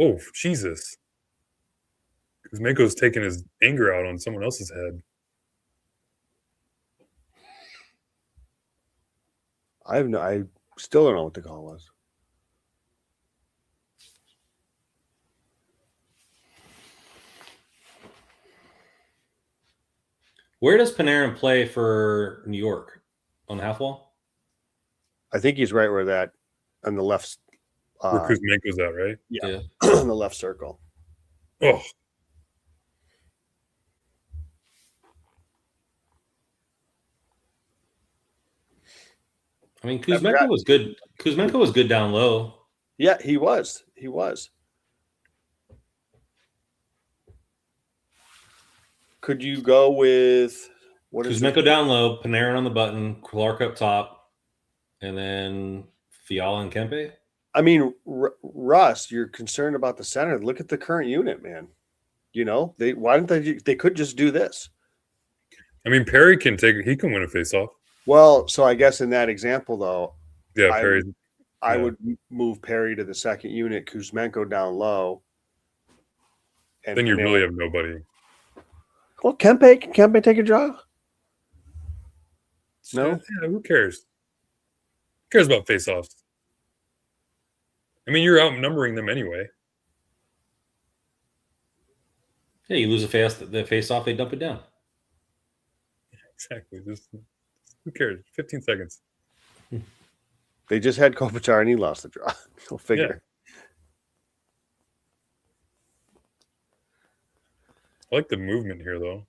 Oh, Jesus. Kuzmenko's taking his anger out on someone else's head. I still don't know what the call was. Where does Panarin play for New York? On the half wall? I think he's right where that on the left. Where Kuzmenko's at, right? Yeah. On the left circle. Oh. I mean, Kuzmenko was good. Kuzmenko was good down low. Yeah, he was. Could you go with what is Kuzmenko down low, Panarin on the button, Clark up top, and then Fiala and Kempe? I mean, Russ, you're concerned about the center. Look at the current unit, man. Why don't they could just do this? I mean, Perry he can win a faceoff. Well, so I guess in that example, though, yeah, Perry. I would move Perry to the second unit, Kuzmenko down low. And then you really have nobody. Well, can Kempe take a draw? No? Yeah, who cares? Who cares about face-offs? I mean, you're outnumbering them anyway. Yeah, you lose the face off, they dump it down. Exactly. Just who cares? 15 seconds. They just had Kopitar and he lost the draw. Go figure. I like the movement here, though.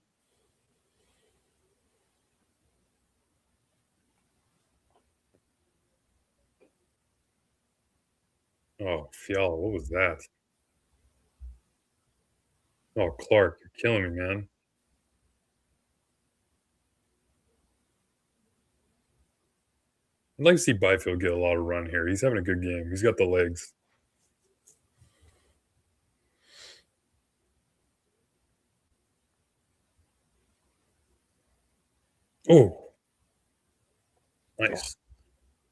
Oh, Fiala, what was that? Oh, Clark, you're killing me, man. I'd like to see Byfield get a lot of run here. He's having a good game. He's got the legs. Oh, nice.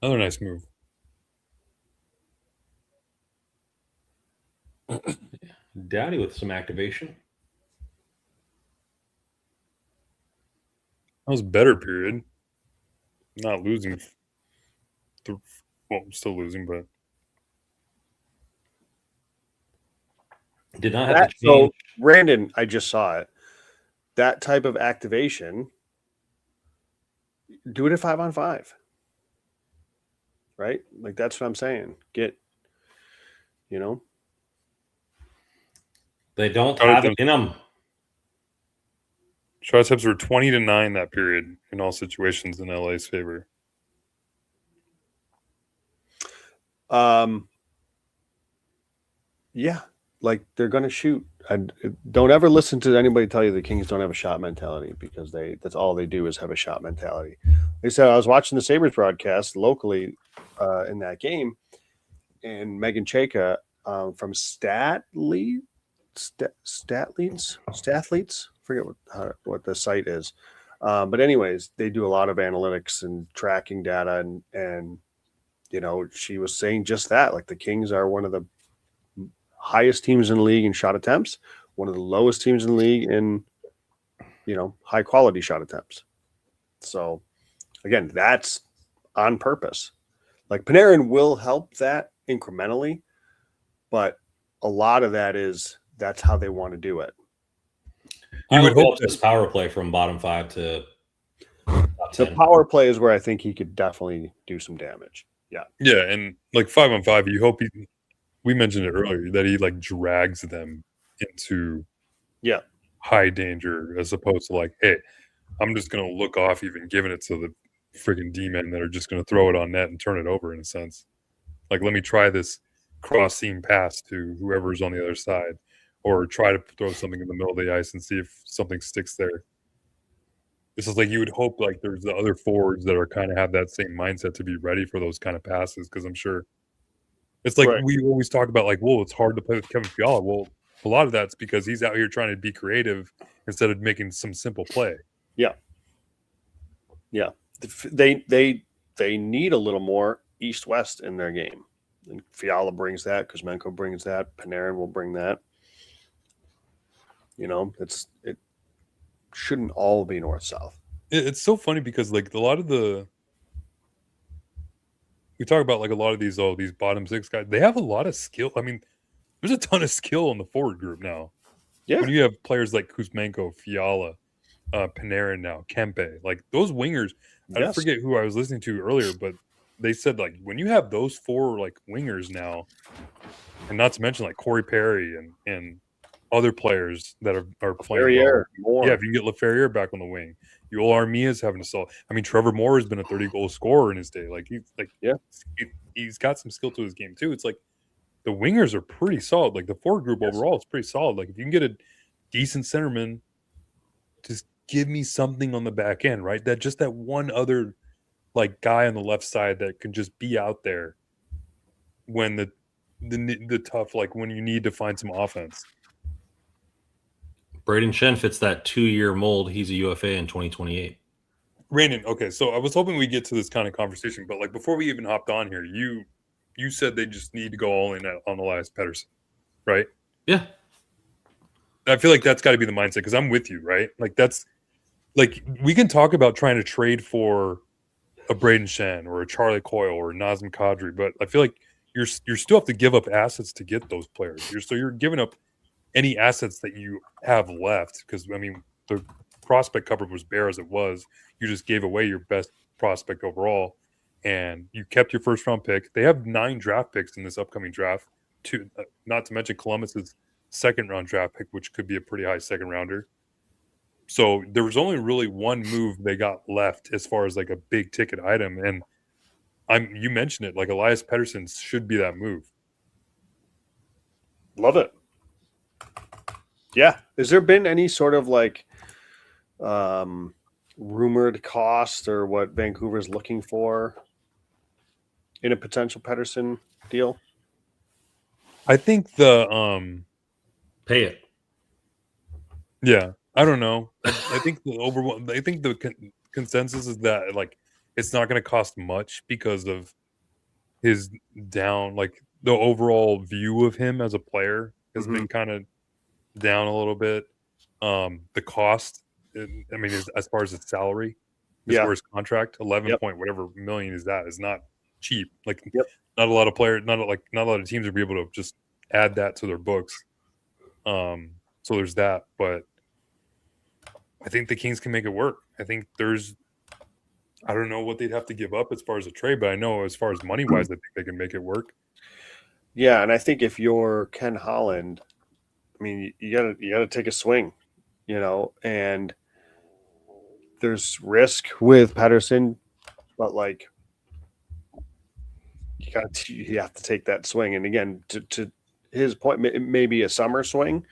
Another nice move. Dowdy with some activation. That was a better period. Not losing. Well, still losing, but Did not have to change. So, Brandon, I just saw it. That type of activation, do it at 5-on-5. Right? Like, that's what I'm saying. They don't have it in them. shot attempts were 20-9 that period in all situations in LA's favor. Yeah, like they're going to shoot. Don't ever listen to anybody tell you the Kings don't have a shot mentality, because that's all they do is have a shot mentality. They said I was watching the Sabres broadcast locally in that game, and Megan Chayka from Stathletes, forget what the site is. But anyways, they do a lot of analytics and tracking data, and she was saying just that, like the Kings are one of the highest teams in the league in shot attempts, one of the lowest teams in the league in, high quality shot attempts. So again, that's on purpose. Like Panarin will help that incrementally, but a lot of that's how they want to do it. You would hope this power play from bottom 5 to top 10. The power play is where I think he could definitely do some damage. Yeah. Yeah, and like 5-on-5, you hope we mentioned it earlier that he like drags them into high danger, as opposed to like, hey, I'm just gonna look off even giving it to the freaking D-men that are just gonna throw it on net and turn it over, in a sense. Like, let me try this cross seam pass to whoever's on the other side, or try to throw something in the middle of the ice and see if something sticks there. This is like, you would hope like there's the other forwards that are kind of have that same mindset to be ready for those kind of passes, because I'm sure it's like we always talk about, like, well, it's hard to play with Kevin Fiala. Well, a lot of that's because he's out here trying to be creative instead of making some simple play. Yeah. Yeah. They need a little more east-west in their game. And Fiala brings that, Kuzmenko brings that, Panarin will bring that. It shouldn't all be north-south. It's so funny because like a lot of we talk about like a lot of these bottom 6 guys, they have a lot of skill. I mean, there's a ton of skill in the forward group now. Yeah. When you have players like Kuzmenko, Fiala, Panarin now, Kempe, like those wingers. I forget who I was listening to earlier, but they said like when you have those 4 like wingers now, and not to mention like Corey Perry and other players that are playing well. Yeah, if you can get Laferriere back on the wing, Yoel Armia's having to solve. I mean, Trevor Moore has been a 30-goal scorer in his day. Like he's got some skill to his game too. It's like the wingers are pretty solid. Like the forward group overall is pretty solid. Like if you can get a decent centerman, just give me something on the back end, right? That one other like guy on the left side that can just be out there when the tough, like when you need to find some offense. Braden Shen fits that 2-year mold. He's a UFA in 2028. Brandon, okay, so I was hoping we get to this kind of conversation, but like before we even hopped on here, you you said they just need to go all in on Elias Pettersson, right? Yeah. I feel like that's got to be the mindset because I'm with you, right? Like that's like we can talk about trying to trade for a Braden Shen or a Charlie Coyle or a Nazem Kadri, but I feel like you're still have to give up assets to get those players. You're giving up any assets that you have left because I mean the prospect cupboard was bare as it was. You just gave away your best prospect overall, and you kept your first round pick. They have 9 draft picks in this upcoming draft. Not to mention Columbus's second round draft pick, which could be a pretty high second rounder. So there was only really one move they got left as far as like a big ticket item, and you mentioned it, like Elias Pettersson should be that move. Love it. Yeah. Has there been any sort of like rumored cost or what Vancouver's looking for in a potential Pettersson deal? I think the Pay it. yeah, I don't know. I think the consensus is that like it's not going to cost much because of his down, like the overall view of him as a player has been kind of down a little bit. The cost, I mean, as far as his salary, as far as contract, 11 point whatever million is not cheap. Like not a lot of players, not a lot of teams will be able to just add that to their books. So there's that, but I think the Kings can make it work. I think I don't know what they'd have to give up as far as a trade, but I know as far as money wise, I think they can make it work. Yeah, and I think if you're Ken Holland, I mean, you gotta take a swing, and there's risk with Pettersson, but like you have to take that swing. And again, to his point, it may be a summer swing,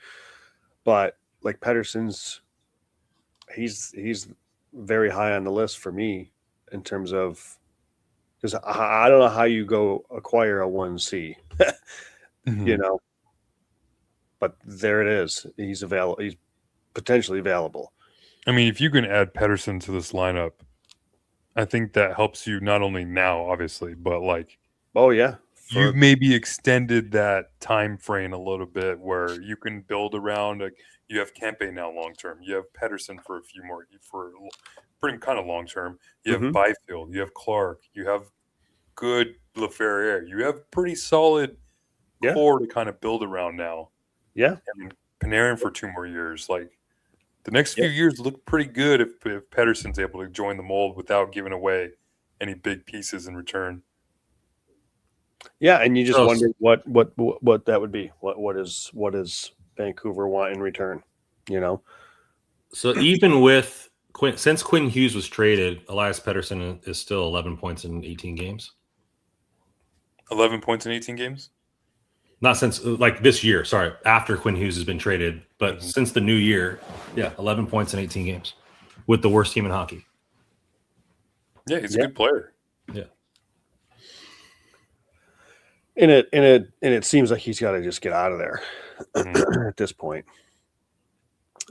but like Pettersson's, he's very high on the list for me in terms of, because I don't know how you go acquire a 1C, but there it is. He's available. He's potentially available. I mean, if you can add Pettersson to this lineup, I think that helps you not only now, obviously, but like, oh yeah, you've maybe extended that time frame a little bit where you can build around. Like, you have Kempe now long term. You have Pettersson for a few more for pretty kind of long term. You have Byfield. You have Clark. You have good Laferriere. You have pretty solid core to kind of build around now. Yeah, and Panarin for 2 more years. Like the next few years look pretty good if Pettersson's able to join the mold without giving away any big pieces in return. Yeah, and you just wonder what that would be. What does Vancouver want in return? So even with since Quinn Hughes was traded, Elias Pettersson is still 11 points in 18 games. 11 points in 18 games? Not since like this year. Sorry, after Quinn Hughes has been traded, but since the new year, 11 points in 18 games with the worst team in hockey. Yeah, he's a good player. Yeah. And it seems like he's got to just get out of there at this point.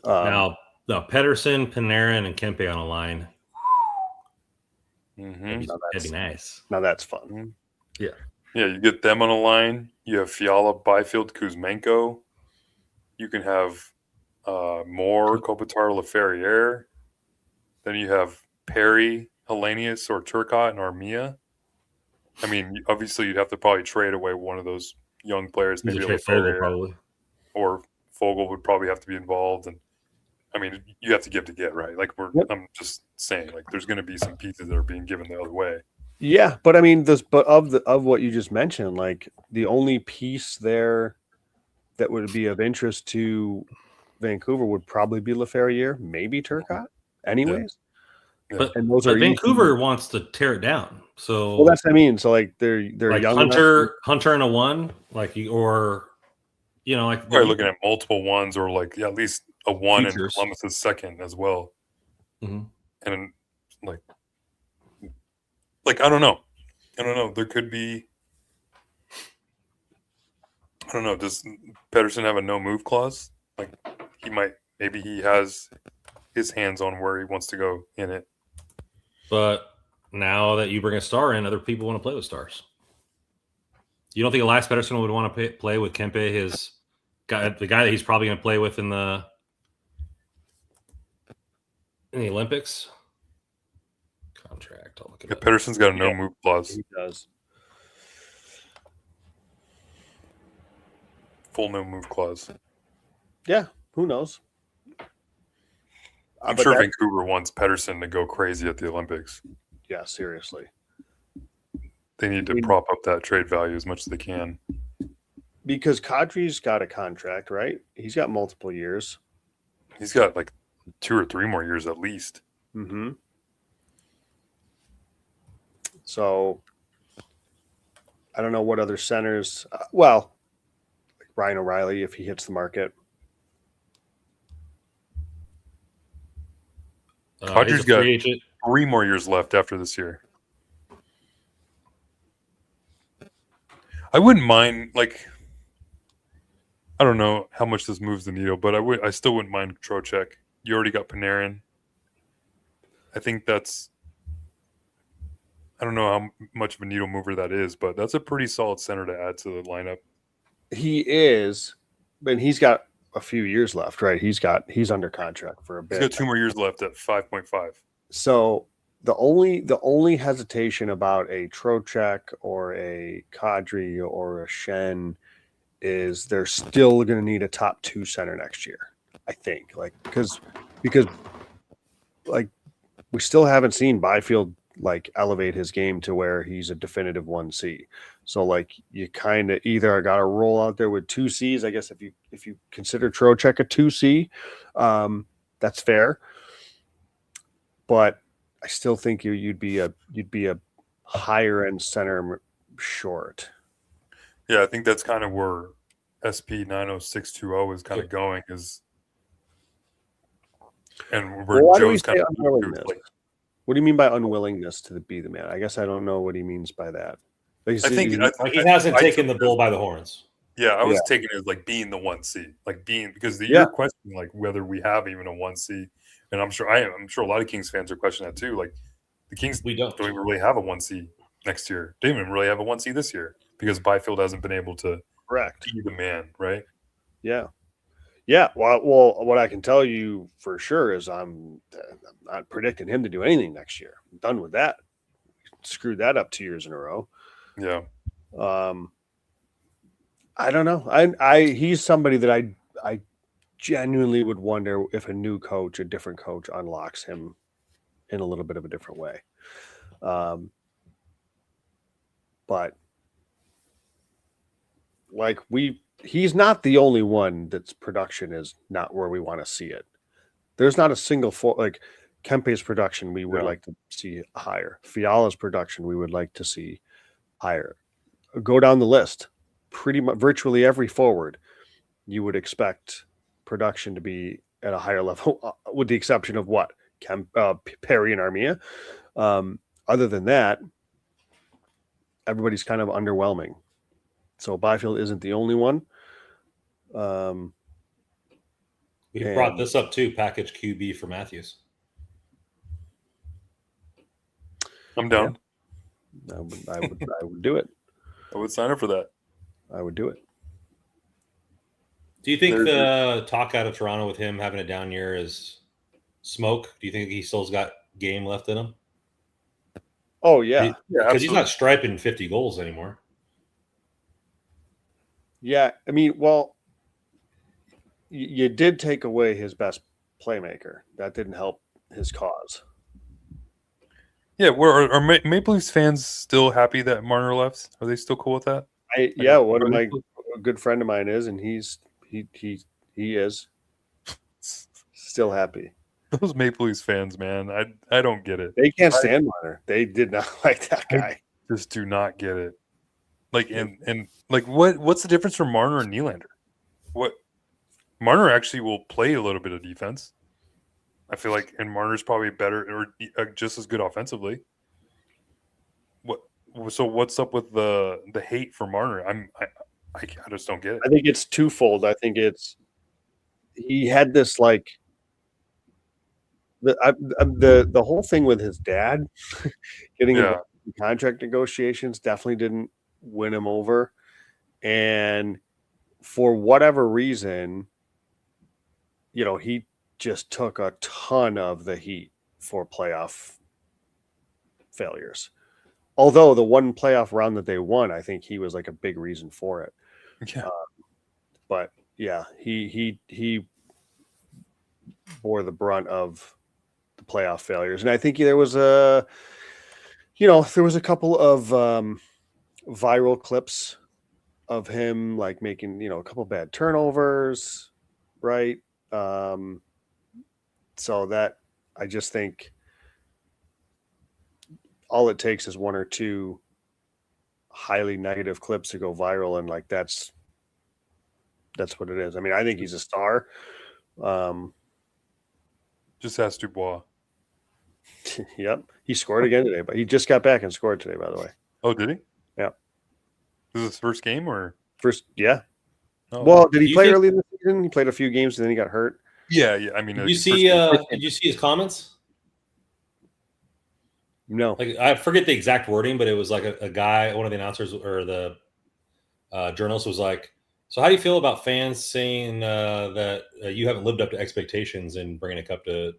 Now, Pettersson, Panarin, and Kempe on a line. That'd be nice. Now that's fun. Yeah. Yeah, you get them on a line. You have Fiala, Byfield, Kuzmenko. You can have Moore, Kopitar, Laferriere. Then you have Perry, Hellenius, or Turcotte, and Armia. I mean, obviously, you'd have to probably trade away one of those young players. Maybe Fogle, probably. Or Fogle would probably have to be involved. And I mean, you have to give to get, right? Like I'm just saying, like there's going to be some pieces that are being given the other way. Yeah, but I mean, of what you just mentioned, like the only piece there that would be of interest to Vancouver would probably be Laferriere, maybe Turcotte, anyways. Yeah. But and those are Vancouver easy. wants to tear it down. So that's what I mean. So like they're like young Hunter and a 1, like like probably looking at multiple ones or like at least a 1 futures. and Columbus's second as well. And like I don't know. There could be. I don't know. Does Pettersson have a no move clause? Like maybe he has his hands on where he wants to go in it. But now that you bring a star in, other people want to play with stars. You don't think Elias Pettersson would want to play with Kempe, the guy that he's probably going to play with in the Olympics? Contract. I'll look it up. Pedersen's got a no move clause. He does. Full no move clause. Yeah, who knows? I'm sure Vancouver wants Pedersen to go crazy at the Olympics. Yeah, seriously. They need to prop up that trade value as much as they can. Because Kadri's got a contract, right? He's got multiple years. He's got like 2 or 3 more years at least. Mm-hmm. So I don't know what other centers. Like Ryan O'Reilly, if he hits the market. Kadri's got 3 more years left after this year. I wouldn't mind, like, I don't know how much this moves the needle, but I still wouldn't mind Trocheck. You already got Panarin. I think that's, I don't know how much of a needle mover that is, but that's a pretty solid center to add to the lineup. He is, but he's got a few years left, right? He's under contract for a bit. He's got 2 more years left at 5.5. So the only hesitation about a Trocheck or a Kadri or a Shen is they're still going to need a top 2 center next year. I think, like, because like we still haven't seen Byfield like elevate his game to where he's a definitive 1C. So like you kind of either got to roll out there with 2 Cs. I guess if you consider Trocheck a 2C, that's fair. But I still think you'd be a higher end center short. Yeah, I think that's kind of where SP 90620 is kind of going, and where Joe's kind of like, what do you mean by unwillingness to be the man? I guess I don't know what he means by that. Like he hasn't taken the bull by the horns. Yeah, I was taking it as like being the 1C, like being, because you're questioning like whether we have even a 1C, and I'm sure a lot of Kings fans are questioning that too. Like the Kings don't even really have a 1C next year. They don't even really have a 1C this year because Byfield hasn't been able to be the man, right? Yeah. Yeah, well, what I can tell you for sure is I'm not predicting him to do anything next year. I'm done with that. Screwed that up 2 years in a row. Yeah. I don't know. He's somebody that I genuinely would wonder if a different coach unlocks him in a little bit of a different way. But like he's not the only one that's production is not where we want to see it. There's not a single like Kempe's production we would like to see higher. Fiala's production we would like to see higher. Go down the list. Pretty much virtually every forward you would expect production to be at a higher level, with the exception of what? Perry and Armia. Other than that, everybody's kind of underwhelming. So Byfield isn't the only one. We brought this up too, package QB for Matthews. I'm down. Yeah. I would do it. I would sign up for that. I would do it. Do you think the talk out of Toronto with him having a down year is smoke? Do you think he still's got game left in him? Oh, yeah. Because he's not striping 50 goals anymore. Yeah. I mean, well, you did take away his best playmaker. That didn't help his cause. Yeah. Are Maple Leafs fans still happy that Marner left? Are they still cool with that? One of my a good friend of mine is, and he is still happy. Those Maple Leafs fans, man, I don't get it. They can't stand Marner. They did not like that guy. I just do not get it. Like and like what's the difference from Marner and Nylander? What Marner actually will play a little bit of defense. I feel like, and Marner's probably better or just as good offensively. So what's up with the hate for Marner? I just don't get it. I think it's twofold. I think he had this like the whole thing with his dad getting involved in contract negotiations definitely didn't win him over. And for whatever reason, he just took a ton of the heat for playoff failures. Although the one playoff round that they won, I think he was like a big reason for it. Yeah. But yeah, he bore the brunt of the playoff failures, and I think there was a couple of viral clips of him like making a couple bad turnovers, right? So that I just think all it takes is one or two highly negative clips to go viral, and like that's what it is. I mean, I think he's a star. Just ask Dubois. Yep, he scored again today, but he just got back and scored today, by the way. Oh, did he? Yeah. This is his first game or first? Yeah. Oh. Well, did he play early in the season? He played a few games and then he got hurt. Yeah. I mean, Did you see his comments? No. Like, I forget the exact wording, but it was like a guy, one of the announcers or the journalist was like, "So how do you feel about fans saying that you haven't lived up to expectations in bringing a cup to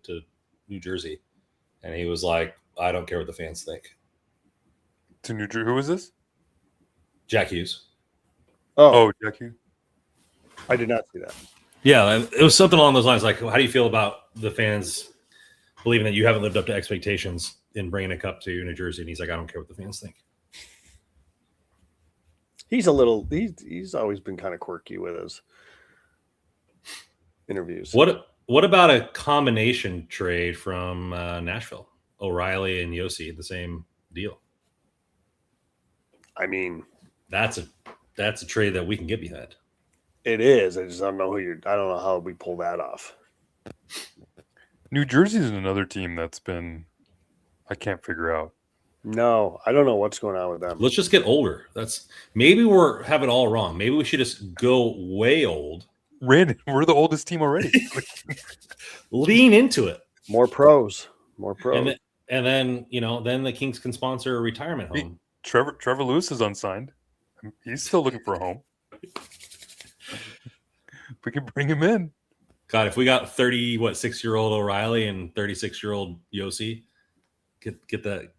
New Jersey?" And he was like, "I don't care what the fans think." To New Jersey, who was this? Jack Hughes. Oh, Jack Hughes. I did not see that. Yeah, it was something along those lines. Like, how do you feel about the fans believing that you haven't lived up to expectations in bringing a cup to New Jersey? And he's like, "I don't care what the fans think." He's always been kind of quirky with his interviews. What about a combination trade from Nashville? O'Reilly and Yossi, the same deal. I mean, that's a trade that we can get behind. It is. I just don't know I don't know how we pull that off. New Jersey is another team that's been I can't figure out. No, I don't know what's going on with them. Let's just get older. Maybe we're having it all wrong. Maybe we should just go way old. Randy, we're the oldest team already. Lean into it. More pros. And then then the Kings can sponsor a retirement home. Trevor Lewis is unsigned. He's still looking for a home. We can bring him in. God, if we got 6-year-old O'Reilly and 36-year-old Yossi, get that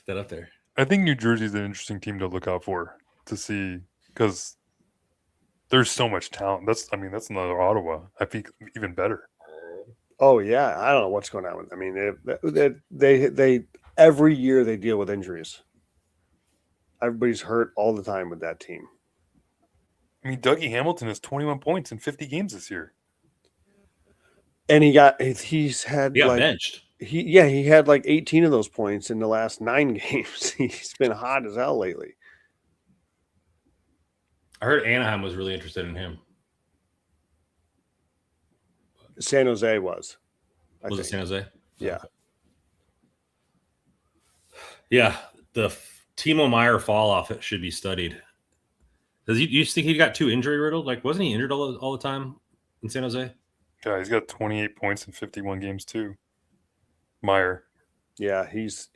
up there. I think New Jersey is an interesting team to look out for to see because there's so much talent. That's another Ottawa. I think even better. Oh yeah, I don't know what's going on with them. I mean, they every year they deal with injuries. Everybody's hurt all the time with that team. I mean, Dougie Hamilton has 21 points in 50 games this year. And he got benched. He had like 18 of those points in the last 9 games. He's been hot as hell lately. I heard Anaheim was really interested in him. San Jose was. Was it San Jose? Yeah. Yeah. The Timo Meier fall off should be studied. Do you think he got too injury riddled? Like, wasn't he injured all the time in San Jose? Yeah, he's got 28 points in 51 games too. Meier. Yeah, he's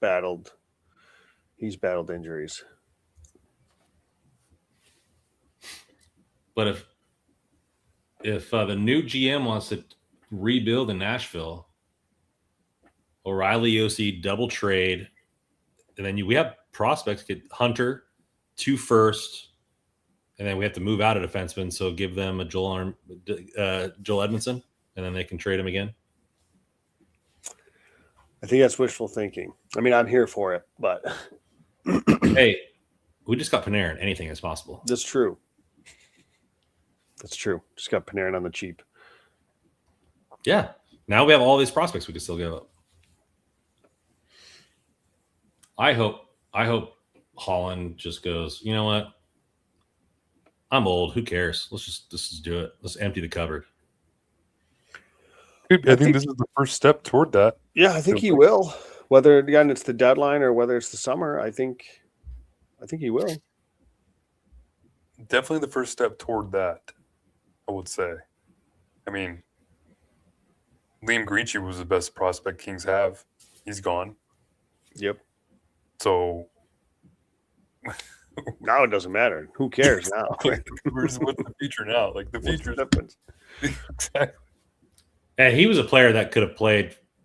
battled injuries. But if the new GM wants to rebuild in Nashville, O'Reilly, Yossi, double trade, and then we have prospects, get Hunter, 2 firsts, and then we have to move out a defenseman, so give them a Joel Edmondson, and then they can trade him again. I think that's wishful thinking. I mean, I'm here for it, but hey, we just got Panarin. Anything is possible. That's true. Just got Panarin on the cheap. Yeah. Now we have all these prospects we can still give up. I hope Holland just goes, you know what? I'm old. Who cares? Let's just do it. Let's empty the cupboard. I think this is the first step toward that. Yeah, I think he will. Whether again it's the deadline or whether it's the summer, I think he will. Definitely the first step toward that, I would say. I mean, Liam Greentree was the best prospect Kings have. He's gone. Yep. So Now it doesn't matter. Who cares now? What's the future now? Like the What's future. the difference? Exactly. And he was a player that could have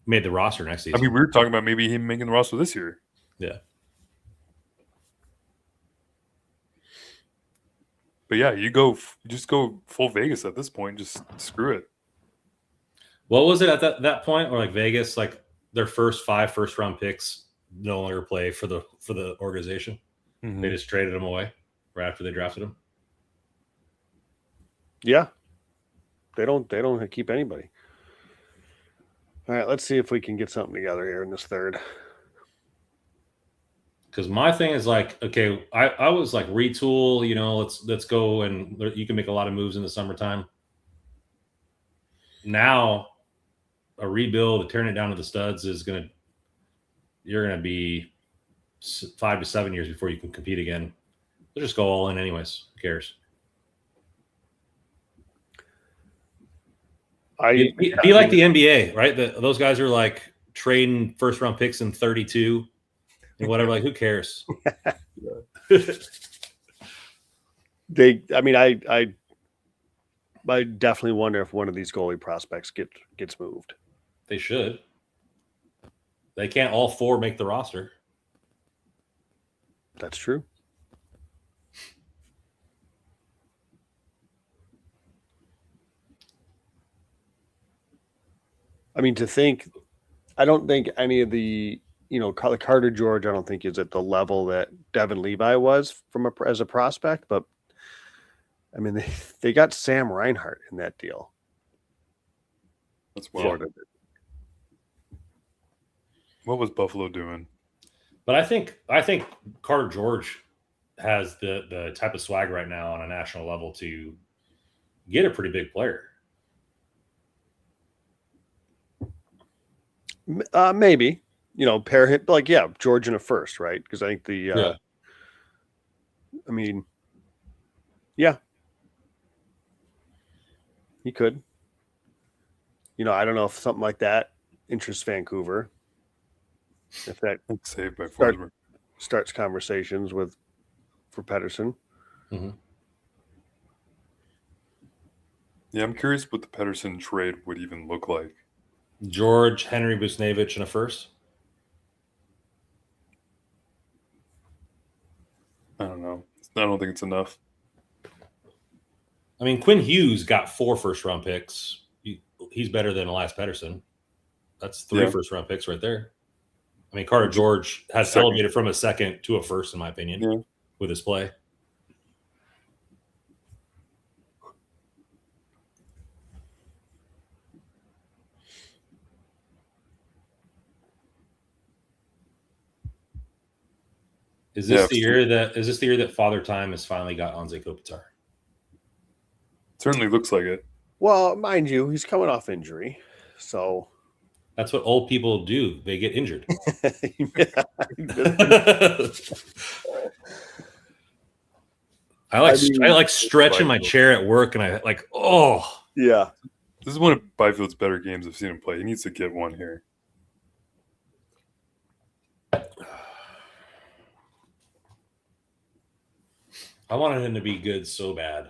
made the roster next I season. mean, we were talking about maybe him making the roster this year. Yeah. But yeah, you just go full Vegas at this point. Just screw it. What was it at that point where like Vegas, like their first 5 first-round picks no longer play for the organization? Mm-hmm. They just traded them away right after they drafted them. Yeah. They don't keep anybody. All right, let's see if we can get something together here in this third. Because my thing is like, okay, I was like retool, let's go, and you can make a lot of moves in the summertime. Now, a rebuild, tearing it down to the studs you're gonna be 5 to 7 years before you can compete again. They'll just go all in anyways. Who cares? Be like the NBA, right? Those guys are like trading first round picks in 32 and whatever. Like, who cares? I definitely wonder if one of these goalie prospects gets moved. They should. They can't all 4 make the roster. That's true. I mean, I don't think any of the, Carter George, I don't think is at the level that Devin Levi was as a prospect, but I mean, they got Sam Reinhart in that deal. That's wild. Yeah. What was Buffalo doing? But I think Carter George has the type of swag right now on a national level to get a pretty big player. Maybe, pair him George in a first, right? Because I think I mean, yeah, he could. I don't know if something like that interests Vancouver. If that saved by Forsberg starts conversations for Pettersson. Mm-hmm. Yeah, I'm curious what the Pettersson trade would even look like. George, Henry Busnevich in a first. I don't know. I don't think it's enough. I mean, Quinn Hughes got 4 first-round picks. He's better than Elias Pettersson. That's 3 first-round picks right there. I mean, Carter George has elevated from a second to a first, in my opinion, with his play. Is this the year that Father Time has finally got Anze Kopitar? Certainly looks like it. Well, mind you, he's coming off injury, so that's what old people do. They get injured. I like stretching my chair at work, and I like, oh yeah. This is one of Byfield's better games I've seen him play. He needs to get one here. I wanted him to be good so bad.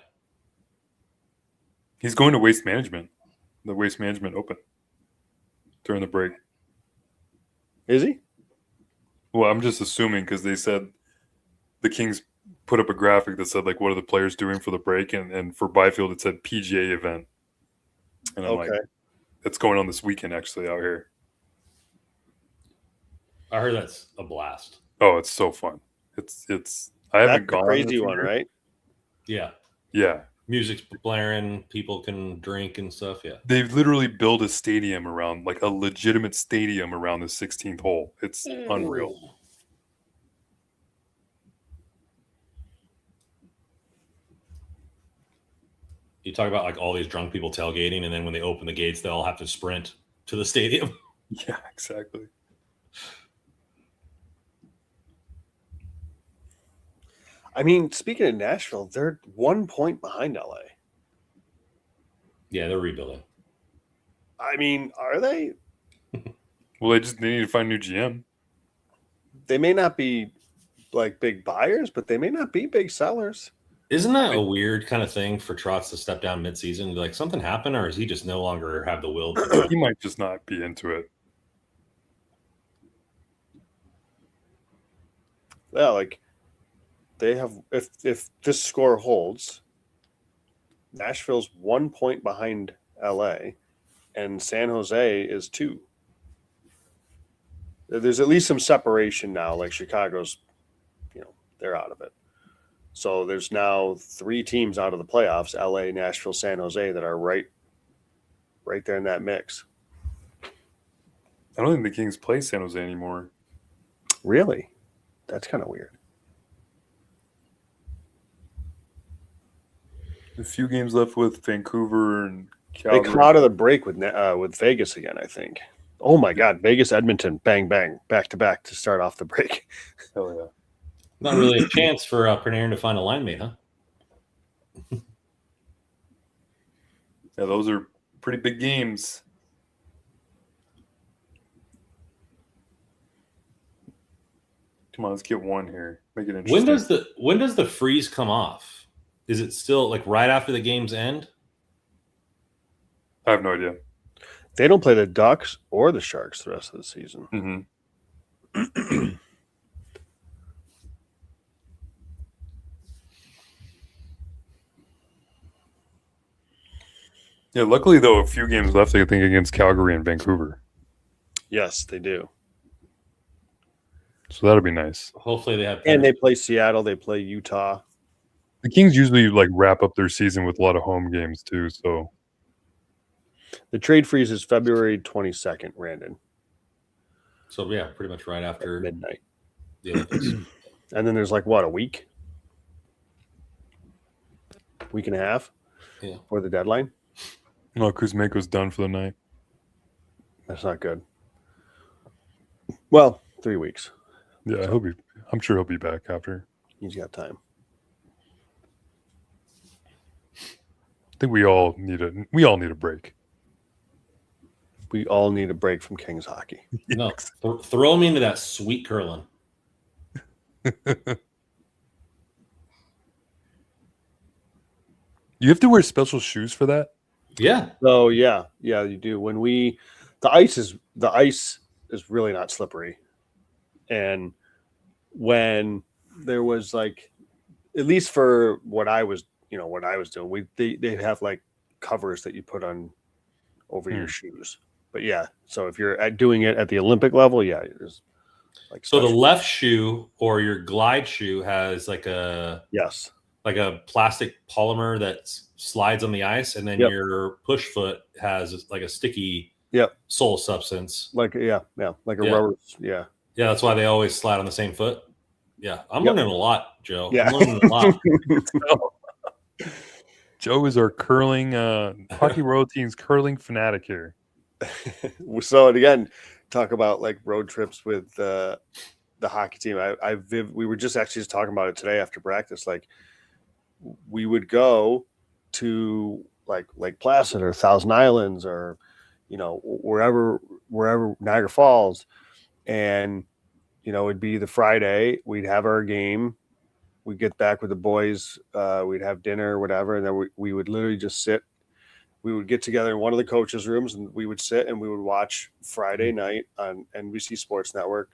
He's going to Waste Management. The Waste Management Open during the break. Is he? Well, I'm just assuming because they said the Kings put up a graphic that said, like, what are the players doing for the break? And for Byfield, it said PGA event. And I'm like, it's going on this weekend, actually, out here. I heard that's a blast. Oh, it's so fun. It's. I haven't gone. That's the crazy one, right? Yeah. Yeah. Music's blaring, people can drink and stuff. Yeah. They literally built a stadium around, like a legitimate stadium around the 16th hole. It's unreal. You talk about like all these drunk people tailgating, and then when they open the gates, they all have to sprint to the stadium. Yeah, exactly. I mean, speaking of Nashville, they're 1 point behind LA. Yeah, they're rebuilding. I mean, are they? Well, they need to find a new GM. They may not be like big buyers, but they may not be big sellers. Isn't that a weird kind of thing for Trotz to step down midseason? Like something happened, or is he just no longer have the will to do it? He might just not be into it. Yeah, like they have. If this score holds, Nashville's 1 point behind LA, and San Jose is 2. There's at least some separation now. Like Chicago's, they're out of it. So there's now 3 teams out of the playoffs: LA, Nashville, San Jose, that are right there in that mix. I don't think the Kings play San Jose anymore. Really? That's kind of weird. A few games left with Vancouver and Calgary. They come out of the break with Vegas again, I think. Oh my God, Vegas, Edmonton, bang, bang, back to back to start off the break. Hell yeah. Not really a chance for Panarin to find a line mate, huh? Yeah, those are pretty big games. Come on, let's get one here. Make it interesting. When does the freeze come off? Is it still like right after the games end? I have no idea. They don't play the Ducks or the Sharks the rest of the season. Mm-hmm. Yeah, luckily, though, a few games left, I think, against Calgary and Vancouver. Yes, they do. So that'll be nice. Hopefully they have. And they play Seattle. They play Utah. The Kings usually wrap up their season with a lot of home games too. So the trade freeze is February 22nd, Randon. So yeah, pretty much right after at midnight. The Olympics. And then there's a week and a half for the deadline. no, Kuzmenko's done for the night. That's not good. Well, 3 weeks. Yeah, I'm sure he'll be back after. He's got time. I think we all need a break. We all need a break from Kings hockey. No, throw me into that sweet curling. You have to wear special shoes for that? Yeah. So yeah, you do. When the ice is really not slippery, and when there was at least for what I was doing, they have covers that you put on over your shoes. But yeah, so if you're doing it at the Olympic level, yeah, there's so the left shoe or your glide shoe has a plastic polymer that slides on the ice, and then your push foot has a sticky sole substance. Rubber. Yeah. Yeah, that's why they always slide on the same foot. Yeah, I'm learning a lot, Joe. Yeah. I'm learning a lot. Joe is our curling hockey road team's curling fanatic here. So, and again, talk about road trips with the hockey team. We were just talking about it today after practice. We would go to Lake Placid or Thousand Islands or wherever Niagara Falls, and it'd be the Friday. We'd have our game. We'd get back with the boys. We'd have dinner or whatever, and then we would literally just sit. We would get together in one of the coaches' rooms, and we would sit and we would watch Friday night on NBC Sports Network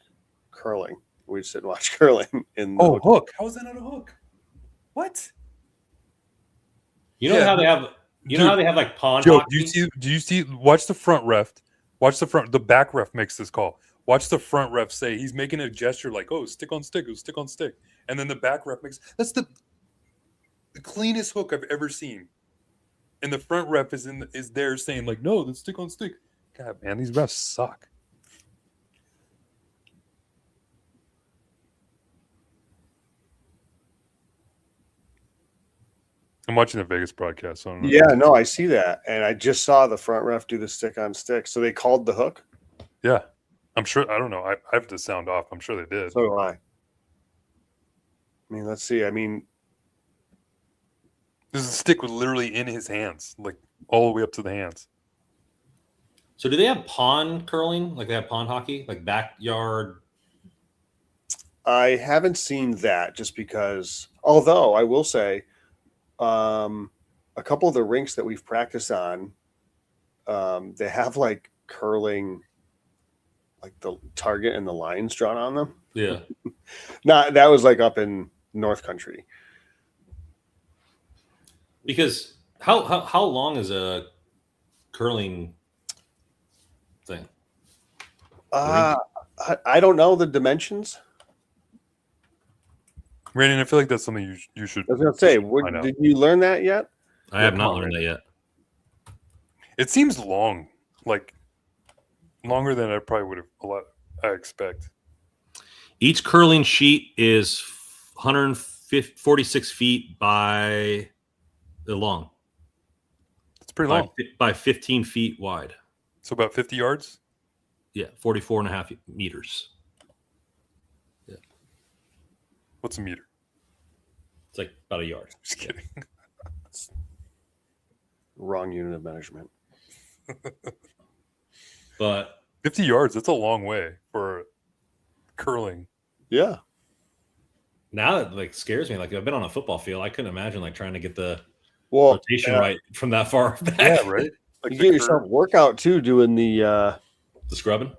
curling. We'd sit and watch curling in the hotel. Hook. How is that not a hook? What? You know how they have how they have pond Joe, hockey? do you see watch the front ref. Watch the back ref makes this call. Watch the front ref say he's making a gesture stick on stick, stick on stick. And then the back ref that's the cleanest hook I've ever seen. And the front ref is there saying no, that's stick on stick. God, man, these refs suck. I'm watching the Vegas broadcast. So I don't know. Yeah, no, I see that. And I just saw the front ref do the stick on stick. So they called the hook? Yeah. I'm sure. I don't know. I have to sound off. I'm sure they did. So do I. Let's see. This stick was literally in his hands, all the way up to the hands. So do they have pond curling? They have pond hockey? Backyard? I haven't seen that just because, although I will say, a couple of the rinks that we've practiced on, they have like curling, like the target and the lines drawn on them. Yeah. That was like up in North Country. Because how long is a curling thing? I don't know the dimensions. Brandon, I feel like that's something you should. I was gonna say, find out. did you learn that yet? I have not learned that yet. It seems long, like longer than I probably would have. I expect. Each curling sheet is 146 feet by long. It's pretty long. By 15 feet wide. So about 50 yards. Yeah, 44 and a half meters. Yeah. What's a meter? It's like about a yard. Just kidding. Wrong unit of measurement. But 50 yards, that's a long way for curling. Yeah. now that like scares me. Like I've been on a football field. I couldn't imagine like trying to get the Well, rotation right from that far back. Yeah, right. Like you get yourself a workout too doing the The scrubbing.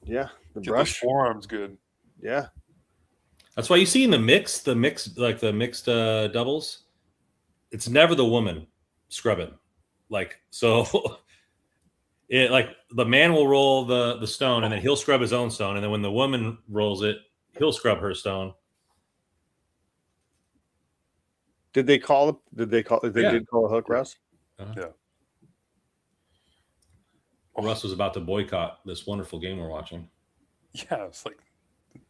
the get brush. those forearms good. Yeah. That's why you see in the mixed doubles, it's never the woman scrubbing. Like so, it like the man will roll the stone and then he'll scrub his own stone, and then when the woman rolls it, he'll scrub her stone. Did they call? They did call a hook, Russ? Yeah. Russ was about to boycott this wonderful game we're watching. Yeah, it's like the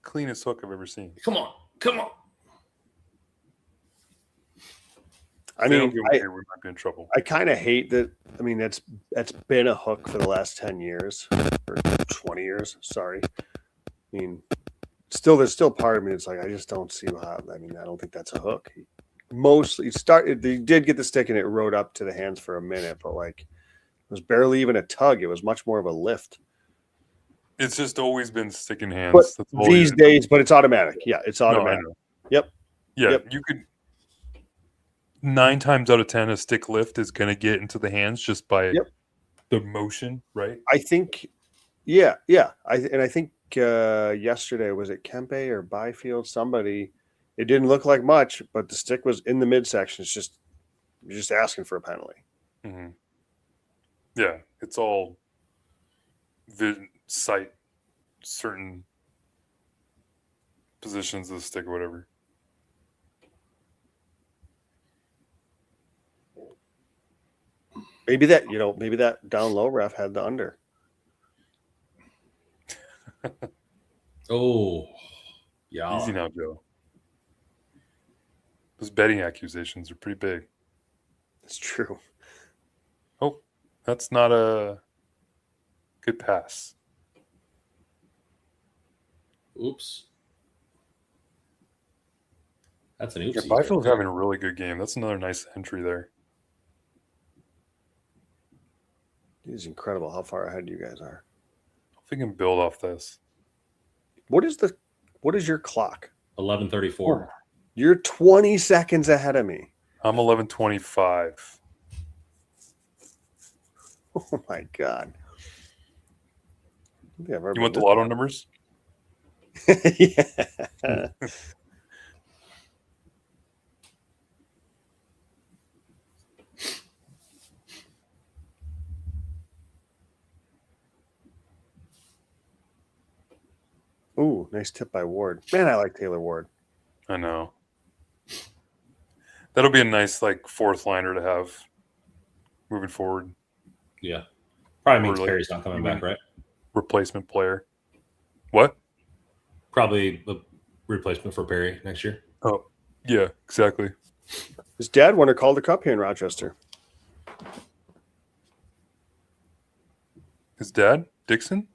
cleanest hook I've ever seen. Come on. I If they mean, don't get weird, we might be in trouble. I kind of hate that. I mean, that's been a hook for the last 10 years or 20 years. Sorry. I mean, there's still part of me that's like, I just don't see how. I mean, I don't think that's a hook. Mostly, they did get the stick and it rode up to the hands for a minute, but like, it was barely even a tug. It was much more of a lift. It's just always been sticking hands. But That's all these it is. days, but it's automatic. Yeah, it's No, I automatic. know. Yep. Yeah, Yep. you could 9 times out of 10 a stick lift is going to get into the hands just by the motion, right? I think, yeah. I think yesterday, was it Kempe or Byfield? Somebody, it didn't look like much, but the stick was in the midsection. It's just, you're just asking for a penalty. Mm-hmm. Yeah, it's all sight certain positions of the stick or whatever. Maybe that down low ref had the under. Oh, yeah. Easy now, Joe. Those betting accusations are pretty big. That's true. Oh, that's not a good pass. Oops. That's an Yeah, oopsie. Byfield's having a really good game. That's another nice entry there. It is incredible how far ahead you guys are. If we can build off this. What is your clock? 11:34. You're 20 seconds ahead of me. I'm 11:25. Oh my God. You want the lotto numbers? Yeah. Ooh, nice tip by Ward. Man, I like Taylor Ward. I know. That'll be a nice like fourth liner to have moving forward. Yeah. Probably means Or, like, Perry's not coming back, right? Replacement player. What? Probably the replacement for Perry next year. Oh, yeah, exactly. His dad won a Calder Cup here in Rochester. His dad, Dixon?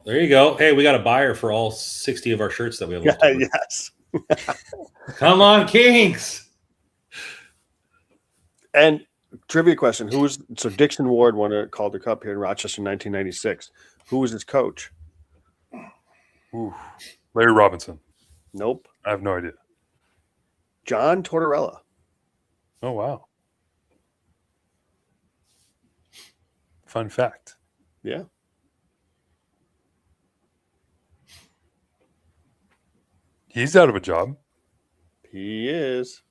There you go. Hey, we got a buyer for all 60 of our shirts that we have left. over. Yes. Come on, Kings. And trivia question: so Dixon Ward won a Calder Cup here in Rochester in 1996. Who was his coach? Ooh. Larry Robinson. Nope. I have no idea. John Tortorella. Oh, wow. Fun fact. Yeah. He's out of a job. He is.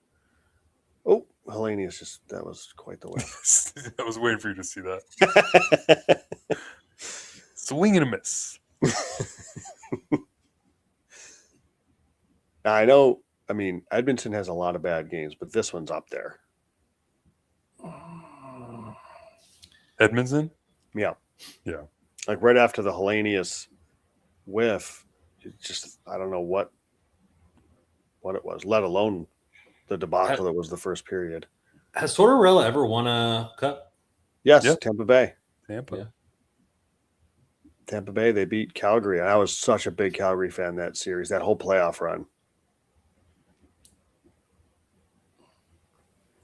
Oh, Hellenius that was quite the whiff. I was waiting for you to see that. Swing and a miss. I know. I mean, Edmonton has a lot of bad games, but this one's up there. Edmondson? Yeah. Yeah. Like right after the Hellenius whiff, it just I don't know what it was, let alone the debacle that was the first period. Has Tortorella ever won a cup? Yes, Yep. Tampa Bay. Tampa. Yeah. Tampa Bay, they beat Calgary. I was such a big Calgary fan that series, that whole playoff run.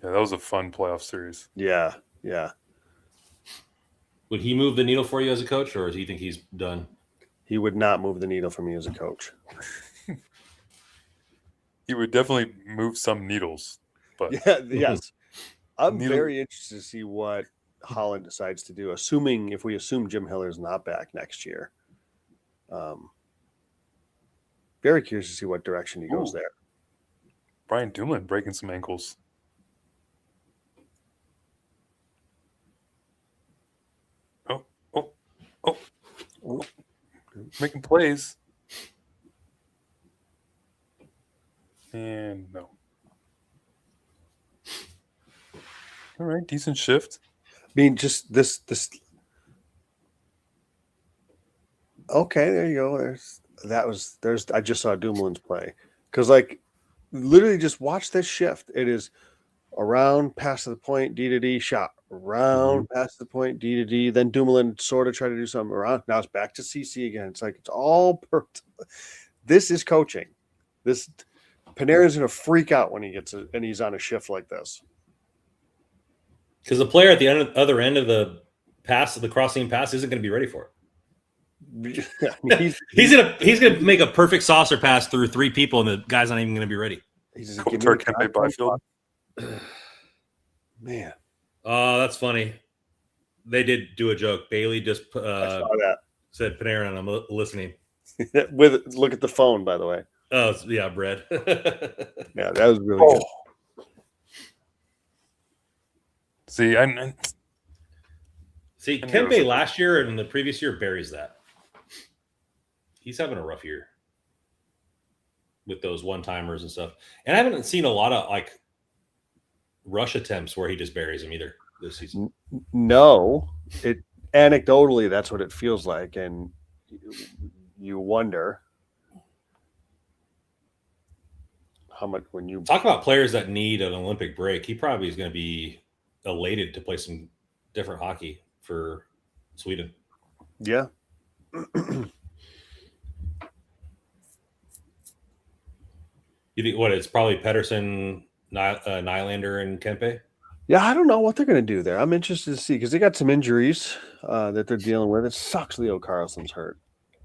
Yeah, that was a fun playoff series. Yeah, yeah. Would he move the needle for you as a coach, or do you think he's done? He would not move the needle for me as a coach. He would definitely move some needles, but Yeah, yes. I'm Needle- very interested to see what Holland decides to do, if we assume Jim Hiller's not back next year. Very curious to see what direction he goes Ooh. there. Brian Dumoulin breaking some ankles. Oh, making plays. And no. All right, decent shift. I mean, just this. Okay, there you go. I just saw Dumoulin's play because, like, literally, just watch this shift. It is around, past the point, D to D, shot around, past the point, D to D. Then Dumoulin sort of tried to do something around. Now it's back to CC again. It's like it's all perfect. This is coaching. This Panarin's going to freak out when he gets it and he's on a shift like this. Because the player at the other end of the pass, the crossing pass, isn't going to be ready for it. He's gonna make a perfect saucer pass through three people, and the guy's not even going to be ready. He's Kopitar Kempe Byfield. Man, Oh, that's funny. They did do a joke. Bailey just I saw that. said Panarin, and I'm listening. Look at the phone, by the way. Oh, yeah, Brad. Yeah, that was really good. See, See, I knew it was Kempe a- last year and the previous year buries that. He's having a rough year with those one-timers and stuff. And I haven't seen a lot of like rush attempts where he just buries them either this season. No, anecdotally that's what it feels like, and you wonder how much when you Talk about players that need an Olympic break. He probably is going to be elated to play some different hockey for Sweden. yeah. You think what? It's probably Pettersson, Nylander, and Kempe. Yeah, I don't know what they're going to do there. I'm interested to see because they got some injuries that they're dealing with. It sucks Leo Carlson's hurt.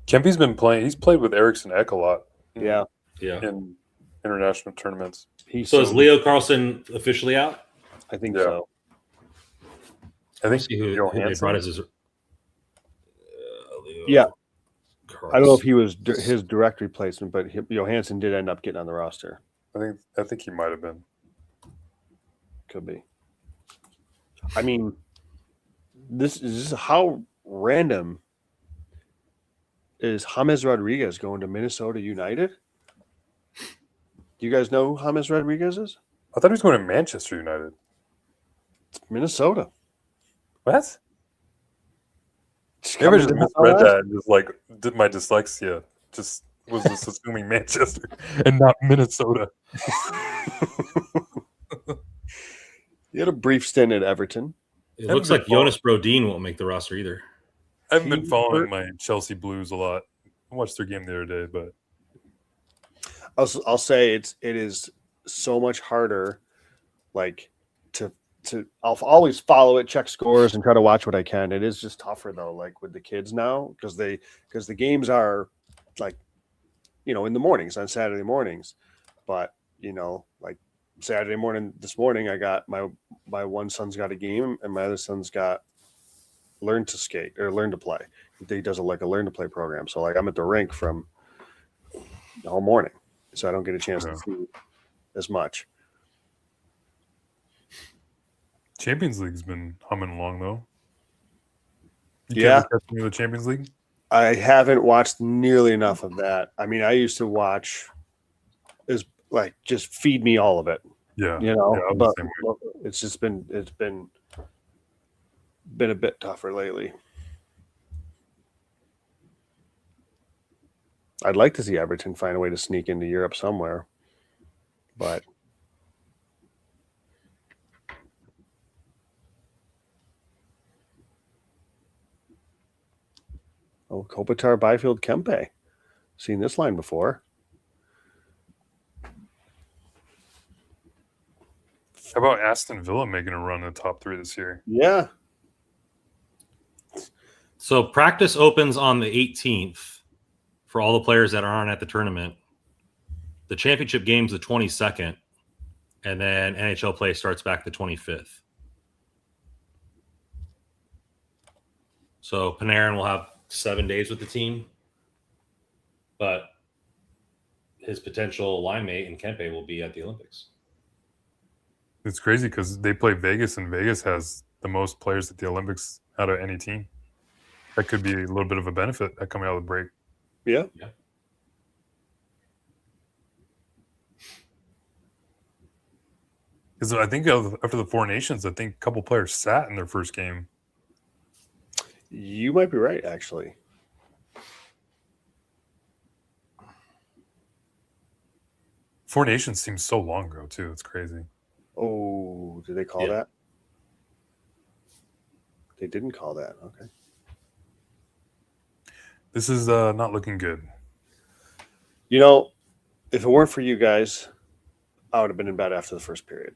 Kempe's been playing. He's played with Eriksson Ek a lot. Yeah. In international tournaments. So is Leo Carlson officially out? I think Yeah. so. I think See who they Johansson. brought as his. Yeah. Carlson. I don't know if he was his direct replacement, but Johansson did end up getting on the roster. I think he might have been. Could be. I mean, this is how random is James Rodriguez going to Minnesota United? Do you guys know who James Rodriguez is? I thought he was going to Manchester United. It's Minnesota. What? It's Maybe I just coming to misread MLS. that and just like did my dyslexia. Just was just assuming Manchester and not Minnesota. He had a brief stint at Everton. It looks like Jonas Brodin won't make the roster either. I haven't been following my Chelsea Blues a lot. I watched their game the other day, but I'll say it is so much harder, like to I'll always follow it, check scores, and try to watch what I can. It is just tougher though, like with the kids now, because the games are like in the mornings, on Saturday mornings. But, like Saturday morning, this morning, I got my one son's got a game and my other son's got learn to skate or learn to play. He does a learn to play program. So like I'm at the rink from all morning. So I don't get a chance to see as much. Champions League's been humming along though. Yeah. The Champions League? I haven't watched nearly enough of that. I mean, I used to watch just feed me all of it. Yeah. But it's been a bit tougher lately. I'd like to see Everton find a way to sneak into Europe somewhere, but Kopitar, Byfield, Kempe. Seen this line before. How about Aston Villa making a run in the top 3 this year? Yeah. So practice opens on the 18th for all the players that aren't at the tournament. The championship game's the 22nd, and then NHL play starts back the 25th. So Panarin will have 7 days with the team, but his potential line mate in Kempe will be at the Olympics. It's crazy because they play Vegas, and Vegas has the most players at the Olympics out of any team. That could be a little bit of a benefit coming out of the break. Yeah. Because I think after the Four Nations, I think a couple players sat in their first game. You might be right, actually. Four Nations seems so long ago, too. It's crazy. Oh, did they call that? They didn't call that. Okay. This is not looking good. If it weren't for you guys, I would have been in bed after the first period.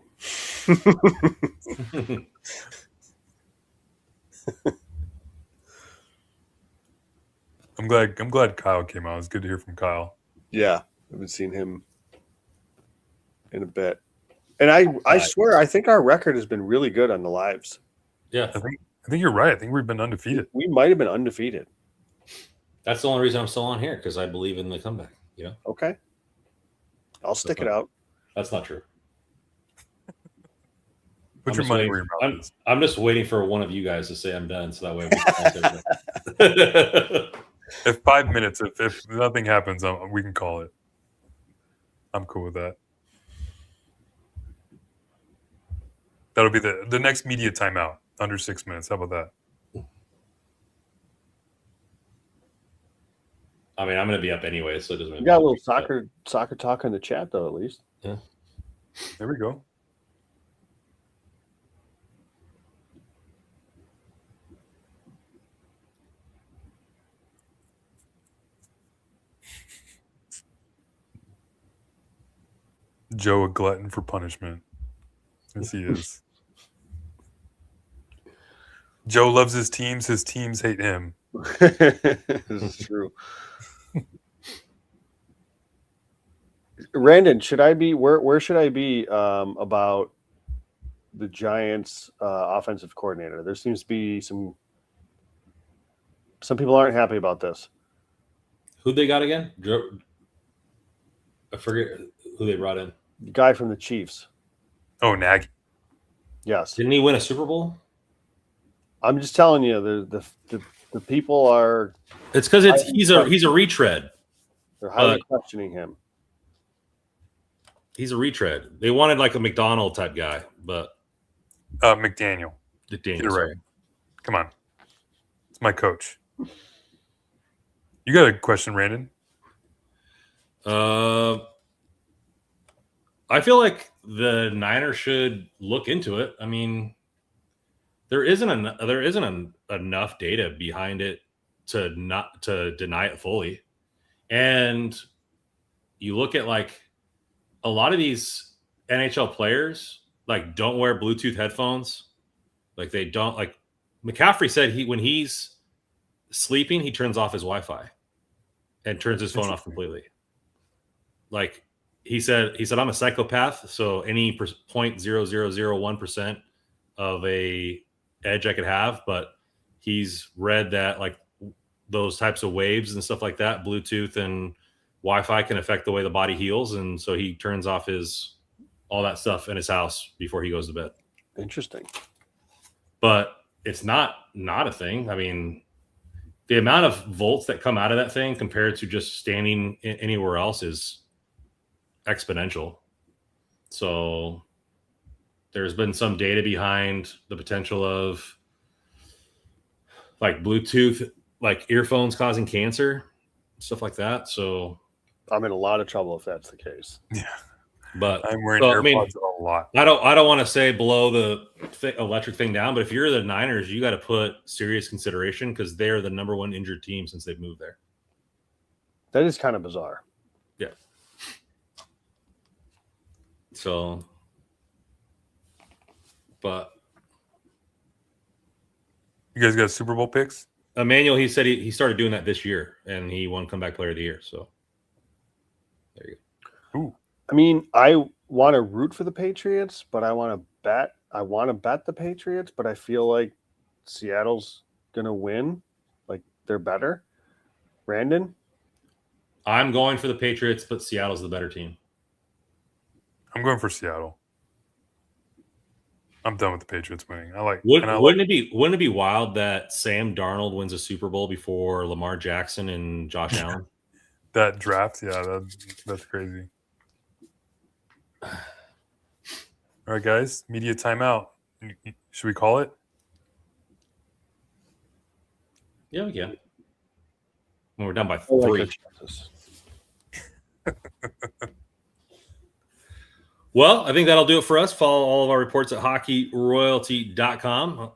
I'm glad Kyle came out. It's good to hear from Kyle. Yeah, I haven't seen him in a bit. And I swear, I think our record has been really good on the lives. Yeah. I think you're right. I think we've been undefeated. We might have been undefeated. That's the only reason I'm still on here, because I believe in the comeback. Okay. I'll stick it out. That's not true. Put your money where your mouth is. I'm just waiting for one of you guys to say I'm done, so that way we can If 5 minutes, if nothing happens, we can call it. I'm cool with that. That'll be the next media timeout, under 6 minutes. How about that? I mean, I'm going to be up anyway, so it doesn't matter. You got a little soccer talk in the chat, though, at least. Yeah. There we go. Joe, a glutton for punishment. Yes, he is. Joe loves his teams hate him. This is true. Randon, should I be where should I be about the Giants offensive coordinator? There seems to be some people aren't happy about this. Who they got again? I forget who they brought in. The guy from the Chiefs. Oh, Nagy. Yes. Didn't he win a Super Bowl? I'm just telling you, the people are. It's because he's a retread. They're highly questioning him. He's a retread. They wanted like a McDonald type guy, but McDaniel. You're right. Come on, it's my coach. You got a question, Brandon? I feel like the Niners should look into it. I mean, there isn't enough data behind it to deny it fully. And you look at like a lot of these NHL players like don't wear Bluetooth headphones. Like they don't like McCaffrey said when he's sleeping, he turns off his Wi-Fi and turns his phone off completely. like he said, I'm a psychopath. So any 0.0001% of a edge I could have, but he's read that like those types of waves and stuff like that, Bluetooth and Wi-Fi can affect the way the body heals. And so he turns off all that stuff in his house before he goes to bed. Interesting. But it's not a thing. I mean, the amount of volts that come out of that thing compared to just standing anywhere else is exponential. So there's been some data behind the potential of like Bluetooth, like earphones causing cancer, stuff like that. So I'm in a lot of trouble if that's the case. Yeah. But I'm wearing so, AirPods I mean, a lot. I don't want to say blow the electric thing down, but if you're the Niners, you got to put serious consideration because they're the number one injured team since they've moved there. That is kind of bizarre. Yeah. So, but You guys got Super Bowl picks? Emmanuel, he said he started doing that this year and he won comeback player of the year. So there you go. Ooh. I mean, I want to root for the Patriots, but I want to bet. I want to bet the Patriots, but I feel like Seattle's gonna win. Like they're better. Brandon, I'm going for the Patriots, but Seattle's the better team. I'm going for Seattle. I'm done with the Patriots winning. Wouldn't it be wild that Sam Darnold wins a Super Bowl before Lamar Jackson and Josh Allen? That draft? Yeah, that's crazy. All right, guys, media timeout. Should we call it? Yeah, we can. When we're done by I like 3. their chances. Well, I think that'll do it for us. Follow all of our reports at hockeyroyalty.com.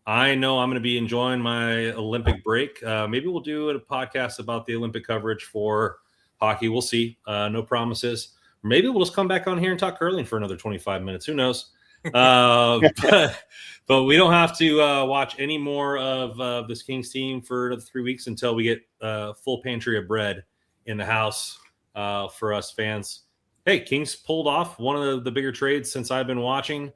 I know I'm going to be enjoying my Olympic break. Maybe we'll do a podcast about the Olympic coverage for hockey. We'll see. No promises. Maybe we'll just come back on here and talk curling for another 25 minutes. Who knows? But we don't have to watch any more of this Kings team for another 3 weeks until we get full pantry of bread in the house for us fans. Hey, Kings pulled off one of the bigger trades since I've been watching.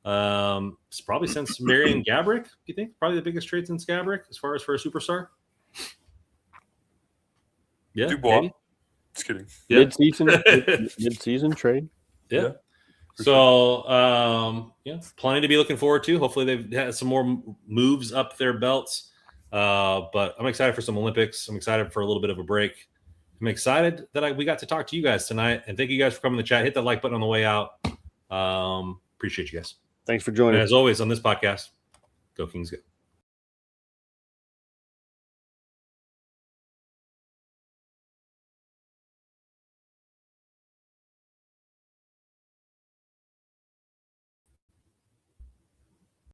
It's probably since Marian Gaborik, you think? Probably the biggest trade since Gaborik as far as for a superstar? Yeah, Dubois. maybe. Just kidding. Yeah. Mid-season trade. Yeah. For So, plenty to be looking forward to. Hopefully they've had some more moves up their belts. But I'm excited for some Olympics. I'm excited for a little bit of a break. I'm excited that we got to talk to you guys tonight. And thank you guys for coming to the chat. Hit that like button on the way out. Appreciate you guys. Thanks for joining. And as always on this podcast, go Kings go.